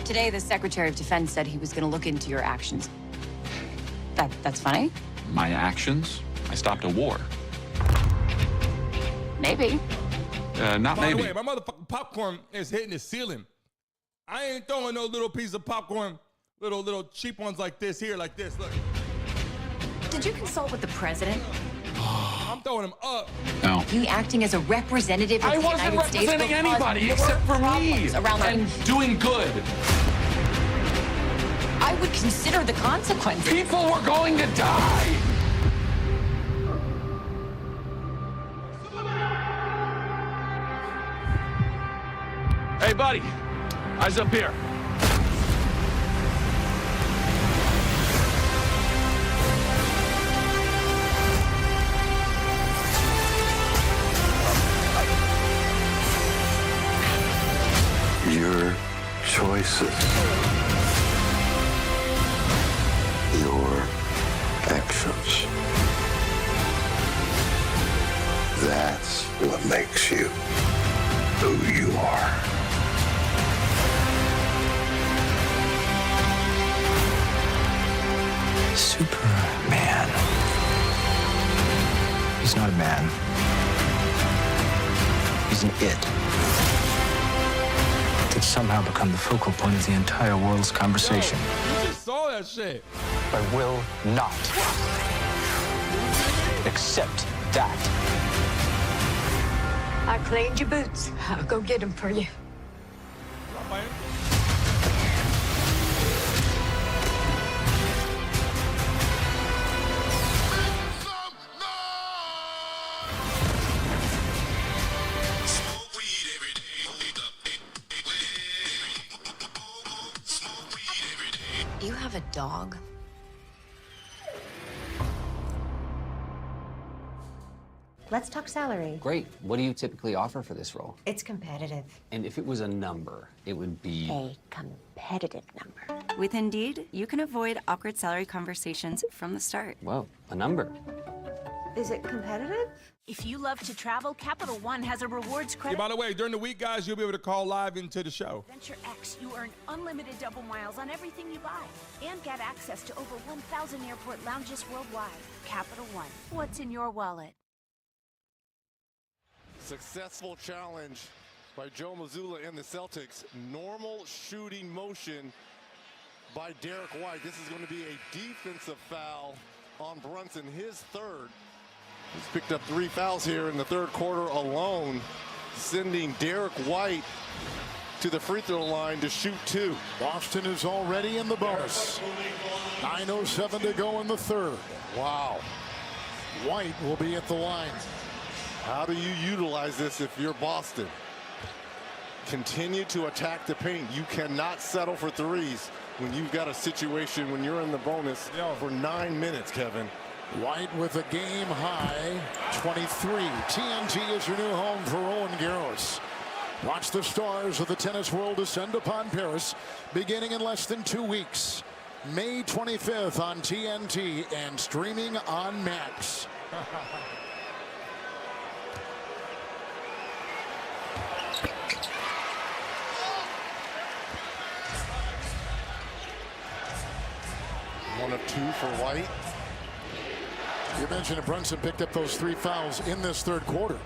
Today, the Secretary of Defense said he was going to look into your actions. That's funny? My actions? I stopped a war. Maybe. Not By maybe. the way, my motherfucking popcorn is hitting the ceiling. I ain't throwing no little piece of popcorn, little cheap ones like this here, like this. Look. Did you consult with the president? I'm throwing them up. No. You acting as a representative of I the wasn't United States will representing cause anybody more except for me. problems around I'm doing good. I would consider the consequences. People were going to die. Hey, buddy. Eyes up here. Your choices, your actions. That's what makes you who you are. Superman. He's not a man. He's an it. That's somehow become the focal point of the entire world's conversation. Yo, you just saw that shit. I will not accept that. I cleaned your boots. I'll go get them for you. You have a dog? Let's talk salary. Great. What do you typically offer for this role? It's competitive. And if it was a number, it would be... A competitive number. With Indeed, you can avoid awkward salary conversations from the start. Whoa, a number. Is it competitive? If you love to travel, Capital One has a rewards Yeah, credit. by the way, during the week, guys, you'll be able to call live into the show. Venture X, you earn unlimited double miles on everything you buy and get access to over 1,000 airport lounges worldwide. Capital One, what's in your wallet? Successful challenge by Joe Mazzulla and the Celtics. Normal shooting motion by Derek White. This is going to be a defensive foul on Brunson, his third. He's picked up 3 fouls here in the third quarter alone, sending Derek White to the free throw line to shoot 2. Boston is already in the bonus. 9:07 to go in the third. Wow. White will be at the line. How do you utilize this if you're Boston? Continue to attack the paint. You cannot settle for threes when you've got a situation when you're in the bonus for 9 minutes, Kevin. White with a game high 23. TNT is your new home for Roland Garros. Watch the stars of the tennis world descend upon Paris beginning in less than 2 weeks. May 25th on TNT and streaming on Max. One of 2 for White. You mentioned that Brunson picked up those 3 fouls in this third quarter.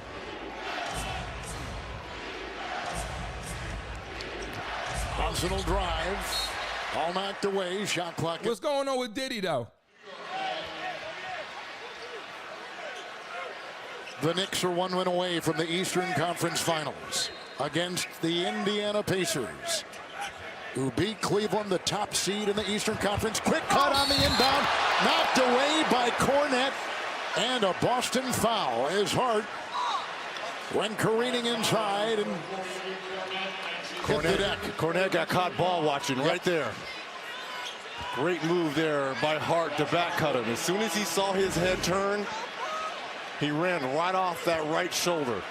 Brunson will drive. All knocked away. Shot clock. What's going on with Diddy, though? The Knicks are 1 win away from the Eastern Conference Finals against the Indiana Pacers, who beat Cleveland, the top seed in the Eastern Conference. Quick cut on the inbound, knocked away by Cornette, and a Boston foul as Hart went careening inside and hit the deck. Cornette got caught ball watching right there. Great move there by Hart to back cut him. As soon as he saw his head turn, he ran right off that right shoulder.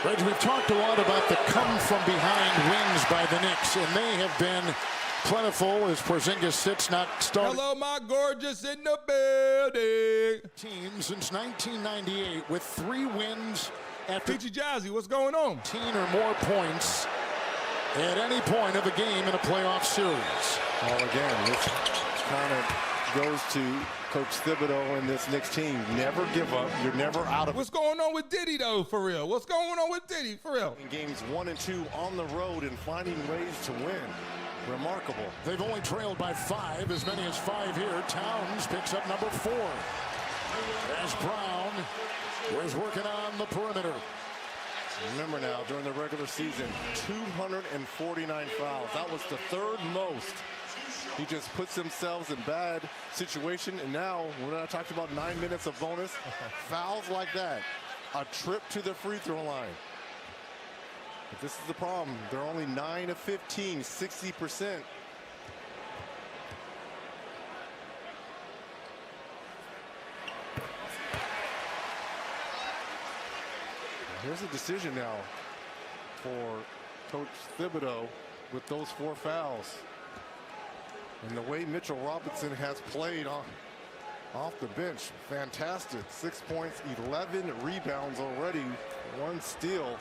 Reg, we've talked a lot about the come-from-behind wins by the Knicks, and they have been plentiful as Porzingis sits not starting. Hello, my gorgeous in the building. Team since 1998 with 3 wins after Peachy Jazzy, what's going on? 18 or more points at any point of a game in a playoff series. Well, again, this kind of goes to Coach Thibodeau and this Knicks team. Never give up. You're never out of it. What's going on with Diddy, though, for real? What's going on with Diddy, for real? In games 1 and 2 on the road and finding ways to win. Remarkable. They've only trailed by 5, as many as 5 here. Towns picks up number 4. As Brown was working on the perimeter. Remember now, during the regular season, 249 fouls. That was the 3rd most. He just puts themselves in bad situation. And now, when I talked about 9 minutes of bonus, fouls like that, a trip to the free throw line. But this is the problem. They're only 9 of 15, 60%. Here's a decision now for Coach Thibodeau with those 4 fouls. And the way Mitchell Robinson has played off the bench, fantastic. 6 points, 11 rebounds already, 1 steal.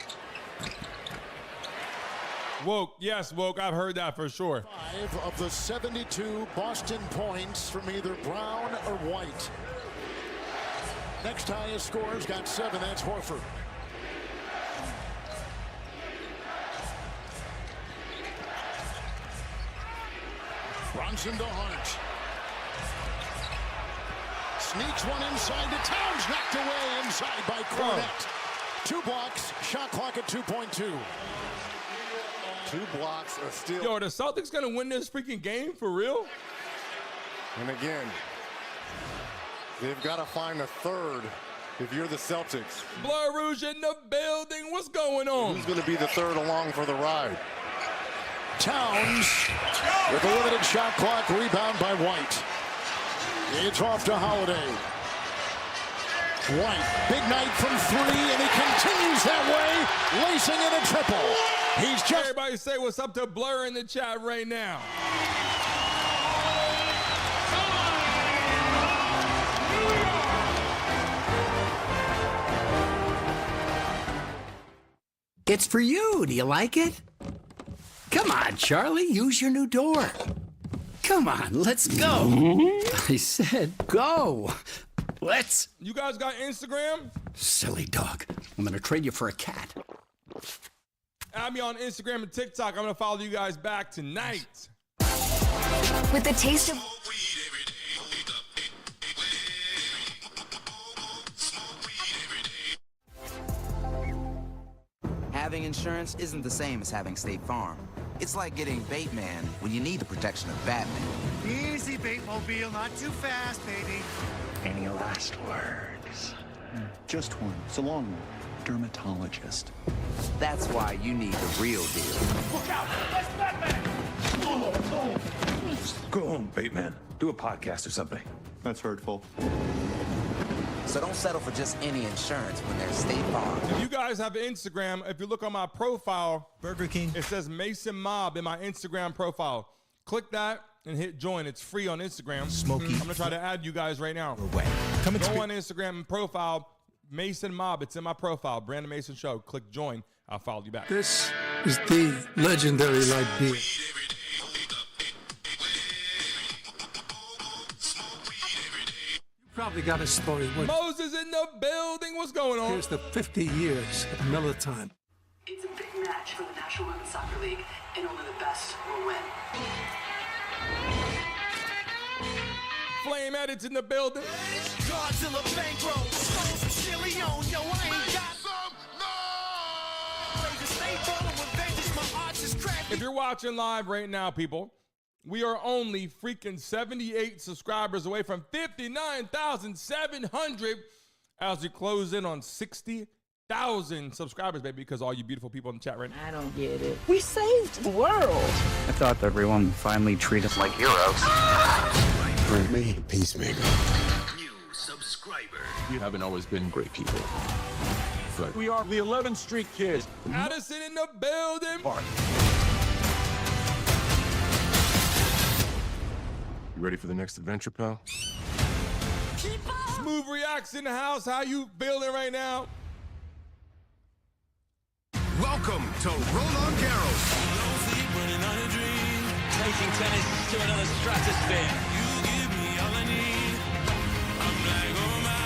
Woke, yes, Woke, I've heard that for sure. 5 of the 72 Boston points from either Brown or White. Next highest scorers got 7, that's Horford. Brunson to Hart. Sneaks one inside to Towns, knocked away inside by Cornette. 2 blocks, shot clock at 2.2. 2 blocks, a steal. Yo, are the Celtics gonna win this freaking game for real? And again, they've got to find a 3rd if you're the Celtics. Blur Rouge in the building, what's going on? Who's going to be the 3rd along for the ride? Towns with a limited shot clock, rebound by White. It's off to Holiday. White, big night from 3, and he continues that way, lacing in a triple. He's just... Everybody say what's up to Blur in the chat right now. It's for you. Do you like it? Come on, Charlie, use your new door. Come on, let's go. I said go. Let's. You guys got Instagram? Silly dog. I'm going to trade you for a cat. Add me on Instagram and TikTok. I'm going to follow you guys back tonight. With the taste of... Having insurance isn't the same as having State Farm. It's like getting Bateman when you need the protection of Batman. Easy, Batemobile, not too fast, baby. Any last words? Just one. It's a long one. Dermatologist. That's why you need the real deal. Look out! That's Batman! Go home, Bateman. Do a podcast or something. That's hurtful. So don't settle for just any insurance when there's State Farm. If you guys have Instagram, if you look on my profile, Burger King, it says Mason Mob in my Instagram profile. Click that and hit join. It's free on Instagram. Smokey. I'm gonna try to add you guys right now. Go on Instagram and profile Mason Mob. It's in my profile. Brandon Mason Show. Click join. I'll follow you back. This is the legendary light beer. Probably got a story. Moses in the building. What's going on? Here's the 50 years of Miller time. It's a big match for the National Women's Soccer League, and only the best will win. Flame Edits in the building. Godzilla bankroll. Stones from Chile on. Yo, I ain't got some. If you're watching live right now, people, we are only freaking 78 subscribers away from 59,700 as we close in on 60,000 subscribers, baby, because all you beautiful people in the chat right now. I don't get it. We saved the world. I thought everyone would finally treat us like heroes. Bring me peacemaker. New subscriber. You haven't always been great people. But We are the 11th Street Kids. Addison in the building. you ready for the next adventure, pal? Smooth Reacts in the house. How you feeling right now? Welcome to Roland Garros. Taking tennis to another stratosphere. You give me all I need. I'm like, oh my,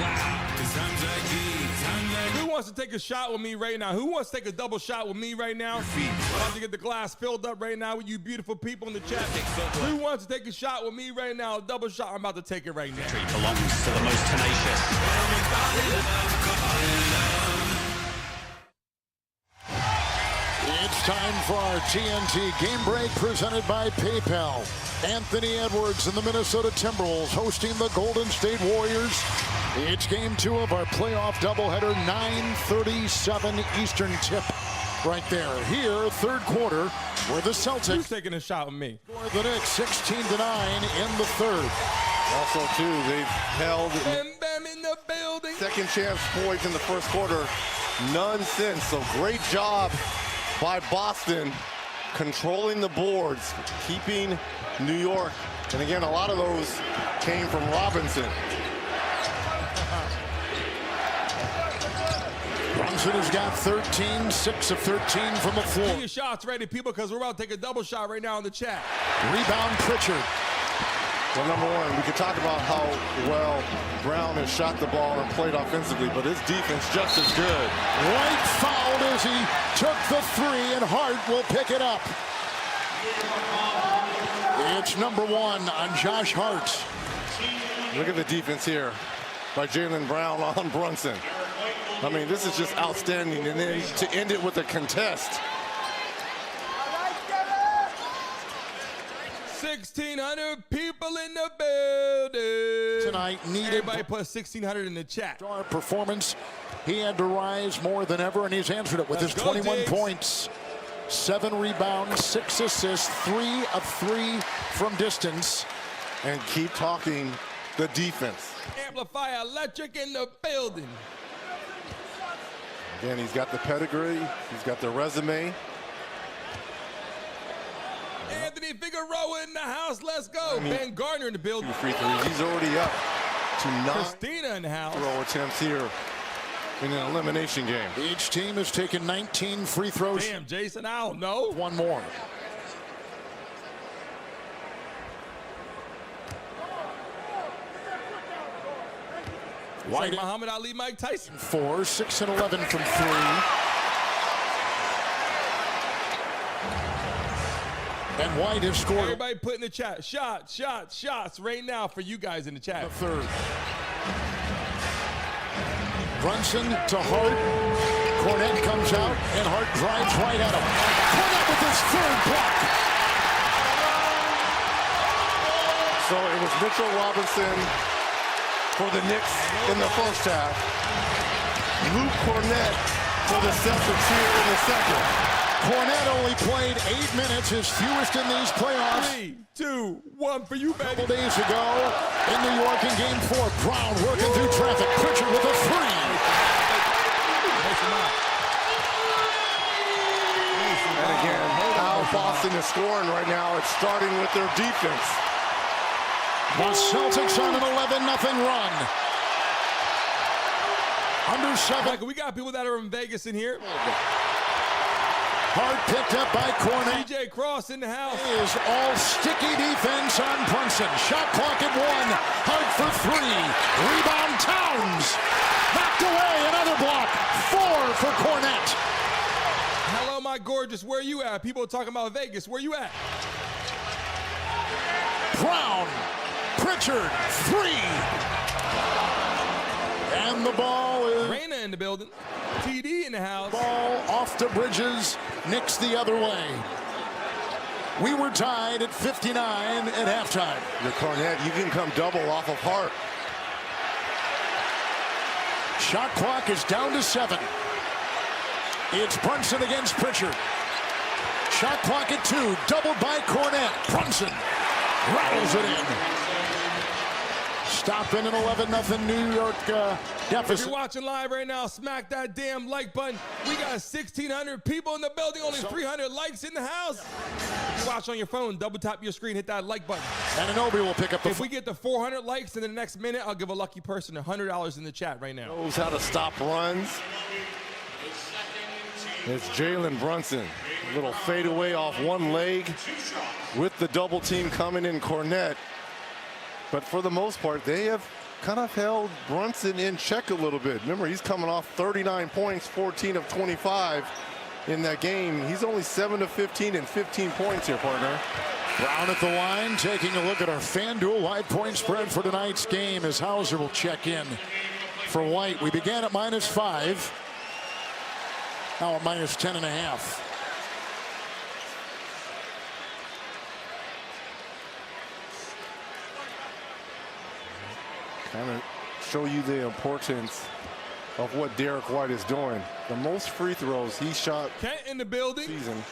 wow. 'Cause times like these, Who wants to take a shot with me right now? Who wants to take a double shot with me right now? I'm about to get the glass filled up right now with you beautiful people in the chat. Who wants to take a shot with me right now? A double shot. I'm about to take it right now. Victory belongs to the most tenacious. It's time for our TNT Game Break presented by PayPal. Anthony Edwards and the Minnesota Timberwolves hosting the Golden State Warriors. It's game 2 of our playoff doubleheader, 9:37 Eastern tip. Right there. Here, third quarter, where the Celtics. Who's taking a shot with me? For the Knicks, 16-9 in the third. Also, too, they've held Bam in the building. second chance points in the first quarter. None since. So great job by Boston controlling the boards, keeping New York. And again, a lot of those came from Robinson. Brunson has got 13, 6 of 13 from the floor. Get your shots ready, people, because we're about to take a double shot right now in the chat. Rebound Pritchard. Well, number one, we could talk about how well Brown has shot the ball and played offensively, but his defense just as good. White fouled as he took the 3, and Hart will pick it up. It's number 1 on Josh Hart. Look at the defense here by Jaylen Brown on Brunson. I mean, this is just outstanding. And then to end it with a contest. 1,600 people in the building. Tonight needed. Everybody put 1,600 in the chat. Our performance, he had to rise more than ever, and he's answered it with his 21 points. 7 rebounds, 6 assists, 3 of 3 from distance. And keep talking the defense. Amplify Electric in the building. Again, he's got the pedigree. He's got the resume. Anthony Figueroa in the house. Let's go. Ben Gardner in the building. 2 free throws. He's already up to 9 Christina in the house. throw attempts here in an elimination game. Each team has taken 19 free throws. Damn, Jayson, I don't know. One more. White, like Muhammad Ali, Mike Tyson. 4, 6 and 11 from 3. And White has scored. Everybody put in the chat, shots right now for you guys in the chat. The third. Brunson to Hart. Cornette comes out, and Hart drives right at him. Cornette with his third block. So it was Mitchell Robinson for the Knicks in the first half. Luke Cornette for the Celtics here in the second. Cornette only played 8 minutes, his fewest in these playoffs. 3, 2, 1 for you, baby. A couple days ago in New York in Game 4. Brown working through traffic. Pritchard with a 3. And again, how Boston is scoring right now, it's starting with their defense. The Celtics on an 11-0 run. Under 7. Michael, we got people that are in Vegas in here. Hard picked up by Cornette. DJ Cross in the house. Is all sticky defense on Brunson. Shot clock at 1. Hard for 3. Rebound Towns. Knocked away. Another block. 4 for Cornette. Hello, my gorgeous. Where you at? People are talking about Vegas. Where you at? Brown. Pritchard. 3. And the ball is... Raina in the building. TD in the house. Ball off to Bridges. Knicks the other way. We were tied at 59 at halftime. The Cornette, you can come double off of Hart. Shot clock is down to 7. It's Brunson against Pritchard. Shot clock at 2. Doubled by Cornette. Brunson rattles it in. Stopping an 11-0 New York deficit. If you're watching live right now, smack that damn like button. We got 1,600 people in the building, only 300 likes in the house. If you watch on your phone, double tap your screen, hit that like button. And Anobi will pick up the... If we get to 400 likes in the next minute, I'll give a lucky person $100 in the chat right now. Knows how to stop runs. It's Jalen Brunson. A little fadeaway off one leg with the double team coming in Cornette. But for the most part, they have kind of held Brunson in check a little bit. Remember, he's coming off 39 points, 14 of 25 in that game. He's only 7 of 15 and 15 points here, partner. Brown at the line, taking a look at our FanDuel live point spread for tonight's game as Hauser will check in for White. We began at -5. Now at -10.5. Kind of show you the importance of what Derek White is doing. The most free throws he shot Kent in the building season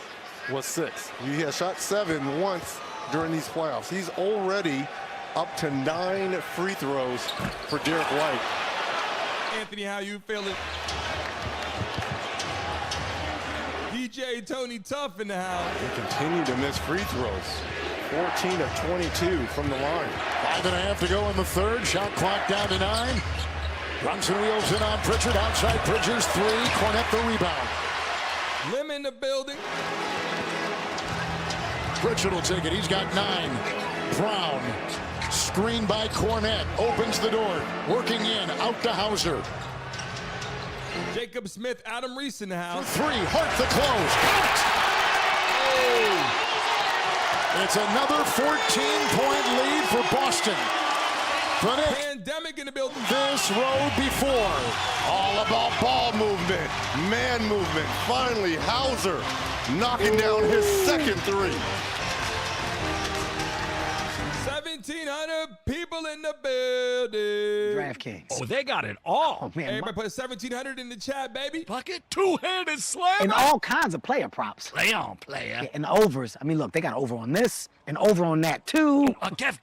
was 6. He has shot 7 once during these playoffs. He's already up to 9 free throws for Derek White. Anthony, how you feeling? DJ Tony Tuff in the house. They continue to miss free throws. 14 of 22 from the line. 5.5 to go in the third. Shot clock down to 9. Brunson wheels in on Pritchard. Outside Bridges 3. Cornette the rebound. Lim in the building. Pritchard will take it. He's got 9. Brown. Screened by Cornette. Opens the door. Working in. Out to Hauser. Jacob Smith, Adam Reese in the house. 3. Hart the close. Count! Oh. It's another 14-point lead for Boston. Pandemic in the building. This road before. All about ball movement, man movement. Finally, Hauser knocking down his second 3. 1,700 people in the building. DraftKings. Oh, they got it all. Oh, man. Everybody put 1,700 in the chat, baby. Bucket, two-handed slam. And all kinds of player props. Play on, player. Yeah, and the overs. I mean, look, they got over on this and over on that, too.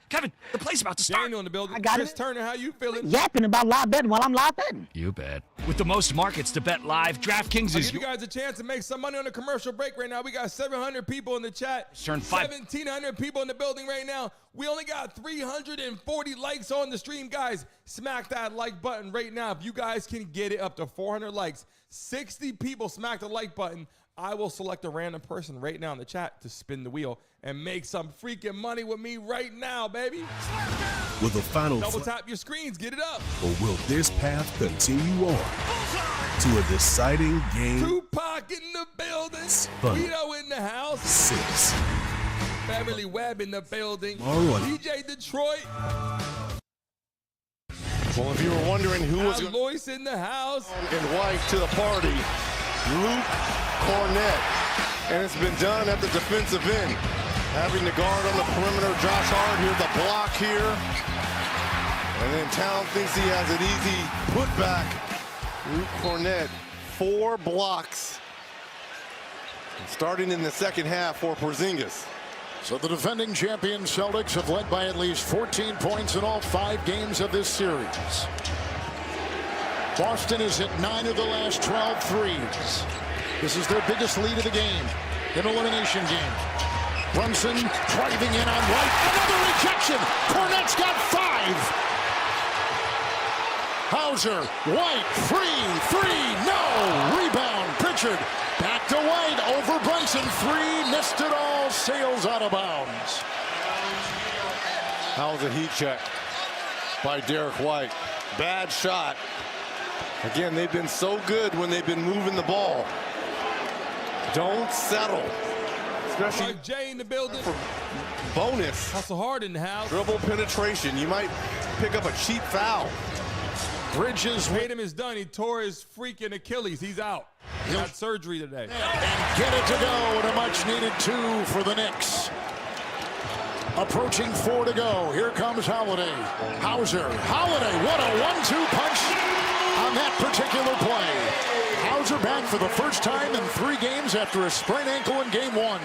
Kevin, the play's about to start. Daniel in the building. I got Chris it. Turner, how you feeling? Yapping about live betting while I'm live betting. You bet. With the most markets to bet live, DraftKings I'll is give you guys a chance to make some money on a commercial break right now. We got 700 people in the chat. Turn 1,700 people in the building right now. We only got 340 likes on the stream, guys. Smack that like button right now if you guys can get it up to 400 likes. 60 people smack the like button. I will select a random person right now in the chat to spin the wheel and make some freaking money with me right now, baby. Will the final double tap your screens, get it up. Or will this path continue on to a deciding game? Tupac in the building. Guido in the house. 6. Beverly Webb in the building. DJ Detroit. Well, if you were wondering who was going Lois in the house. And White to the party, Luke Cornett. And it's been done at the defensive end. Having the guard on the perimeter, Josh Hart here, the block here. And then Town thinks he has it easy. Put back. Luke Cornett, 4 blocks. Starting in the second half for Porzingis. So the defending champion Celtics have led by at least 14 points in all 5 games of this series. Boston is at 9 of the last 12 threes. This is their biggest lead of the game, an elimination game. Brunson driving in on White. Another rejection. Cornett's got 5. Hauser, White, free, 3, no. Rebound, Pritchard. Back to White, over Brunson, 3, missed it all, sails out of bounds. That was a heat check by Derek White. Bad shot. Again, they've been so good when they've been moving the ball. Don't settle. Especially like Jay in the building. For bonus. Hustle hard in the house. Dribble penetration. You might pick up a cheap foul. Bridges. Tatum is done. He tore his freaking Achilles. He's out. He had surgery today. And get it to go, and a much-needed 2 for the Knicks. Approaching 4 to go. Here comes Holiday. Hauser. Holiday, what a 1-2 punch on that particular play. Hauser back for the first time in 3 games after a sprained ankle in game 1.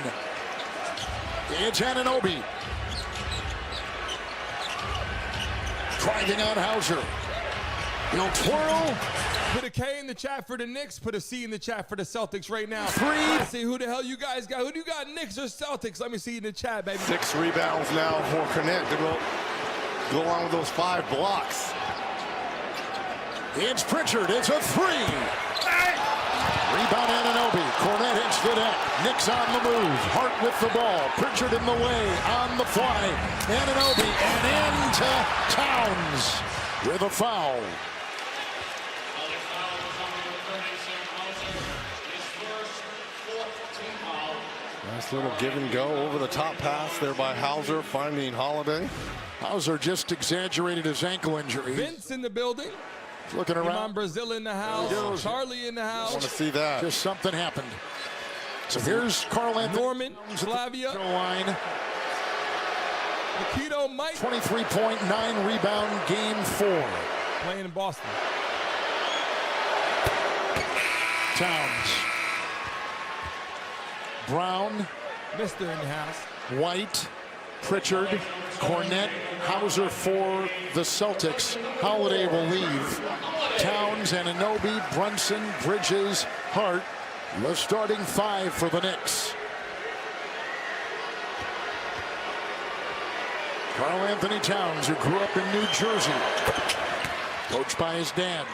It's Anunoby. Driving on Hauser. He'll twirl. Put a K in the chat for the Knicks. Put a C in the chat for the Celtics right now. 3. Let's see who the hell you guys got. Who do you got, Knicks or Celtics? Let me see in the chat, baby. 6 rebounds now for Cornett to go along with those 5 blocks. It's Pritchard. It's a 3. Rebound Anunoby. Cornett hits the deck. Knicks on the move. Hart with the ball. Pritchard in the way. On the fly. Anunoby and into Towns with a foul. Nice little give and go over the top pass there by Hauser, finding Holiday. Hauser just exaggerated his ankle injury. Vince in the building. Looking around. Iman Brazil in the house. Charlie in the house. I want to see that. Just something happened. So here's Carl Anthony. Norman, Slavia. Line. Nikito Mike. 23.9 rebound, game 4. Playing in Boston. Towns. Brown. Mister in the house. White. Pritchard. Cornett. Hauser for the Celtics. Holiday will leave. Towns, Anunoby, Brunson, Bridges, Hart. The starting 5 for the Knicks. Karl Anthony Towns, who grew up in New Jersey, coached by his dad.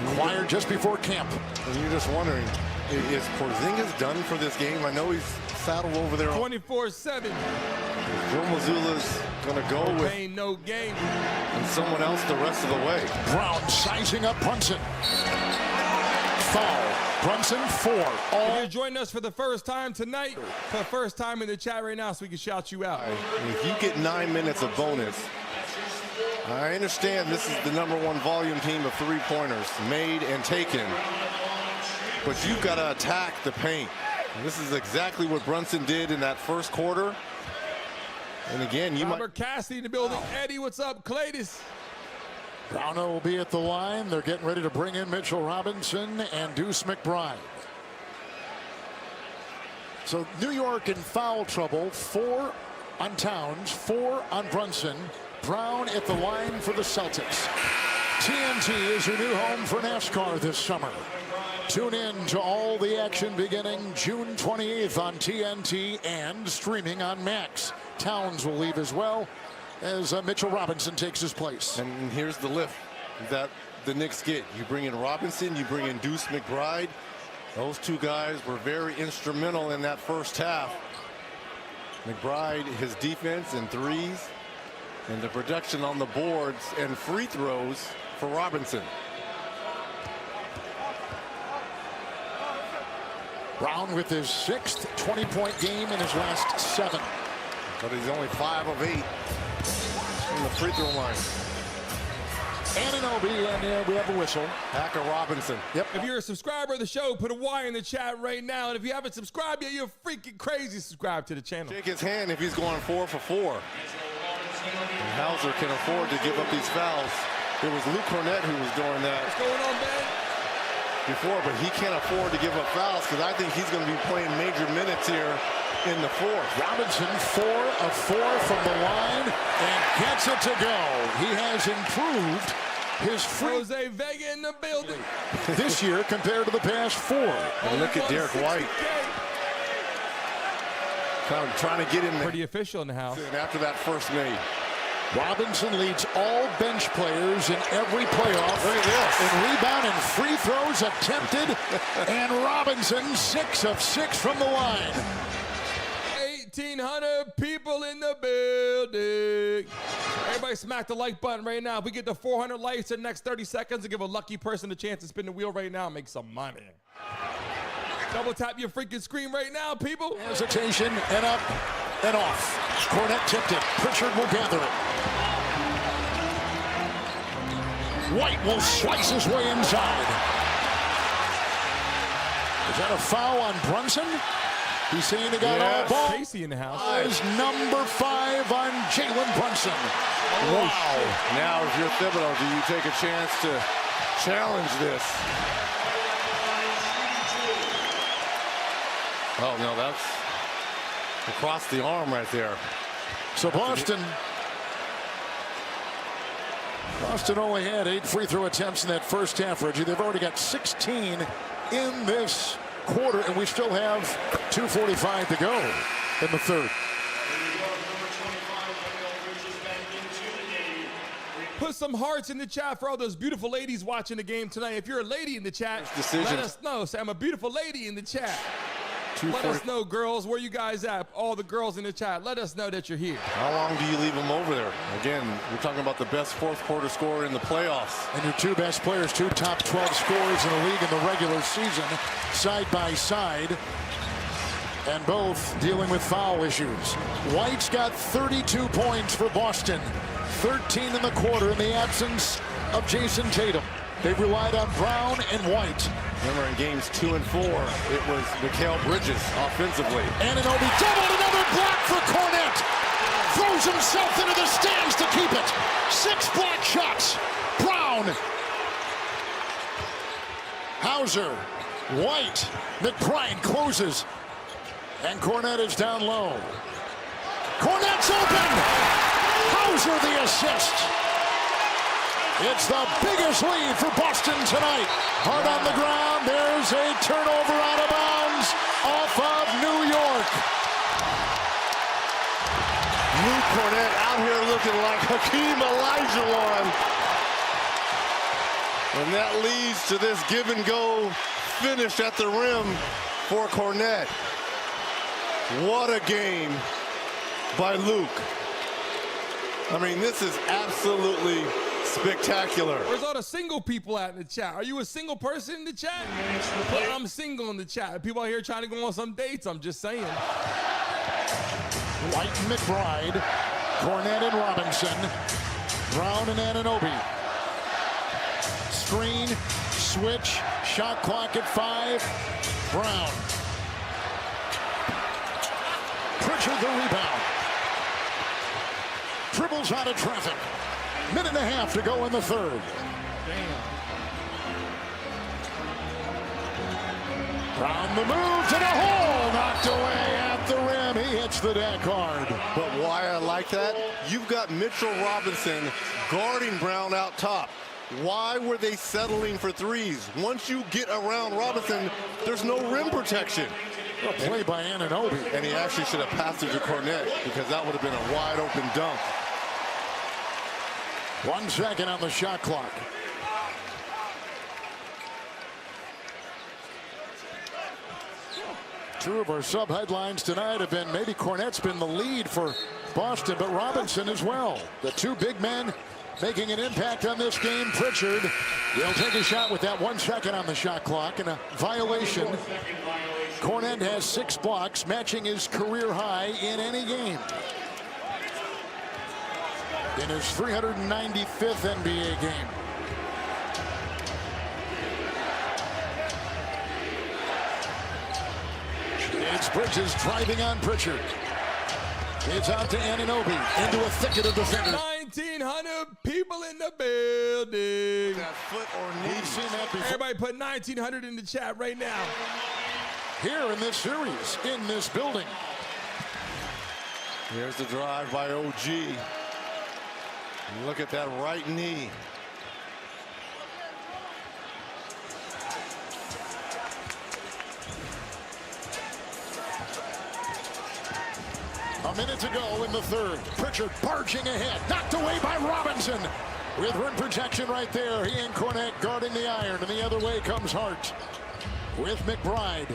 Acquired just before camp. And you're just wondering, is Porzingis done for this game? I know he's saddled over there. 24/7. Joe Mazzulla's going to go with pain, no game. And someone else the rest of the way. Brown sizing up Brunson. Foul. Brunson 4. If you're joining us for the first time tonight, for the first time in the chat right now, so we can shout you out. If you get 9 minutes of bonus, I understand this is the #1 volume team of 3-pointers made and taken, but you've got to attack the paint. And this is exactly what Brunson did in that first quarter. And again, you Robert Cassidy in the building. Eddie, what's up? Claytis. Browno will be at the line. They're getting ready to bring in Mitchell Robinson and Deuce McBride. So New York in foul trouble. 4 on Towns, 4 on Brunson. Brown at the line for the Celtics. TNT is your new home for NASCAR this summer. Tune in to all the action beginning June 28th on TNT and streaming on Max. Towns will leave as well as Mitchell Robinson takes his place. And here's the lift that the Knicks get. You bring in Robinson, you bring in Deuce McBride, Those two guys were very instrumental in that first half. McBride, his defense and threes, and the production on the boards and free throws for Robinson. Brown with his 6th 20-point game in his last 7. But he's only 5 of 8 from the free throw line. Anunoby, and we have a whistle. Hacker Robinson. Yep. If you're a subscriber of the show, put a Y in the chat right now. And if you haven't subscribed yet, you're freaking crazy. Subscribe to the channel. Shake his hand if he's going 4 for 4. And Hauser can afford to give up these fouls. It was Luke Cornett who was doing that. What's going on, Ben? Before, but he can't afford to give up fouls because I think he's going to be playing major minutes here in the 4th. Robinson 4 of 4 from the line and gets it to go. He has improved his free Jose Vega in the building this year compared to the past 4. And look at Derek White. Kind of trying to get in there. Pretty official in the house. And after that first made. Robinson leads all bench players in every playoff. Look at this. In rebound and free throws attempted. And Robinson 6 of 6 from the line. 1,800 people in the building. Everybody smack the like button right now. If we get to 400 likes in the next 30 seconds, to give a lucky person a chance to spin the wheel right now and make some money. Double tap your freaking screen right now, people. Hesitation and up and off. Cornett tipped it. Pritchard will gather it. White will slice his way inside. Is that a foul on Brunson? He's saying he got all ball. Casey in the house. Is number 5 on Jalen Brunson. Wow. Now, if you're Thibodeau, do you take a chance to challenge this? Oh, no, that's across the arm right there. So Boston only had 8 free throw attempts in that first half, Reggie. They've already got 16 in this quarter, and we still have 2:45 to go in the 3rd. Put some hearts in the chat for all those beautiful ladies watching the game tonight. If you're a lady in the chat, let us know. Say, I'm a beautiful lady in the chat. Let us know, girls, where you guys at? All the girls in the chat, let us know that you're here. How long do you leave them over there? Again, we're talking about the best 4th quarter scorer in the playoffs. And your 2 best players, 2 top 12 scorers in the league in the regular season, side by side, and both dealing with foul issues. White's got 32 points for Boston, 13 in the quarter in the absence of Jayson Tatum. They've relied on Brown and White. Remember, in games 2 and 4, it was Mikal Bridges offensively. Anunoby doubled, another block for Cornett. Throws himself into the stands to keep it. 6 block shots. Brown. Hauser. White. McBride closes. And Cornett is down low. Cornett's open. Hauser the assist. It's the biggest lead for Boston tonight. Hard on the ground. There's a turnover out of bounds off of New York. Luke Cornett out here looking like Hakeem Olajuwon. And that leads to this give and go finish at the rim for Cornett. What a game by Luke. I mean, this is absolutely spectacular. Where's all the single people at in the chat? Are you a single person in the chat? Well, I'm single in the chat. People out here trying to go on some dates, I'm just saying. White and McBride, Cornett and Robinson, Brown and Anunoby. Screen, switch, shot clock at 5. Brown. Pritchard the rebound. Dribbles out of traffic. Minute and a half to go in the 3rd. Brown the move to the hole, knocked away at the rim. He hits the deck hard. But why I like that, you've got Mitchell Robinson guarding Brown out top. Why were they settling for threes? Once you get around Robinson, there's no rim protection. A play by Anunoby. And he actually should have passed it to Cornett because that would have been a wide open dunk. 1 second on the shot clock. Two of our sub-headlines tonight have been maybe Cornette's been the lead for Boston, but Robinson as well. The two big men making an impact on this game. Pritchard, he'll take a shot with that 1 second on the shot clock and a violation. Cornette has 6 blocks, matching his career high in any game. In his 395th NBA game. It's Bridges driving on Pritchard. It's out to Anunoby into a thicket of defenders. 1,900 people in the building. That foot or knee. We've seen that before. Everybody put 1,900 in the chat right now. Here in this series, in this building. Here's the drive by OG. Look at that right knee. A minute to go in the third. Pritchard barging ahead, knocked away by Robinson. With rim protection right there. He and Cornette guarding the iron, and the other way comes Hart with McBride.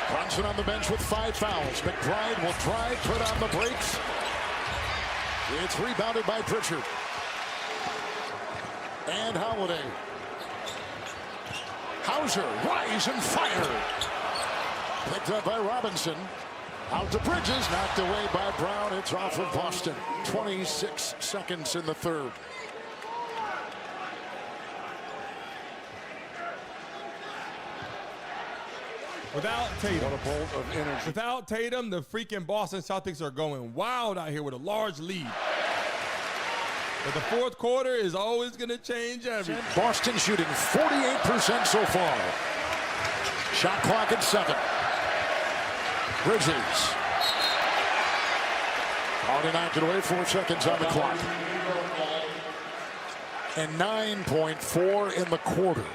Brunson on the bench with 5 fouls. McBride will try, put on the brakes. It's rebounded by Pritchard. And Holiday. Hauser, rise and fire. Picked up by Robinson. Out to Bridges, knocked away by Brown. It's off of Boston. 26 seconds in the third. Without Tatum. What a bolt of energy. Without Tatum, the freaking Boston Celtics are going wild out here with a large lead. But the fourth quarter is always going to change everything. Boston shooting 48% so far. Shot clock at 7. Bridges. Already knocked it away, 4 seconds on the clock. And 9.4 in the quarter.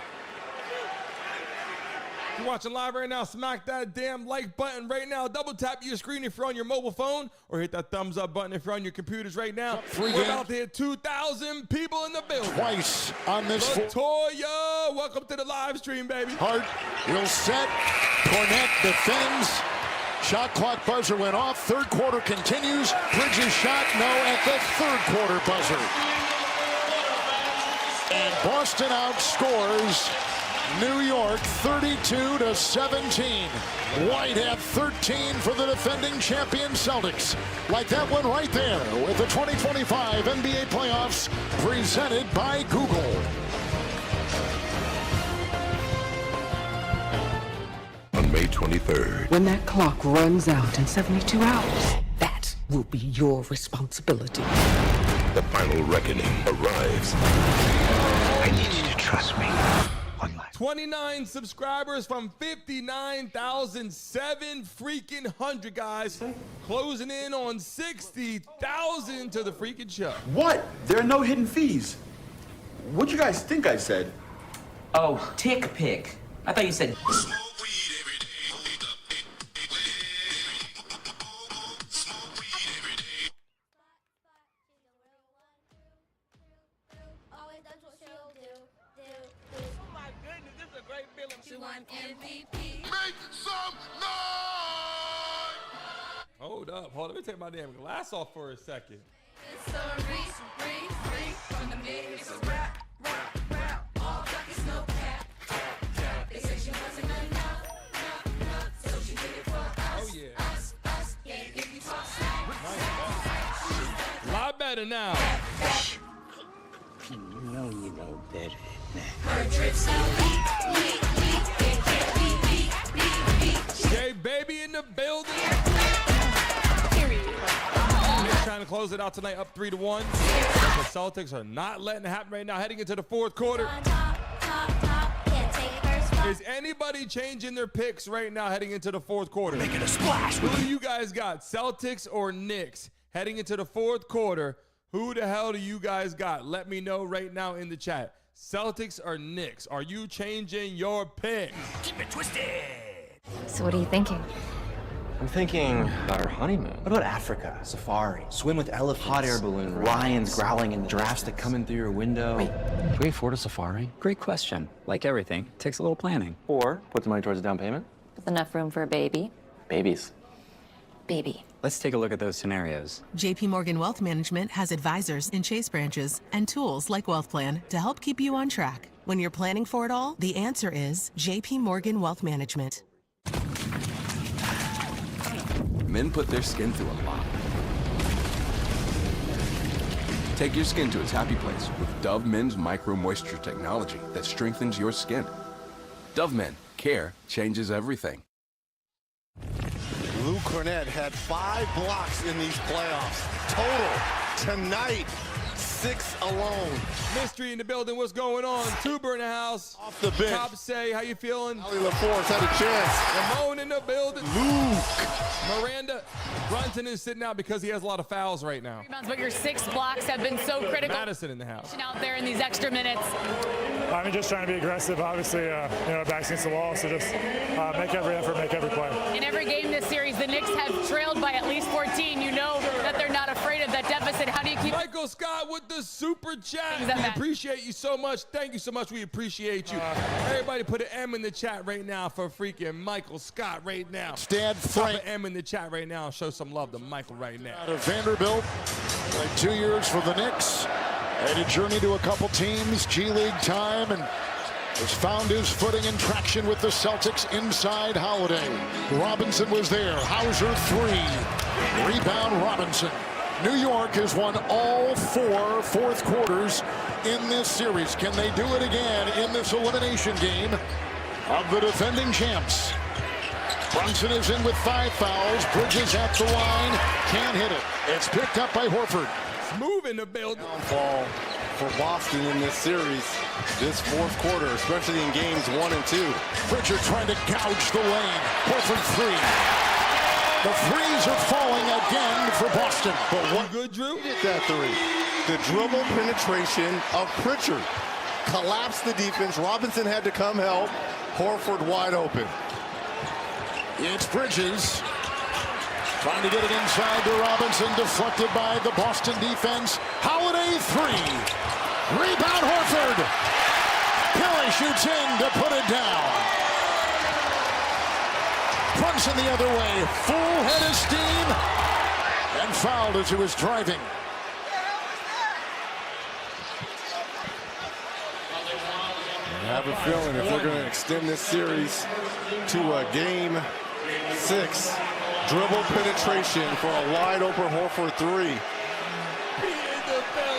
If you're watching live right now, smack that damn like button right now. Double tap your screen if you're on your mobile phone, or hit that thumbs up button if you're on your computers right now. We're about to hit 2,000 people in the building. Twice on this. Latoya, welcome to the live stream, baby. Hart will set. Cornette defends. Shot clock buzzer went off. Third quarter continues. Bridges shot no at the third quarter buzzer. And Boston outscores New York 32-17. White had 13 for the defending champion Celtics. Like that one right there with the 2025 NBA playoffs presented by Google. On May 23rd. When that clock runs out in 72 hours, that will be your responsibility. The final reckoning arrives. I need you to trust me. 29 subscribers from 59,007 freaking hundred, guys. Closing in on 60,000 to the freaking show. What? There are no hidden fees. What'd you guys think I said? Oh, tick pick. I thought you said. Hold up, let me take my damn glass off for a second. Oh yeah. A lot better now. You know better than Jay baby in the building. Trying to close it out tonight, up 3-1. The Celtics are not letting it happen right now, heading into the fourth quarter. Is anybody changing their picks right now heading into the fourth quarter? Making a splash. Who do you guys got, Celtics or Knicks? Heading into the fourth quarter, who the hell do you guys got? Let me know right now in the chat. Celtics or Knicks? Are you changing your picks? Keep it twisted. So what are you thinking? I'm thinking about our honeymoon. What about Africa? Safari. Swim with elephants. Hot air balloon. Lions growling in the giraffes that come in through your window. Wait, can we afford a safari? Great question. Like everything, takes a little planning. Or put some money towards a down payment. With enough room for a baby. Babies. Baby. Let's take a look at those scenarios. JP Morgan Wealth Management has advisors in Chase branches and tools like Wealth Plan to help keep you on track. When you're planning for it all, the answer is JP Morgan Wealth Management. Men put their skin through a lot. Take your skin to its happy place with Dove Men's Micro Moisture technology that strengthens your skin. Dove Men. Care changes everything. Lou Cornett had 5 blocks in these playoffs. Total tonight, 6 alone. Mystery in the building. What's going on? Tuber in the house. Off the bench. Top say, how you feeling? Ali LaForce had a chance. Ramon in the building. Luke. Miranda. Brunson is sitting out because he has a lot of fouls right now. But your 6 blocks have been so critical. Madison in the house. Out there in these extra minutes. I'm just trying to be aggressive. Obviously, back's against the wall, so just make every effort, make every play. In every game this series, the Knicks have trailed by at least 14. You know that they're not afraid of that deficit. How do you keep... Michael Scott with the super chat. We appreciate you so much. Thank you so much. We appreciate you. Everybody put an M in the chat right now for freaking Michael Scott right now. Stan Frank. Put an M in the chat right now. Show some love to Michael right now. Out of Vanderbilt, played 2 years for the Knicks. Had a journey to a couple teams, G League time, and has found his footing and traction with the Celtics inside Holiday. Robinson was there. Hauser 3. Rebound Robinson. New York has won all 4 fourth quarters in this series. Can they do it again in this elimination game of the defending champs? Brunson is in with 5 fouls. Bridges at the line. Can't hit it. It's picked up by Horford. Move in the building. Downfall for Boston in this series, this fourth quarter, especially in games 1 and 2. Pritchard trying to gouge the lane. Horford 3. The threes are falling again for Boston. But what good, Drew? Hit that 3. The dribble penetration of Pritchard collapsed the defense. Robinson had to come help. Horford wide open. It's Bridges. Trying to get it inside to Robinson, deflected by the Boston defense. Holiday 3. Rebound Horford. Kelly shoots in to put it down. Brunson the other way. Full head of steam. And fouled as he was driving. I have a feeling if we're going to extend this series to a game 6, dribble penetration for a wide open Horford 3.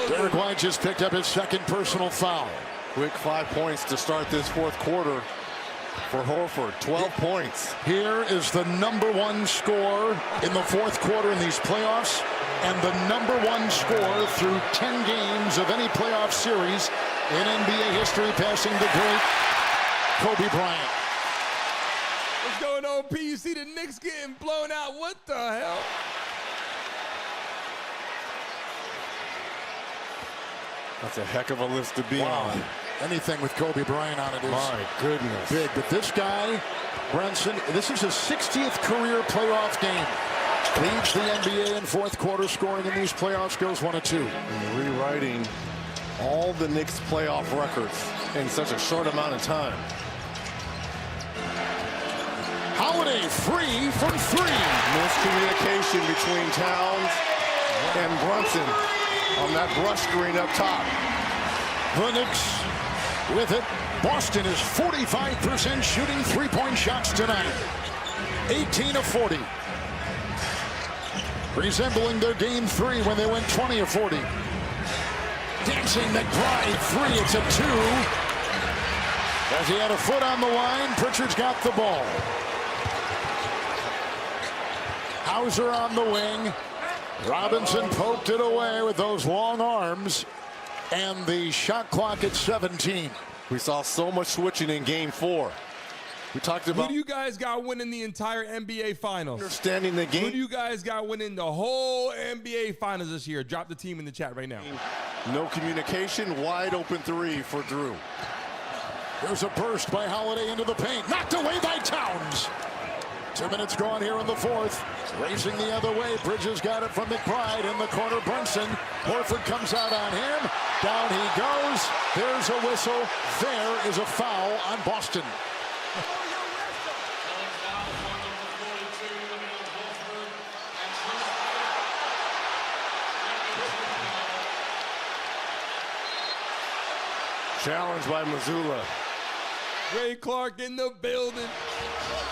Derek White just picked up his 2nd personal foul. Quick 5 points to start this fourth quarter for Horford. 12 points. Here is the #1 score in the fourth quarter in these playoffs, and the #1 score through 10 games of any playoff series in NBA history, passing the great Kobe Bryant. What's going on, P? You see the Knicks getting blown out. What the hell? That's a heck of a list to be on. Anything with Kobe Bryant on it is my goodness big. But this guy, Brunson, this is his 60th career playoff game. Leads the NBA in fourth quarter scoring in these playoffs, goes 1 of 2. And rewriting all the Knicks playoff records in such a short amount of time. Holiday 3 from 3. Miscommunication between Towns and Brunson on that brush screen up top. The Knicks with it. Boston is 45% shooting 3-point shots tonight. 18 of 40. Resembling their game 3 when they went 20 of 40. Dancing McBride 3. It's a 2. As he had a foot on the line, Pritchard's got the ball. Hauser on the wing. Robinson poked it away with those long arms. And the shot clock at 17. We saw so much switching in game 4. We talked about... Who do you guys got winning the entire NBA Finals? Understanding the game. Who do you guys got winning the whole NBA Finals this year? Drop the team in the chat right now. No communication. Wide open 3 for Drew. There's a burst by Holiday into the paint. Knocked away by Towns. 2 minutes gone here in the fourth. Racing the other way. Bridges got it from McBride in the corner. Brunson. Horford comes out on him. Down he goes. There's a whistle. There is a foul on Boston. Challenged by Mazzulla. Ray Clark in the building.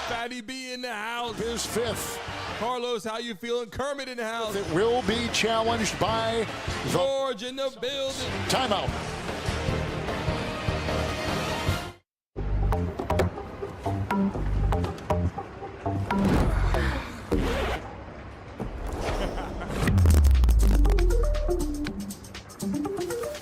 Fatty B in the house. His fifth. Carlos, how you feeling? Kermit in the house. It will be challenged by George in the building. Timeout.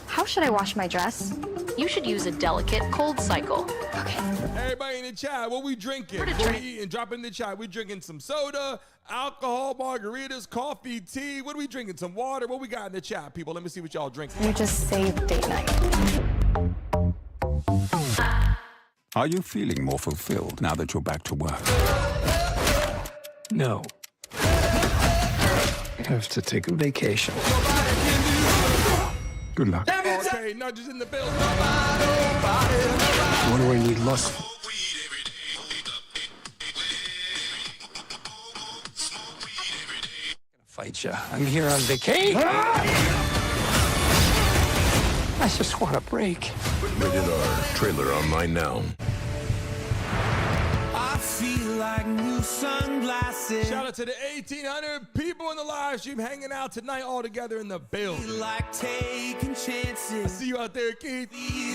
How should I wash my dress? You should use a delicate cold cycle. Okay. Everybody in the chat, what we drinking? What we eating? Drop in the chat. We drinking some soda, alcohol, margaritas, coffee, tea. What are we drinking? Some water? What we got in the chat, people? Let me see what y'all drinking. You just saved date night. Are you feeling more fulfilled now that you're back to work? No. I have to take a vacation. Good luck. Okay, nudges in the building. What do I need luck for? Fight ya. I'm here on vacation. I just want a break. Rated R. Trailer online now. I feel like new sunglasses. Shout out to the 1,800 people in the live stream hanging out tonight all together in the building. Like taking chances. I see you out there, Keith.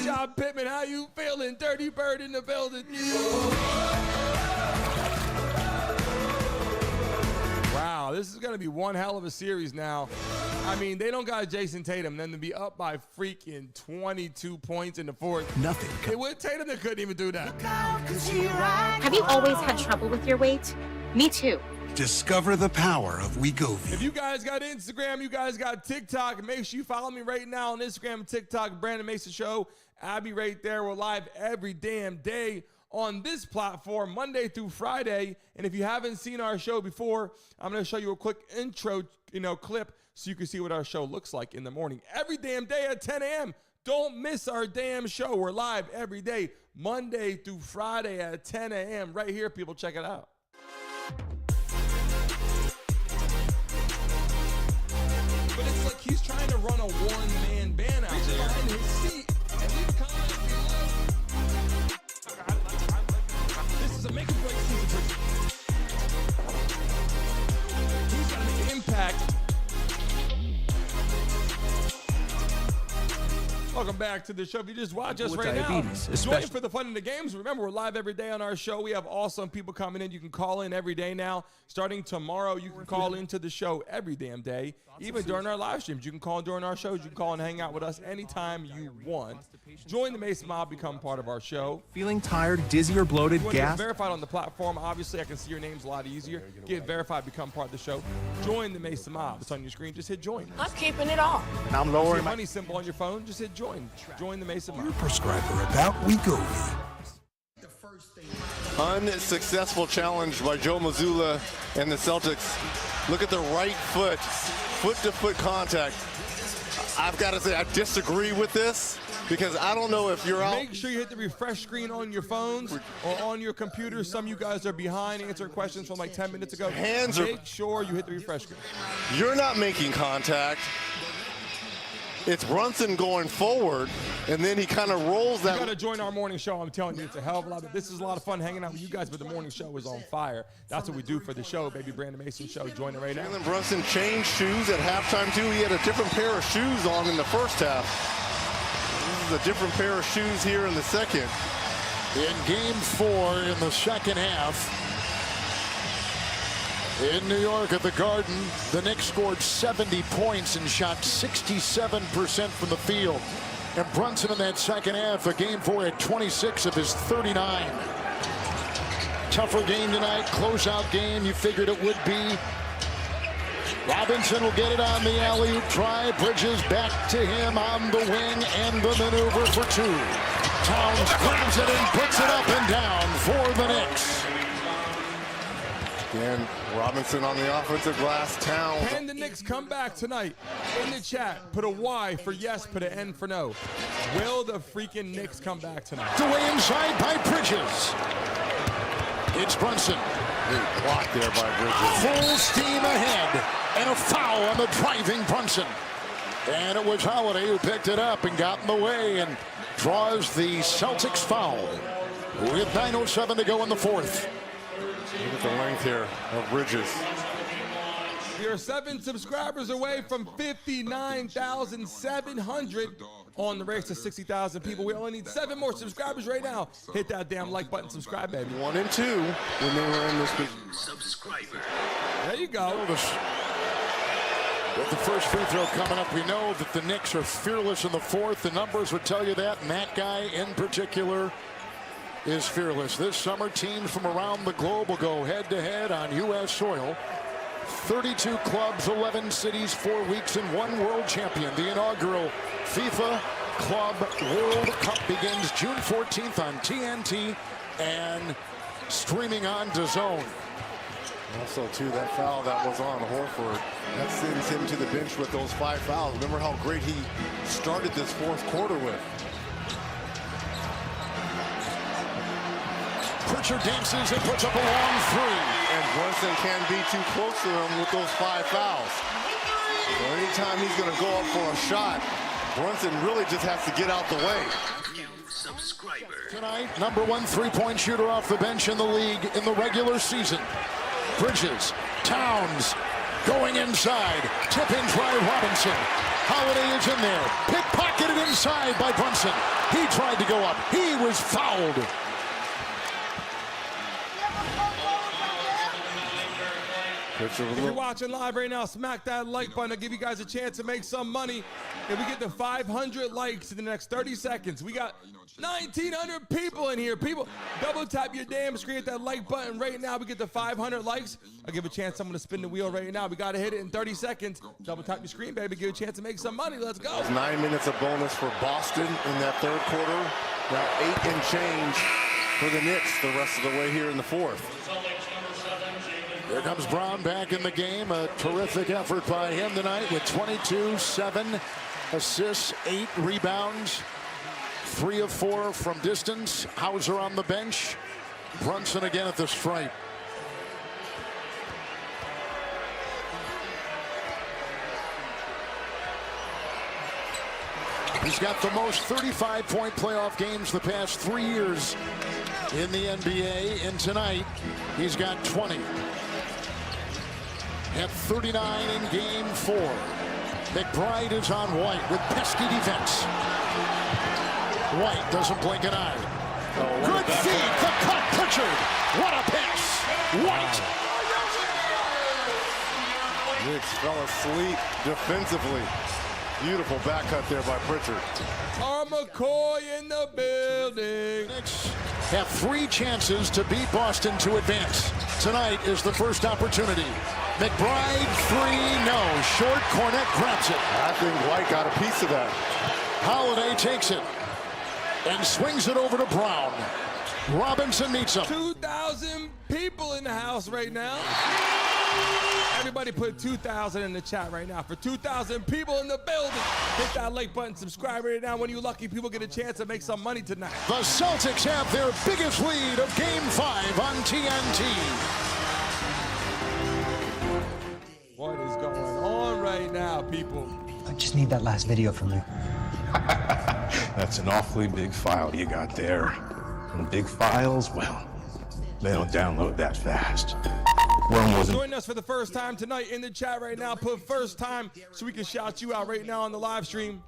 John Pittman, how you feeling? Dirty Bird in the building. Wow, this is going to be one hell of a series now. I mean, they don't got Jayson Tatum, then to be up by freaking 22 points in the fourth. Nothing. With Tatum, they couldn't even do that. Have you always had trouble with your weight? Me too. Discover the power of Wegovy. If you guys got Instagram, you guys got TikTok, make sure you follow me right now on Instagram and TikTok, Brandon Mason Show. Abby right there. We're live every damn day on this platform, Monday through Friday. And if you haven't seen our show before, I'm going to show you a quick intro, clip so you can see what our show looks like in the morning. Every damn day at 10 a.m. Don't miss our damn show. We're live every day, Monday through Friday at 10 a.m. right here, people. Check it out. But it's like he's trying to run a one-man band out there behind his seat. And leave comments below. This is a make or break season for he's got to make an impact. Welcome back to the show. If you just watch us right now, join for the fun in the games. Remember, we're live every day on our show. We have awesome people coming in. You can call in every day now. Starting tomorrow, you can call into the show every damn day. Even during our live streams, you can call in during our shows. You can call and hang out with us anytime you want. Join the Mason Mob, become part of our show. Feeling tired, dizzy, or bloated, Get verified on the platform. Obviously, I can see your names a lot easier. Get verified, become part of the show. Join the Mason Mob. It's on your screen. Just hit join. I'm keeping it all. And I'm lowering my money symbol on your phone. Just hit join. Join the Mason Mob. Your prescriber about Wegovy. Unsuccessful challenge by Joe Mazzulla and the Celtics. Look at the right foot, foot-to-foot contact. I've got to say, I disagree with this because I don't know if you're out. Make sure you hit the refresh screen on your phones or on your computer. Some of you guys are behind answering questions from like 10 minutes ago. Make sure you hit the refresh screen. You're not making contact. It's Brunson going forward, and then he kind of rolls that. You got to join our morning show. I'm telling you, it's a hell of a lot. This is a lot of fun hanging out with you guys, but the morning show is on fire. That's what we do for the show, baby. Brandon Mason Show. Join it right now. Jalen Brunson changed shoes at halftime, too. He had a different pair of shoes on in the first half. This is a different pair of shoes here in the second. In game 4 in the second half, in New York at the Garden, the Knicks scored 70 points and shot 67% from the field. And Brunson in that second half, a game 4 at 26 of his 39. Tougher game tonight, closeout game, you figured it would be. Robinson will get it on the alley-oop try. Bridges back to him on the wing and the maneuver for 2. Towns grabs it and puts it up and down for the Knicks. Again, Robinson on the offensive glass. Towns. Can the Knicks come back tonight? In the chat, put a Y for yes, put an N for no. Will the freaking Knicks come back tonight? Away inside by Bridges. It's Brunson. Good block there by Bridges. Full steam ahead. And a foul on the driving Brunson. And it was Holiday who picked it up and got in the way and draws the Celtics foul with 9:07 to go in the fourth. Look at the length here of Bridges. We are 7 subscribers away from 59,700 on the race to 60,000 people. We only need 7 more subscribers right now. Hit that damn like button, subscribe, baby. 1 and 2 when they were in this subscriber. There you go. With the first free throw coming up, we know that the Knicks are fearless in the fourth. The numbers would tell you that, and that guy in particular is fearless. This summer, teams from around the globe will go head-to-head on U.S. soil. 32 clubs, 11 cities, 4 weeks, and 1 world champion. The inaugural FIFA Club World Cup begins June 14th on TNT and streaming on DAZN. Also, too, that foul that was on Horford, that sends him to the bench with those 5 fouls. Remember how great he started this fourth quarter with. Pritchard dances and puts up a long three. And Brunson can't be too close to him with those 5 fouls. So anytime he's going to go up for a shot, Brunson really just has to get out the way. Tonight, number 1 3-point shooter off the bench in the league in the regular season. Bridges, Towns, going inside. Tip-in by Robinson. Holiday is in there. Pickpocketed inside by Brunson. He tried to go up. He was fouled. If you're watching live right now, smack that like button. I'll give you guys a chance to make some money. If we get to 500 likes in the next 30 seconds, we got 1,900 people in here. People, double tap your damn screen at that like button right now. We get to 500 likes. I'll give a chance someone to spin the wheel right now. We got to hit it in 30 seconds. Double tap your screen, baby. Give a chance to make some money. Let's go. 9 minutes of bonus for Boston in that third quarter. Now 8 and change for the Knicks the rest of the way here in the fourth. Here comes Brown back in the game. A terrific effort by him tonight with 22, 7 assists, 8 rebounds, 3 of 4 from distance. Hauser on the bench. Brunson again at the stripe. He's got the most 35-point playoff games the past 3 years in the NBA. And tonight, he's got 20. At 39 in game 4. McBride is on White with pesky defense. White doesn't blink an eye. Good feed, the cut, Pritchard. What a pass. White. Knicks fell asleep defensively. Beautiful back cut there by Pritchard. McCoy in the building. Knicks have 3 chances to beat Boston to advance. Tonight is the first opportunity. McBride 3, no. Short, Cornette grabs it. I think White got a piece of that. Holiday takes it and swings it over to Brown. Robinson meets him. 2,000 people in the house right now. Everybody put 2,000 in the chat right now. For 2,000 people in the building, hit that like button, subscribe right now. When you lucky people get a chance to make some money tonight. The Celtics have their biggest lead of Game 5 on TNT. What is going on right now, people? I just need that last video from you. That's an awfully big file you got there. And big files, well, they don't download that fast. Join us for the first time tonight in the chat right now. Put first time so we can shout you out right now on the live stream.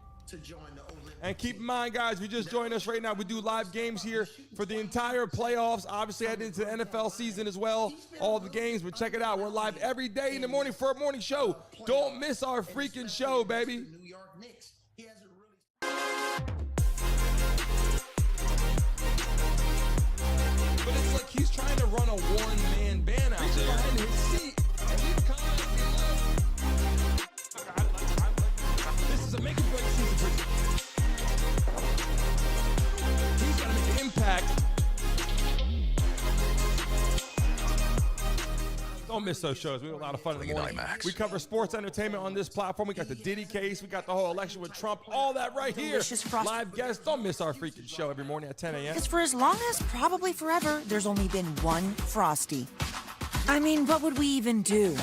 And keep in mind, guys, if you just joined us right now, we do live games here for the entire playoffs. Obviously, heading into the NFL season as well. All the games, but check it out. We're live every day in the morning for a morning show. Don't miss our freaking show, baby. But it's like he's trying to run a one-man band out there in his seat. And he's coming. This is a make-or-break season for him. He's got to make an impact. Don't miss those shows. We have a lot of fun in the morning. We cover sports entertainment on this platform. We got the Diddy case. We got the whole election with Trump. All that right here. Live guests. Don't miss our freaking show every morning at 10 a.m. Because for as long as probably forever, there's only been one Frosty. I mean, what would we even do?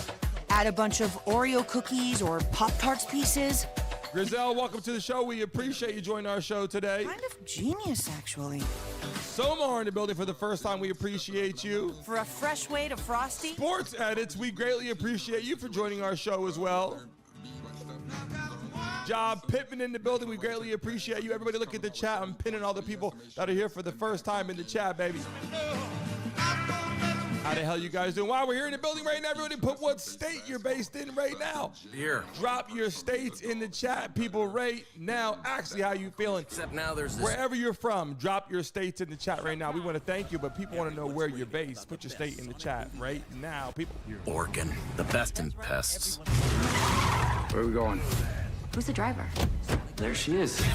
Add a bunch of Oreo cookies or Pop-Tarts pieces? Griselle, welcome to the show. We appreciate you joining our show today. Kind of genius, actually. Somar in the building for the first time. We appreciate you. For a fresh way to Frosty? Sports Edits, we greatly appreciate you for joining our show as well. Job Pittman in the building. We greatly appreciate you. Everybody look at the chat. I'm pinning all the people that are here for the first time in the chat, baby. How the hell you guys doing? While we're here in the building right now, everybody put what state you're based in right now. Here. Drop your states in the chat, people, right now. Actually, how you feeling? Except now there's this. Wherever you're from, drop your states in the chat right now. We want to thank you, but people want to know where you're based. Put your state in the chat right now, people. Oregon, the best in pests. Where are we going? Who's the driver? There she is.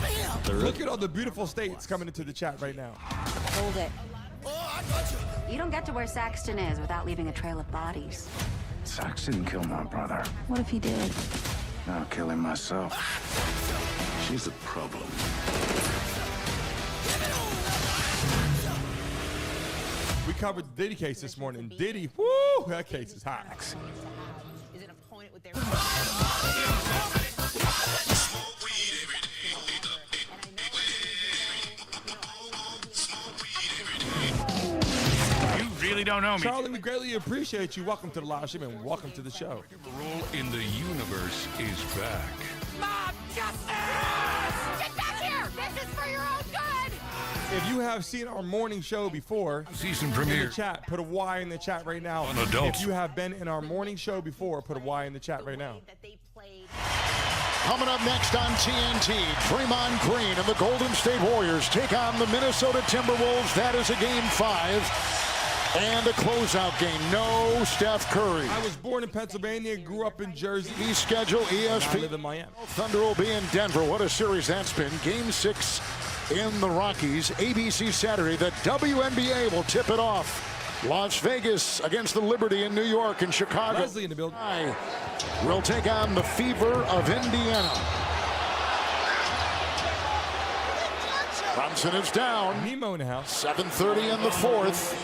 Look at all the beautiful states coming into the chat right now. Hold it. You don't get to where Saxton is without leaving a trail of bodies. Sax didn't kill my brother. What if he did? I'll kill him myself. She's a problem. We covered the Diddy case this morning. Diddy, whoo, that case is hot. Is an opponent with their... Really don't know me. Charlie, we greatly appreciate you. Welcome to the live stream and welcome to the show. Role in the universe is back. Mob justice! Get back here! This is for your own good! If you have seen our morning show before, Season in premiere. the chat, put a Y in the chat right now. On adults. If you have been in our morning show before, put a Y in the chat right now. Coming up next on TNT, Draymond Green and the Golden State Warriors take on the Minnesota Timberwolves. That is a game 5. And a closeout game. No Steph Curry. I was born in Pennsylvania, grew up in Jersey. He's scheduled ESPN. I live in Miami. Thunder will be in Denver. What a series that's been. Game 6 in the Rockies. ABC Saturday. The WNBA will tip it off. Las Vegas against the Liberty in New York and Chicago. Leslie in the building. Will take on the Fever of Indiana. Brunson is down. Nemo in the house. 7:30 in the fourth.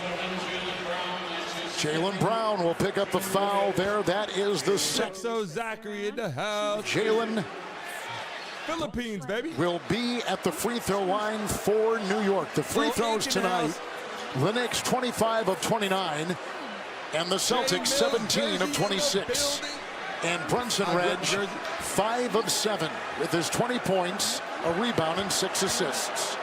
Jaylen Brown will pick up the foul there. That is the Sexo Zachary in the house. Jaylen Philippines, baby. will be at the free throw line for New York. The free throws tonight. The Knicks 25 of 29. And the Celtics 17 of 26. And Brunson, Reg, 5 of 7 with his 20 points, a rebound, and 6 assists.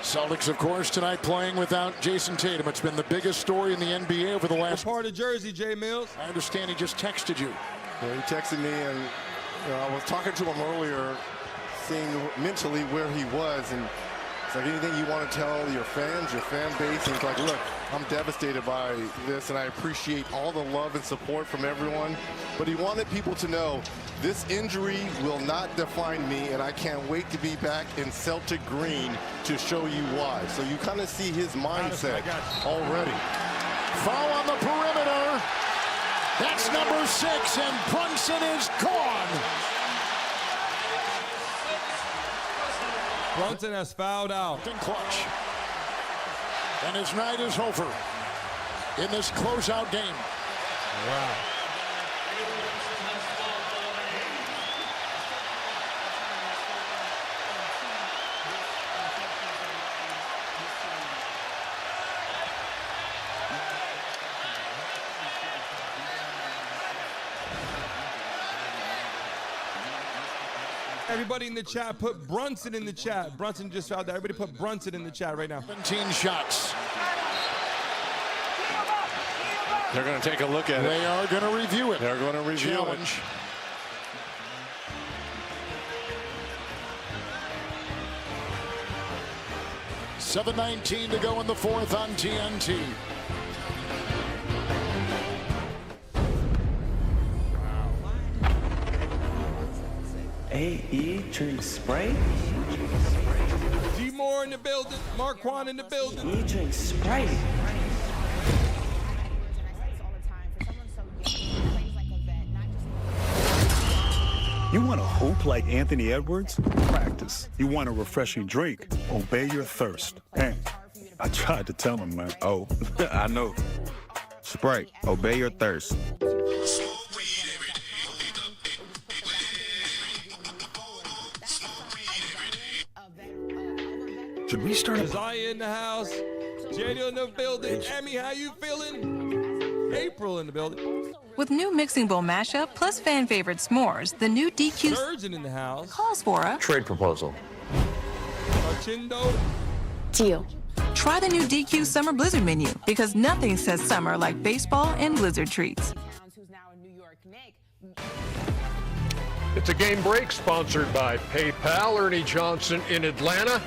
Celtics, of course, tonight playing without Jayson Tatum. It's been the biggest story in the NBA over the last... What part of Jersey, Jay Mills? I understand he just texted you. Yeah, he texted me, and I was talking to him earlier, seeing mentally where he was, and it's like anything you want to tell your fans, your fan base. And it's like, look, I'm devastated by this, and I appreciate all the love and support from everyone. But he wanted people to know this injury will not define me, and I can't wait to be back in Celtic green to show you why. So you kind of see his mindset already. Foul on the perimeter. That's number 6, and Brunson is gone. Brunson has fouled out. In clutch. And his night is over in this closeout game. Wow. Everybody in the chat, put Brunson in the chat. Brunson just fouled out. Everybody put Brunson in the chat right now. 17 shots. They're going to take a look at it. They are going to review it. They're going to review Challenge. it. 7:19 to go in the fourth on TNT. A-E, drink Sprite? G Moore in the building. Marquand in the building. E, drink Sprite. You want to hoop like Anthony Edwards? Practice. You want a refreshing drink? Obey your thirst. Dang, I tried to tell him, man. Oh, I know. Sprite, obey your thirst. Should we start Isaiah in the house. Jalen in the building. Emmy, how you feeling? April in the building. With new mixing bowl mashup plus fan favorite s'mores, the new DQ Surgeon in the house. calls for a Trade proposal. Archindo. deal. Try the new DQ Summer Blizzard menu because nothing says summer like baseball and Blizzard treats. It's a game break sponsored by PayPal. Ernie Johnson in Atlanta.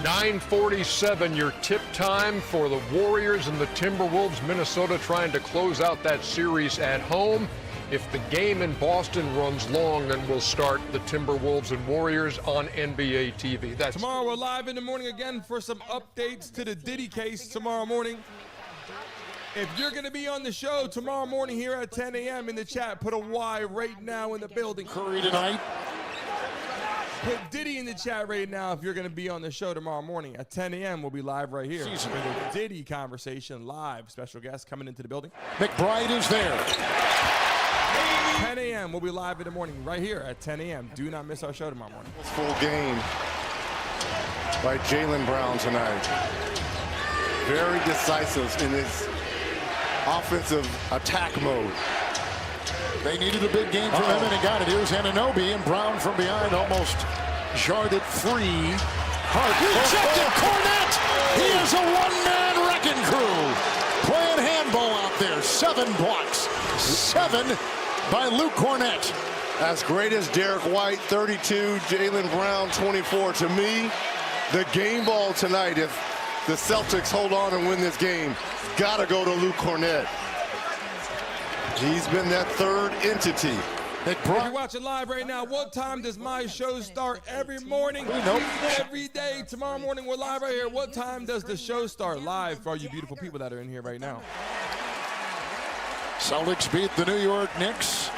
9:47 your tip time for the Warriors and the Timberwolves. Minnesota trying to close out that series at home. If the game in Boston runs long, then we'll start the Timberwolves and Warriors on NBA TV. That's Tomorrow we're live in the morning again for some updates to the Diddy case tomorrow morning. If you're going to be on the show tomorrow morning here at 10 a.m. in the chat, put a Y right now in the building. Curry tonight. Put Diddy in the chat right now if you're going to be on the show tomorrow morning at 10 a.m. We'll be live right here for the Diddy conversation live. Special guest coming into the building. McBride is there. 10 a.m. We'll be live in the morning right here at 10 a.m. Do not miss our show tomorrow morning. Full game by Jaylen Brown tonight. Very decisive in his offensive attack mode. They needed a big game from him, and he got it. Here's Anunoby, and Brown from behind almost jarred it free. Rejected Cornette! He is a one-man wrecking crew. Playing handball out there. 7 blocks. 7 by Luke Cornette. As great as Derek White, 32, Jaylen Brown, 24. To me, the game ball tonight, if the Celtics hold on and win this game, gotta go to Luke Cornette. He's been that third entity. If you're watching live right now, what time does my show start every morning? Every day. Tomorrow morning, we're live right here. What time does the show start live for all you beautiful people that are in here right now? Celtics beat the New York Knicks.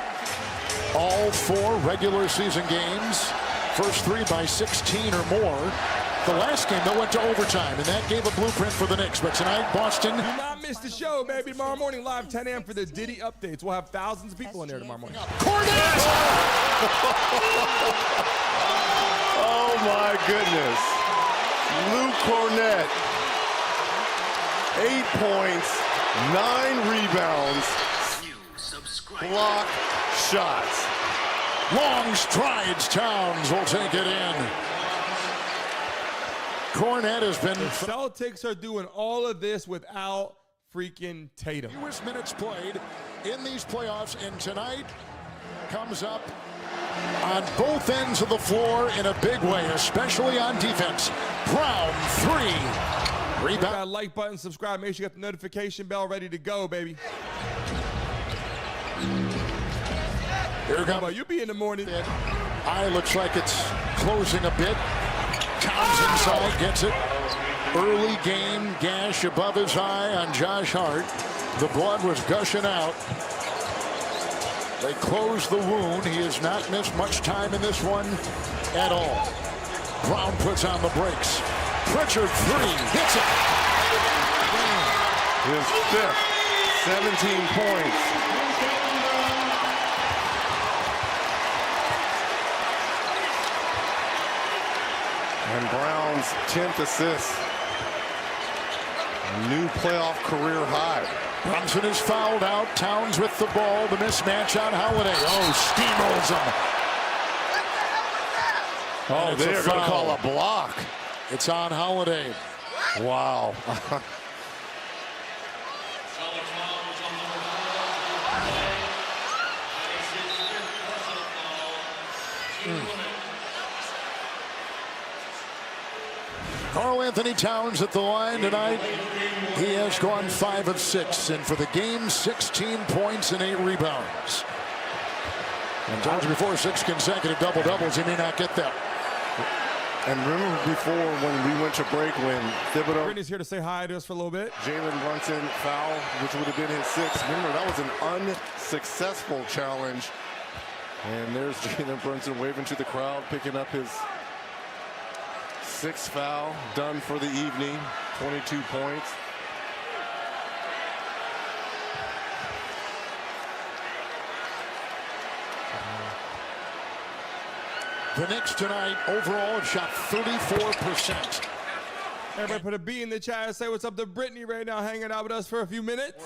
All 4 regular season games. First 3 by 16 or more. The last game, they went to overtime, and that gave a blueprint for the Knicks. But tonight, Boston. Do not miss the show, baby. Tomorrow morning, live 10 a.m. for the Diddy updates. We'll have thousands of people in there tomorrow morning. Cornette! Oh, my goodness. Luke Cornette. 8 points, 9 rebounds, block shots. Long strides. Towns will take it in. Cornette has been. The Celtics are doing all of this without freaking Tatum. Fewest minutes played in these playoffs, and tonight comes up on both ends of the floor in a big way, especially on defense. Brown, 3. Rebound. Got a like button, subscribe. Make sure you got the notification bell ready to go, baby. Here comes. You be in the morning. Eye looks like it's closing a bit. Towns inside, gets it. Early game gash above his eye on Josh Hart. The blood was gushing out. They close the wound. He has not missed much time in this one at all. Brown puts on the brakes. Pritchard 3, hits it. His 5th, 17 points. And Brown's 10th assist. A new playoff career high. Brunson is fouled out. Towns with the ball. The mismatch on Holiday. Oh, steamrolls him. Oh, they're going to call a block. It's on Holiday. Wow. Karl Anthony Towns at the line tonight. He has gone 5 of 6, and for the game, 16 points and 8 rebounds. And told you before, 6 consecutive double-doubles. He may not get that. And remember before when we went to break when Thibodeau... Brittany's here to say hi to us for a little bit. Jalen Brunson foul, which would have been his 6th. Remember, that was an unsuccessful challenge. And there's Jalen Brunson waving to the crowd, picking up his 6th foul, done for the evening, 22 points. The Knicks tonight overall have shot 34%. Everybody put a B in the chat and say what's up to Brittany right now, hanging out with us for a few minutes.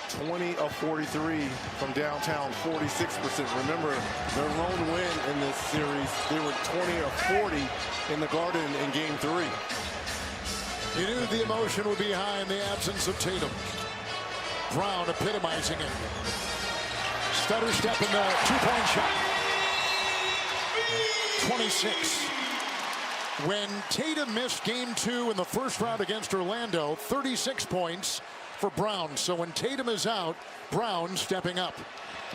20 of 43 from downtown, 46%. Remember, their lone win in this series, they were 20 of 40 in the Garden in Game 3. You knew the emotion would be high in the absence of Tatum. Brown epitomizing it. Stutter step in the two-point shot. 26. When Tatum missed game 2 in the first round against Orlando, 36 points for Brown. So when Tatum is out, Brown stepping up.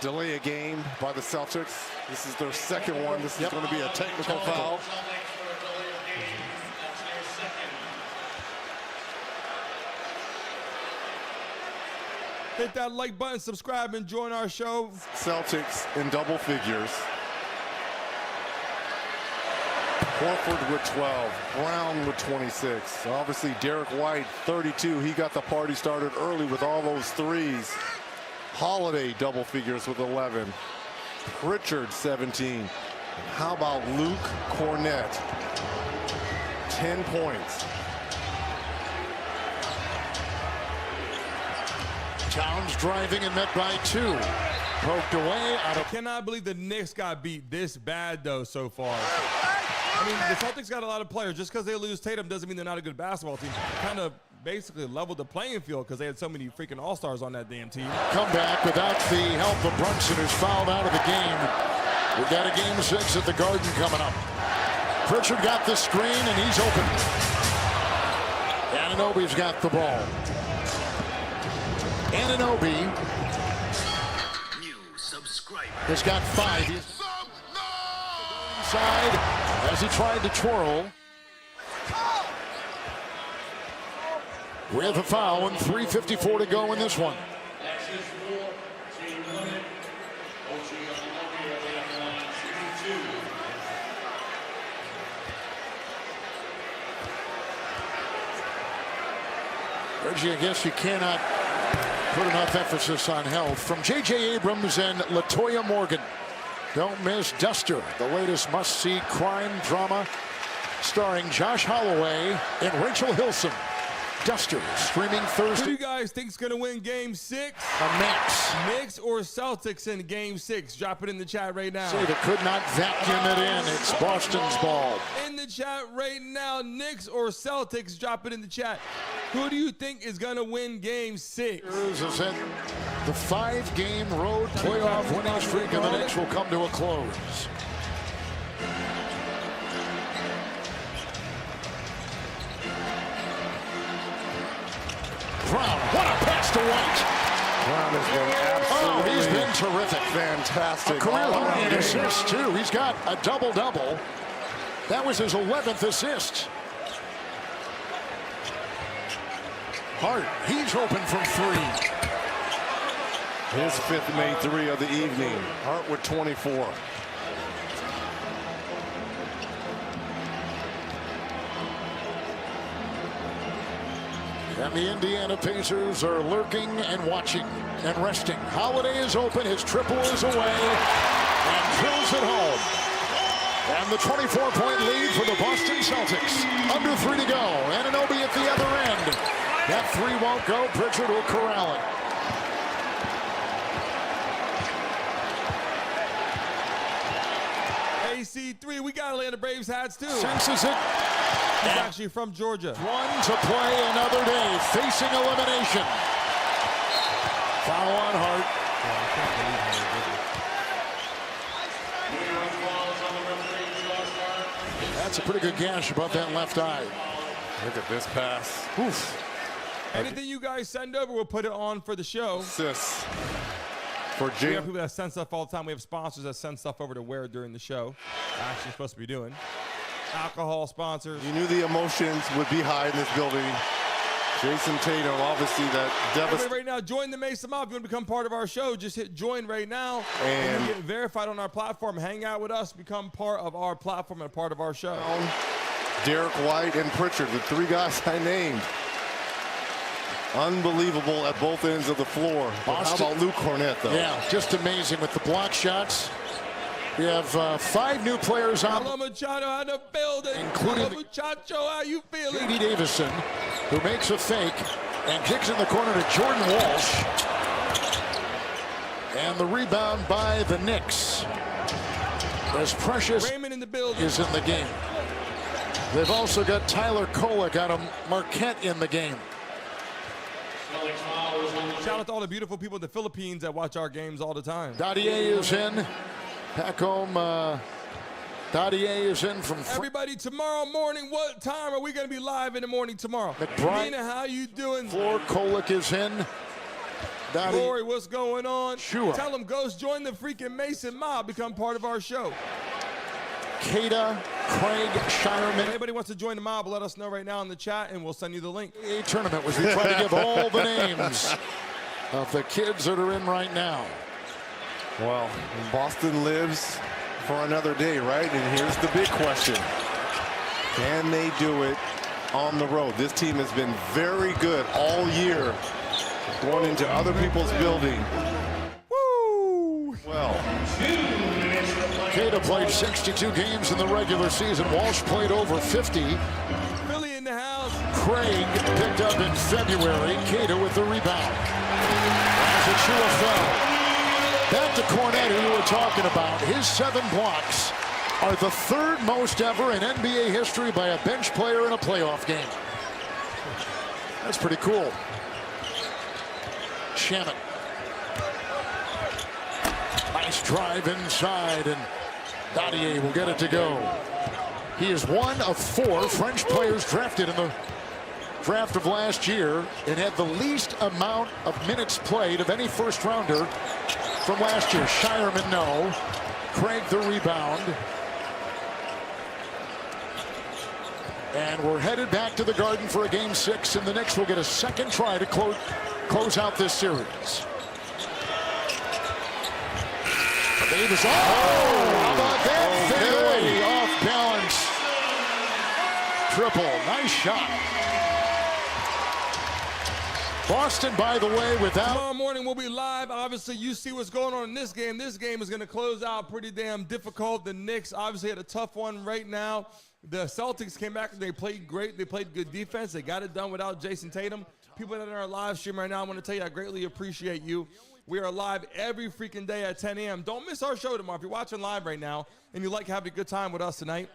Delay a game by the Celtics. This is their 2nd one. This is going to be a technical foul. Hit that like button, subscribe, and join our show. Celtics in double figures. Horford with 12, Brown with 26. Obviously, Derek White, 32. He got the party started early with all those threes. Holiday double figures with 11. Pritchard, 17. And how about Luke Cornett? 10 points. Towns driving and met by 2. Poked away. I cannot believe the Knicks got beat this bad, though, so far. I mean, the Celtics got a lot of players. Just because they lose Tatum doesn't mean they're not a good basketball team. Kind of basically leveled the playing field because they had so many freaking all-stars on that damn team. Comeback without the help of Brunson, who's fouled out of the game. We've got a game 6 at the Garden coming up. Pritchard got the screen, and he's open. Anunoby's got the ball. Anunoby has got 5. He's inside as he tried to twirl. With a foul and 3:54 to go in this one. Reggie, I guess you cannot put enough emphasis on health. From J.J. Abrams and LaToya Morgan. Don't miss Duster, the latest must-see crime drama starring Josh Holloway and Rachel Hilson. Duster streaming Thursday. Who do you guys think is going to win Game 6? A Knicks. Knicks or Celtics in Game 6? Drop it in the chat right now. Say they could not vacuum it in. It's Boston's ball. In the chat right now, Knicks or Celtics? Drop it in the chat. Who do you think is going to win Game 6? Is it the 5-game road playoff winning streak of the Knicks will come to a close. Brown, what a pass to White. Brown has been absolutely he's been terrific. Fantastic. A career high in assists, too. He's got a double-double. That was his 11th assist. Hart, he's open from 3. His 5th made 3 of the evening. Hart with 24. And the Indiana Pacers are lurking and watching and resting. Holiday is open. His triple is away and drills it home. And the 24-point lead for the Boston Celtics. Under 3 to go. Anunoby at the other end. That 3 won't go. Pritchard will corral it. AC3, we got Atlanta Braves hats too. Senses it. He's actually from Georgia. 1 to play another day, facing elimination. Foul on Hart. That's a pretty good gash above that left eye. Look at this pass. Oof. Anything you guys send over, we'll put it on for the show. Assists. for We have Jaylen. people that send stuff all the time. We have sponsors that send stuff over to wear during the show. Actually supposed to be doing. Alcohol sponsors. You knew the emotions would be high in this building. Jayson Tatum, obviously that devastating. Right now, join the Mason Mob. If you want to become part of our show, just hit join right now. And you get verified on our platform. Hang out with us. Become part of our platform and part of our show. Derek White and Pritchard, the three guys I named. Unbelievable at both ends of the floor. But how about Luke Cornett, though? Yeah, just amazing with the block shots. We have 5 new players on. Hello, Machado, out of the building. Including Hello, Muchacho, how you feeling? J.D. Davison, who makes a fake and kicks in the corner to Jordan Walsh. And the rebound by the Knicks. As Precious Raymond in the building is in the game. They've also got Tyler Kolek out of Marquette in the game. Shout out to all the beautiful people in the Philippines that watch our games all the time. Dadier is in. Back home, Dadier is in from... Everybody, tomorrow morning, what time are we going to be live in the morning tomorrow? McBride. Nina, how you doing? Floor Kolek is in. Lori, what's going on? Sure. Tell them, Ghost, join the freaking Mason Mob. Become part of our show. Kada, Craig, Shireman. If anybody wants to join the mob, let us know right now in the chat, and we'll send you the link. A tournament was we try to give all the names of the kids that are in right now. Well, Boston lives for another day, right? And here's the big question. Can they do it on the road? This team has been very good all year going into other people's building. Woo! Well, Kada played 62 games in the regular season. Walsh played over 50. Philly in the house. Craig picked up in February. Kada with the rebound. As Achua fell. Back to Cornett, who you were talking about. His 7 blocks are the 3rd most ever in NBA history by a bench player in a playoff game. That's pretty cool. Shannon. Nice drive inside, and Dadier will get it to go. He is one of 4 French players drafted in the draft of last year and had the least amount of minutes played of any first rounder from last year. Shireman, no. Craig, the rebound. And we're headed back to the Garden for a game 6, and the Knicks will get a second try to close out this series. Davis, how about that fadeaway off balance. Triple, nice shot. Boston, by the way, without... Tomorrow morning we'll be live. Obviously, you see what's going on in this game. This game is going to close out pretty damn difficult. The Knicks obviously had a tough one right now. The Celtics came back. They played great. They played good defense. They got it done without Jayson Tatum. People that are in our live stream right now, I want to tell you I greatly appreciate you. We are live every freaking day at 10 a.m. Don't miss our show tomorrow. If you're watching live right now and you like having a good time with us tonight,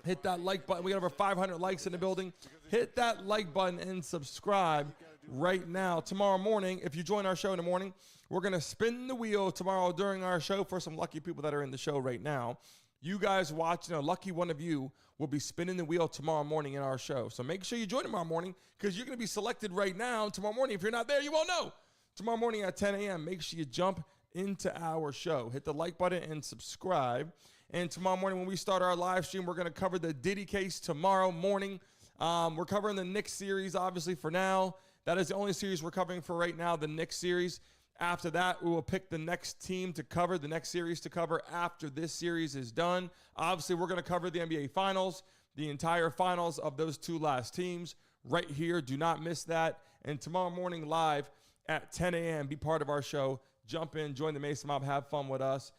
hit that like button. We got over 500 likes in the building. Hit that like button and subscribe right now. Tomorrow morning, if you join our show in the morning, we're going to spin the wheel tomorrow during our show for some lucky people that are in the show right now. You guys watching, a lucky one of you will be spinning the wheel tomorrow morning in our show. So make sure you join tomorrow morning because you're going to be selected right now. Tomorrow morning, if you're not there, you won't know. Tomorrow morning at 10 a.m., make sure you jump into our show. Hit the like button and subscribe. And tomorrow morning when we start our live stream, we're going to cover the Diddy case tomorrow morning. We're covering the Knicks series, obviously, for now. That is the only series we're covering for right now, the Knicks series. After that, we will pick the next team to cover, the next series to cover after this series is done. Obviously, we're going to cover the NBA Finals, the entire finals of those 2 last teams right here. Do not miss that. And tomorrow morning live at 10 a.m., be part of our show. Jump in, join the Mason Mob, have fun with us.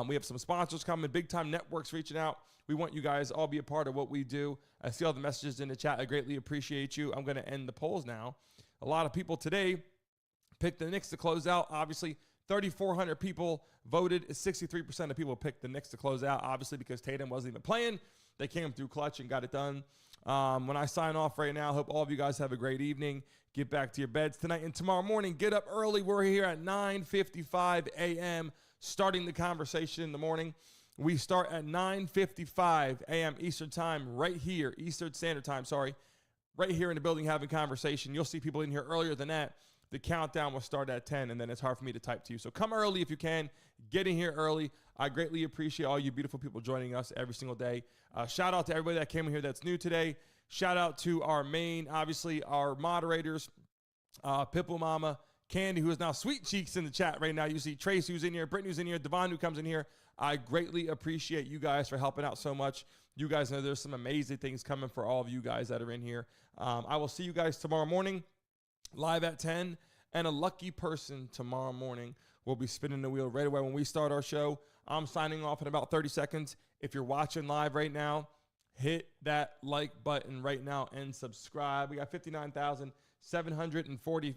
We have some sponsors coming, big-time networks reaching out. We want you guys all be a part of what we do. I see all the messages in the chat. I greatly appreciate you. I'm going to end the polls now. A lot of people today picked the Knicks to close out. Obviously, 3,400 people voted. 63% of people picked the Knicks to close out, obviously, because Tatum wasn't even playing. They came through clutch and got it done. When I sign off right now, I hope all of you guys have a great evening. Get back to your beds tonight. And tomorrow morning, get up early. We're here at 9:55 a.m., starting the conversation in the morning. We start at 9:55 a.m. Eastern time, right here, Eastern Standard Time, sorry. Right here in the building having conversation. You'll see people in here earlier than that. the countdown will start at 10, and then it's hard for me to type to you. So come early if you can. Get in here early. I greatly appreciate all you beautiful people joining us every single day. Shout out to everybody that came in here that's new today. Shout out to our main, obviously, our moderators, Pipple Mama, Candy, who is now Sweet Cheeks in the chat right now. You see Trace, who's in here, Brittany, who's in here, Devon, who comes in here. I greatly appreciate you guys for helping out so much. You guys know there's some amazing things coming for all of you guys that are in here. I will see you guys tomorrow morning, live at 10. And a lucky person tomorrow morning will be spinning the wheel right away when we start our show. I'm signing off in about 30 seconds. If you're watching live right now, hit that like button right now and subscribe. We got 59,740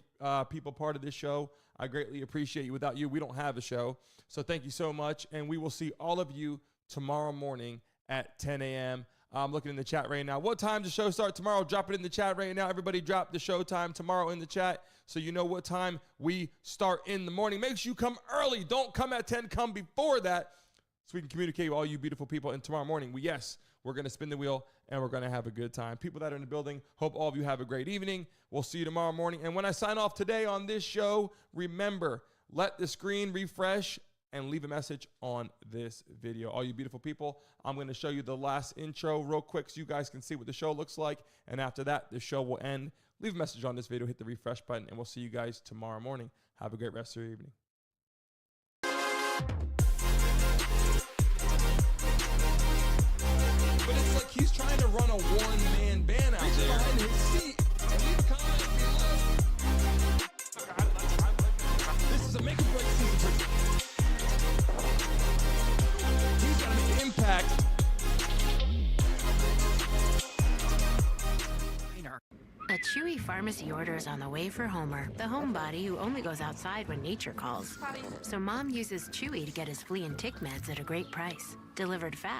people part of this show. I greatly appreciate you. Without you, we don't have a show. So thank you so much. And we will see all of you tomorrow morning at 10 a.m. I'm looking in the chat right now. What time does the show start tomorrow? Drop it in the chat right now. Everybody drop the show time tomorrow in the chat so you know what time we start in the morning. Make sure you come early. Don't come at 10. Come before that so we can communicate with all you beautiful people. And tomorrow morning, we're going to spin the wheel and we're going to have a good time. People that are in the building, hope all of you have a great evening. We'll see you tomorrow morning. And when I sign off today on this show, remember, let the screen refresh and leave a message on this video. All you beautiful people, I'm going to show you the last intro real quick so you guys can see what the show looks like. And after that, the show will end. Leave a message on this video, hit the refresh button, and we'll see you guys tomorrow morning. Have a great rest of your evening. But it's like he's trying to run a one-man band out there. Behind his seat. And leave a comment below. This is a make or break season for you. He's got to make an impact. A Chewy pharmacy order is on the way for Homer, the homebody who only goes outside when nature calls. So Mom uses Chewy to get his flea and tick meds at a great price, delivered fast.